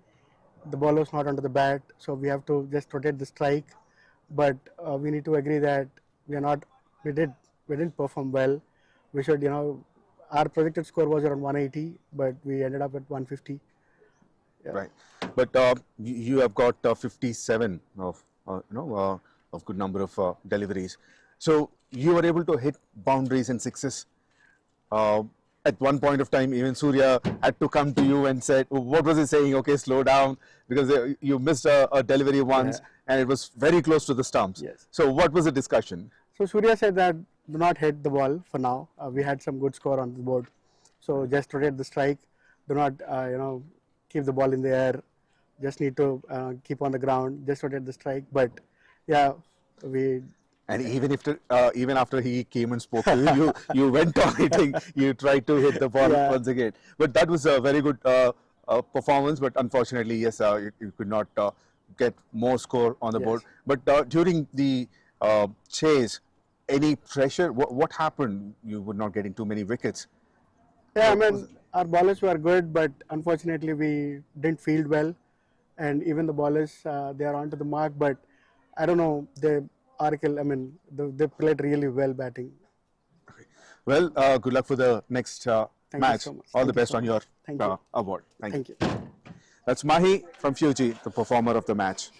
The ball was not onto the bat, so we have to just rotate the strike. But we need to agree that we didn't perform well. We should, our projected score was around 180, but we ended up at 150. Yeah. Right, but you have got 57 of of good number of deliveries. So you were able to hit boundaries and sixes. At one point of time, even Surya had to come to you and said, what was he saying? Okay, slow down, because you missed a delivery once, and it was very close to the stumps. Yes. So what was the discussion? So Surya said that do not hit the ball for now. We had some good score on the board, so just rotate the strike. Do not keep the ball in the air. Just need to keep on the ground. Just rotate the strike. But yeah, we. And even after he came and spoke to you, you went on hitting. You tried to hit the ball once again. But that was a very good performance. But unfortunately, yes, you could not get more score on the board. But during the chase, any pressure? What happened? You were not getting too many wickets. Yeah, I mean, our bowlers were good, but unfortunately we didn't field well. And even the bowlers, they are onto the mark. But I don't know, they played really well batting. Okay. Well, good luck for the next match. So All the best on your award. Thank you. That's Mahi from FUEJI, the performer of the match.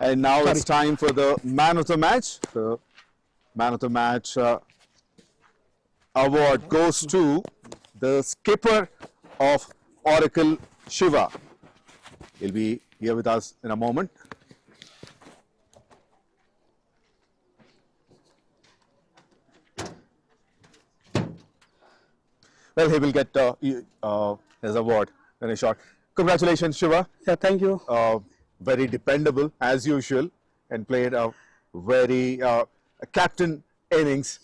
And now it's time for the man of the match. The man of the match award goes to the skipper of Oracle, Shiva. He'll be here with us in a moment. Well, he will get his award in a short. Congratulations, Shiva. Yeah, thank you. Very dependable as usual, and played a very captain innings.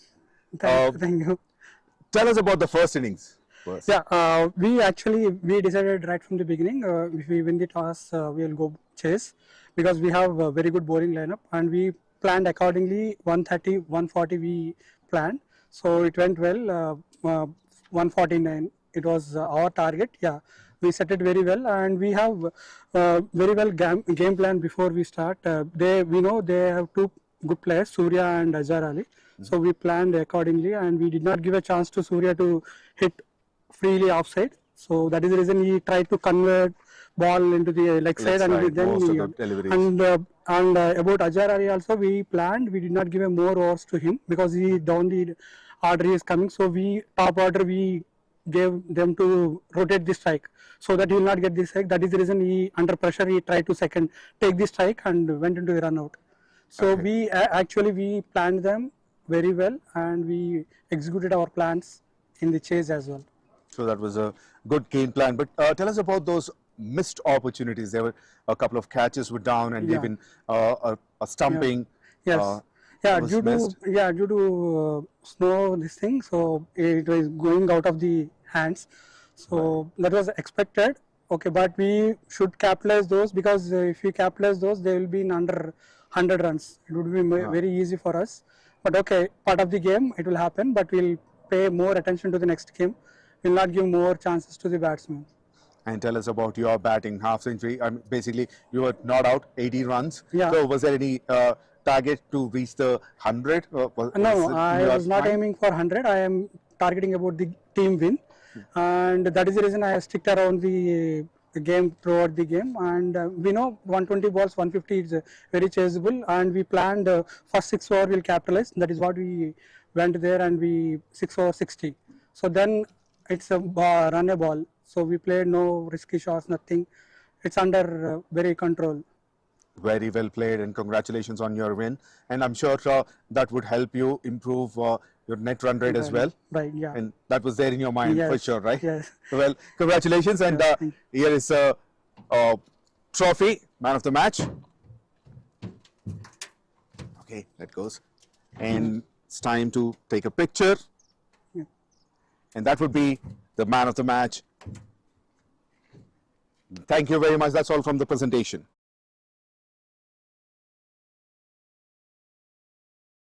Thank you. Tell us about the first innings. First. Yeah, we decided right from the beginning, if we win the toss, we will go chase, because we have a very good bowling lineup, and we planned accordingly. 130, 140 we planned, so it went well. 149, it was our target. Yeah, we set it very well, and we have very well game plan before we start. We know they have two good players, Surya and Azhar Ali. So we planned accordingly, and we did not give a chance to Surya to hit freely offside. So that is the reason he tried to convert ball into the leg side, and then about Azhar Ali also, we planned. We did not give more overs to him because he down the order is coming. So top order we gave them to rotate the strike so that he will not get the strike. That is the reason he under pressure he tried to take the strike and went into the run out. So we we planned them very well, and we executed our plans in the chase as well. So that was a good game plan. But tell us about those missed opportunities. There were a couple of catches were down, and even a stumping. Yes. Due to snow, this thing, so it was going out of the hands. So that was expected. Okay, but we should capitalize those, because if we capitalize those, they will be in under 100 runs. It would be very easy for us. But okay, part of the game, it will happen, but we'll pay more attention to the next game. We'll not give more chances to the batsmen. And tell us about your batting, half century. Basically, you were not out, 80 runs. Yeah. So was there any target to reach the 100? No, I was not aiming for 100. I am targeting about the team win. And that is the reason I sticked around the game throughout the game. And we know 120 balls, 150 is very chaseable. And we planned first 6 over will capitalize. That is what we went there, and we 6 over 60. So then it's a run a ball. So we played no risky shots, nothing. It's under very control. Very well played, and congratulations on your win. And I'm sure that would help you improve your net run rate as well. Right, yeah. And that was there in your mind for sure, right? Yes. Well, congratulations. And here is a trophy, man of the match. Okay, that goes. And it's time to take a picture. Yeah. And that would be the man of the match. Thank you very much. That's all from the presentation.